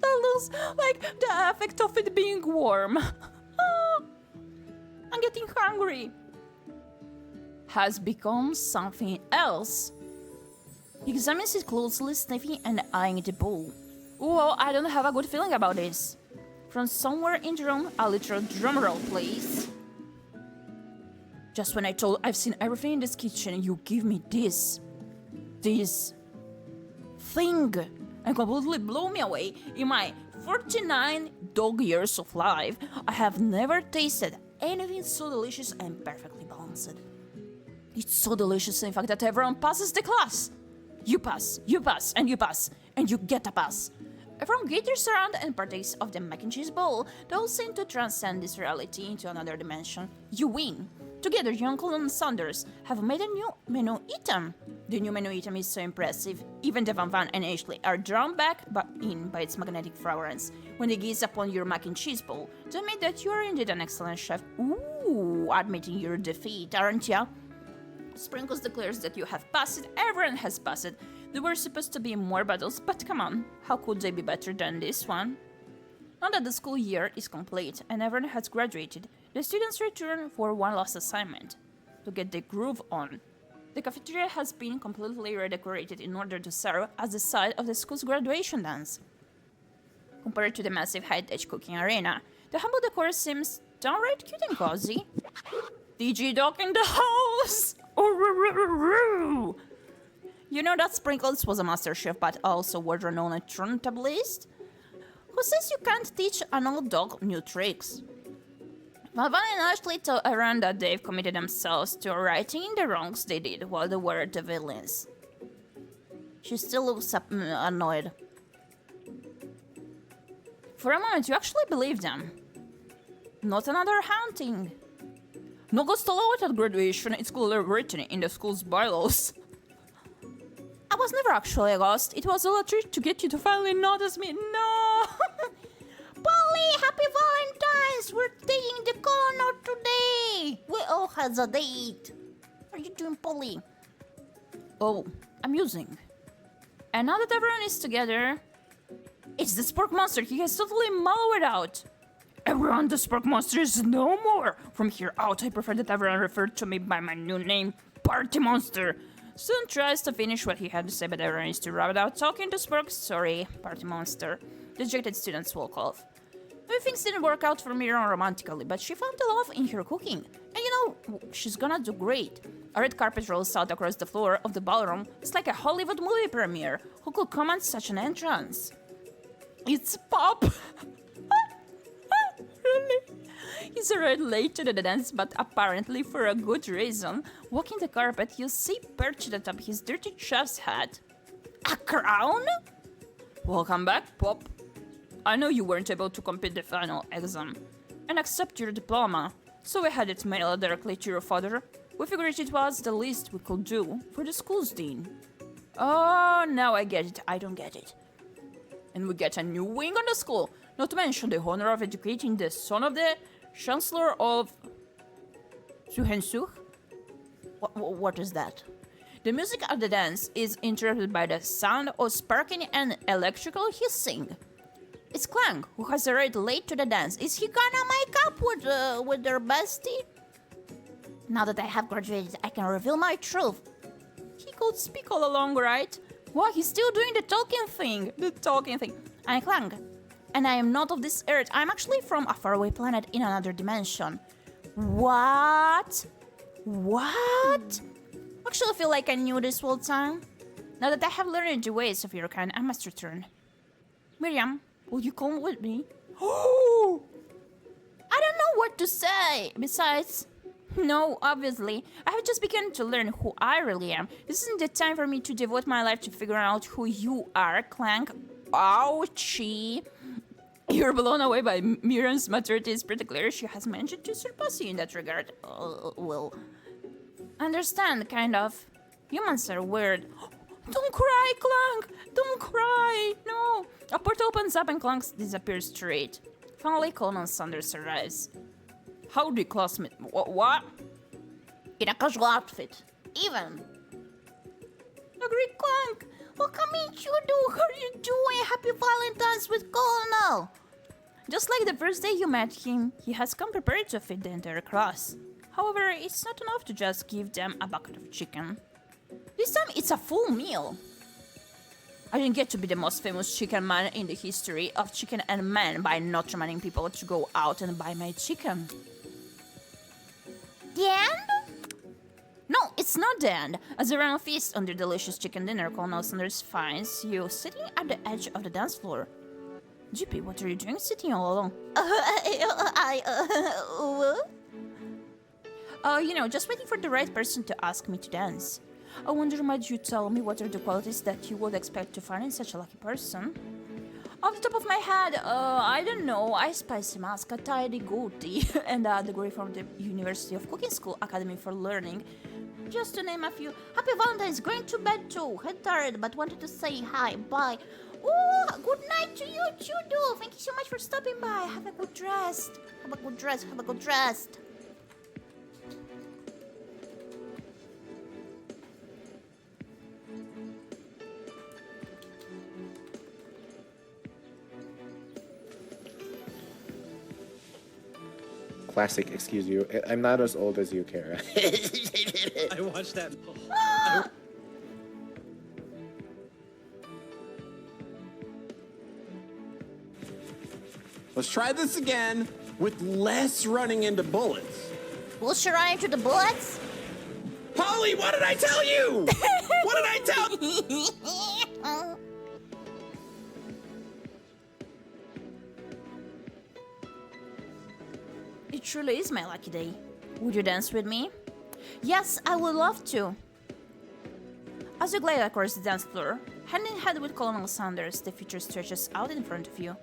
That looks like the effect of it being warm. I'm getting hungry. Has become something else. He examines it closely, sniffing and eyeing the bowl. Well, I don't have a good feeling about this. From somewhere in the room, a literal drumroll, please. Just when I told I've seen everything in this kitchen, you give me this thing and completely blew me away. In my 49 dog years of life, I have never tasted anything so delicious and perfectly balanced. It's so delicious, in fact, that everyone passes the class. You pass, and you pass, and you get a pass. Everyone gathers around and partakes of the mac and cheese bowl. Those seem to transcend this reality into another dimension. You win. Together, you and Colonel Sanders have made a new menu item. The new menu item is so impressive. Even the Van and Ashley are drawn back in by its magnetic fragrance when they gaze upon your mac and cheese bowl to admit that you are indeed an excellent chef. Ooh, admitting your defeat, aren't ya? Sprinkles declares that you have passed. Everyone has passed. There were supposed to be more battles, but come on, how could they be better than this one? Now that the school year is complete and everyone has graduated, the students return for one last assignment, to get the groove on. The cafeteria has been completely redecorated in order to serve as the site of the school's graduation dance. Compared to the massive high-tech cooking arena, the humble decor seems downright cute and cozy. DG Doc in the house! You know that Sprinkles was a master chef but also world-renowned turntablist? Who says you can't teach an old dog new tricks? Malvan and Ashley tell everyone that they've committed themselves to righting the wrongs they did while they were the villains. She still looks annoyed. For a moment, you actually believe them. Not another haunting. No ghost allowed at graduation, it's clearly written in the school's bylaws. I was never actually a ghost. It was all a trick to get you to finally notice me. No! Polly, happy Valentine's! We're taking the corner today! We all has a date! What are you doing, Polly? Oh, amusing. And now that everyone is together... It's the Spork Monster, he has totally mellowed out! Everyone, the Spork Monster is no more! From here out, I prefer that everyone refer to me by my new name, Party Monster! Soon tries to finish what he had to say, but everyone is too rabid out talking to Spork. Sorry, Party Monster. The dejected students walk off. Maybe things didn't work out for Miriam romantically, but she found the love in her cooking. And you know, she's gonna do great. A red carpet rolls out across the floor of the ballroom. It's like a Hollywood movie premiere. Who could command such an entrance? It's Pop! Really? He's arrived late to the dance, but apparently for a good reason. Walking the carpet, you see perched atop his dirty chef's hat. A crown? Welcome back, Pop. I know you weren't able to complete the final exam and accept your diploma, so we had it mailed directly to your father. We figured it was the least we could do for the school's dean. Oh, now I get it. I don't get it. And we get a new wing on the school, not to mention the honor of educating the son of the Chancellor of Suhensuh? What is that? The music of the dance is interrupted by the sound of sparking and electrical hissing. It's Clank, who has arrived late to the dance. Is he gonna make up with their bestie? Now that I have graduated, I can reveal my truth. He could speak all along, right? Wow, he's still doing the talking thing. I'm Clank, and I am not of this earth. I'm actually from a faraway planet in another dimension. What? Actually, I feel like I knew this whole time. Now that I have learned the ways of your kind, I must return. Miriam, will you come with me? Oh! I don't know what to say. Besides, no, obviously, I have just begun to learn who I really am. This isn't the time for me to devote my life to figuring out who you are, Clank. Ouchie. You're blown away by Miriam's maturity. It's pretty clear she has managed to surpass you in that regard. Well, understand, kind of. Humans are weird. Don't cry, Clank! Don't cry! No! A portal opens up and Clank disappears straight. Finally, Colonel Sanders arrives. Howdy, classmate. What? In a casual outfit. Even. Agree, Clank! What can you do? How are you doing? Happy Valentine's with Colonel! Just like the first day you met him, he has come prepared to feed the entire class. However, it's not enough to just give them a bucket of chicken. This time, it's a full meal. I didn't get to be the most famous chicken man in the history of chicken and men by not reminding people to go out and buy my chicken. The end? No, it's not the end. As a round feast on their delicious chicken dinner, Colonel Sanders finds you sitting at the edge of the dance floor. Gyepi, what are you doing sitting all alone? Just waiting for the right person to ask me to dance. I wonder, might you tell me what are the qualities that you would expect to find in such a lucky person? Off the top of my head, I don't know. A spicy mask, a tidy goatee, and a degree from the University of Cooking School Academy for Learning. Just to name a few. Happy Valentine's, going to bed too. Head tired, but wanted to say hi, bye. Oh, good night to you too, do. Thank you so much for stopping by. Have a good rest. Have a good rest. Have a good rest. Classic, excuse you. I'm not as old as you, Kara. I watched that. Let's try this again with less running into bullets. Will she run into the bullets? Polly, what did I tell you? What did I tell? It truly is my lucky day. Would you dance with me? Yes, I would love to. As you glide across the dance floor, hand in hand with Colonel Sanders, the future stretches out in front of you.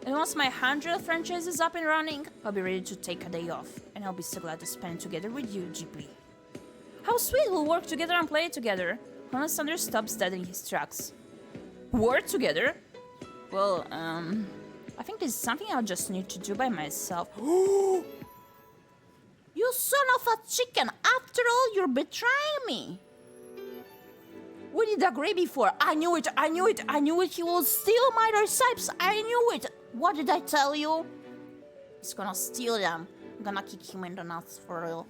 And once my 100th franchise is up and running, I'll be ready to take a day off, and I'll be so glad to spend together with you, Gyepi. How sweet we'll work together and play together. Colonel Sanders stops dead in his tracks. Work together? Well, I think this is something I'll just need to do by myself. You son of a chicken! After all, you're betraying me! We did agree before. I knew it. He will steal my recipes. I knew it. What did I tell you? He's gonna steal them. I'm gonna kick him in the nuts for real.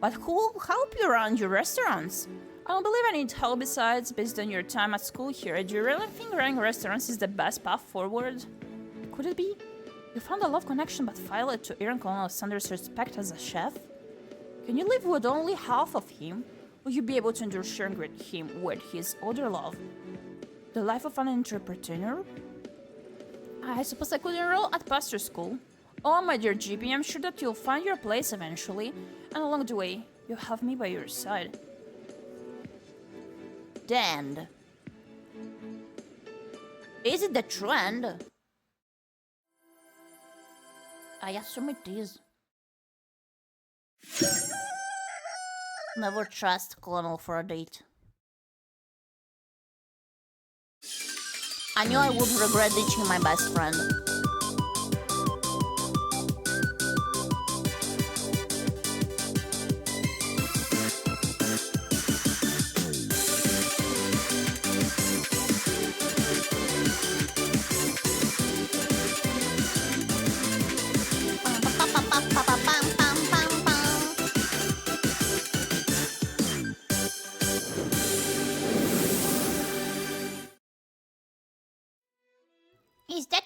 But who will help you run your restaurants? I don't believe I need help. Besides, based on your time at school here, do you really think running restaurants is the best path forward? Could it be? You found a love connection but failed to earn Colonel Sanders' respect as a chef? Can you live with only half of him? Will you be able to endure sharing with him with his other love? The life of an entrepreneur? I suppose I could enroll at pastor school. Oh, my dear Gyepi, I'm sure that you'll find your place eventually, and along the way, you'll have me by your side. The end. Is it the trend? I assume it is. Never trust Colonel for a date. I knew I would regret ditching my best friend.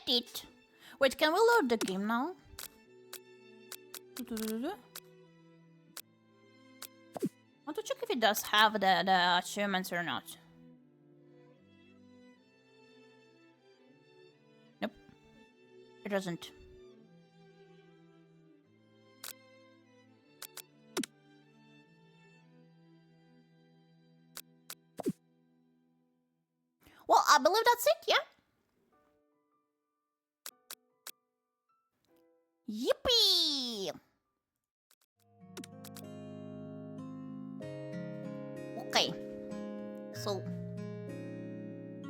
it. Wait, can we load the game now? I want to check if it does have the achievements or not. Nope. It doesn't. Well, I believe that's it, yeah? Yippee! Okay. So,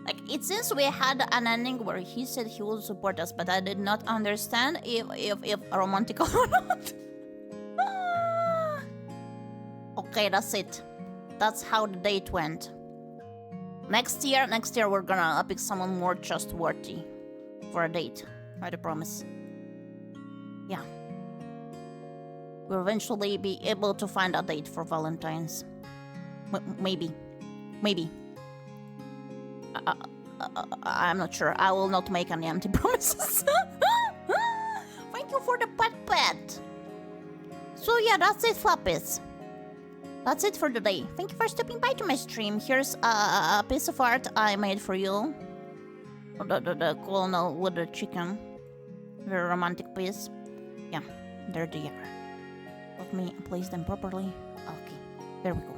like, it seems we had an ending where he said he would support us, but I did not understand if romantic or not. Okay, that's it. That's how the date went. Next year we're gonna pick someone more trustworthy for a date. I promise. Yeah. We'll eventually be able to find a date for Valentine's. Maybe. I'm not sure. I will not make any empty promises. Thank you for the pet. So yeah, that's it, Flappies. That's it for today. Thank you for stopping by to my stream. Here's a piece of art I made for you. The colonel with the chicken. Very romantic piece. Yeah, there they are. Let me place them properly. Okay, there we go.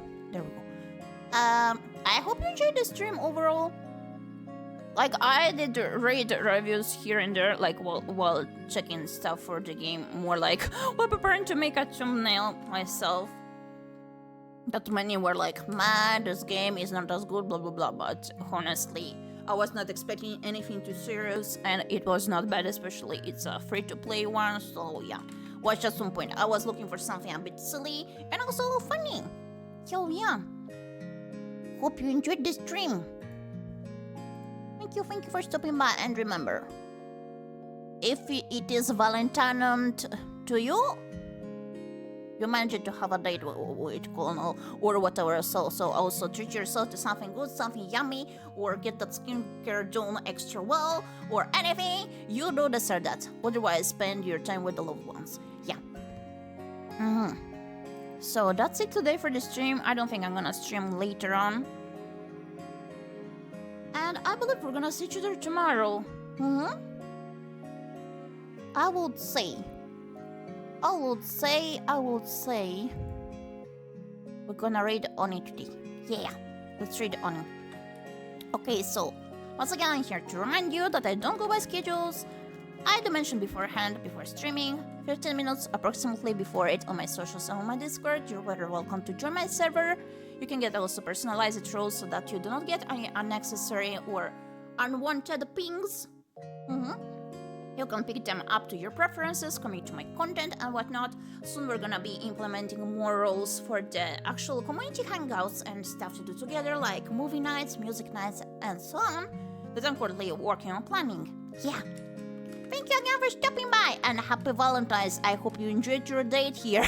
I hope you enjoyed the stream overall. Like, I did read reviews here and there, like while checking stuff for the game. More like while preparing to make a thumbnail myself. That many were like, man, this game is not as good, blah blah blah. But honestly, I was not expecting anything too serious, and it was not bad, especially it's a free-to-play one, so yeah. Watch at some point. I was looking for something a bit silly and also funny. So yeah. Hope you enjoyed this stream. Thank you for stopping by, and remember, if it is Valentine to you, you managed to have a date with Colonel or whatever, so also treat yourself to something good, something yummy, or get that skincare done extra well, or anything. You do deserve that. Otherwise, spend your time with the loved ones. Yeah. So that's it today for the stream. I don't think I'm gonna stream later on. And I believe we're gonna see each other tomorrow. I would say we're gonna read Oni today. Yeah, let's read Oni. Okay, so once again, I'm here to remind you that I don't go by schedules. I do mention beforehand, before streaming, 15 minutes approximately before it on my socials and on my Discord. You're very welcome to join my server. You can get also personalized roles so that you do not get any unnecessary or unwanted pings. You can pick them up to your preferences, commit to my content and whatnot. Soon we're gonna be implementing more roles for the actual community hangouts and stuff to do together, like movie nights, music nights, and so on, that I'm currently working on planning. Yeah. Thank you again for stopping by, and happy Valentine's. I hope you enjoyed your date here.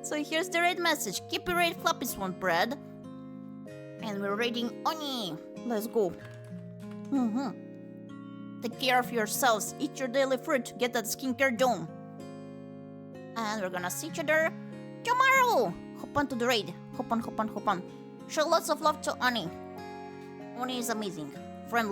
So here's the raid message. Keep your raid flappies one bread. And we're raiding Oni. Let's go. Take care of yourselves. Eat your daily fruit. Get that skincare done. And we're gonna see each other tomorrow. Hop on to the raid. Hop on. Show lots of love to Oni. Oni is amazing.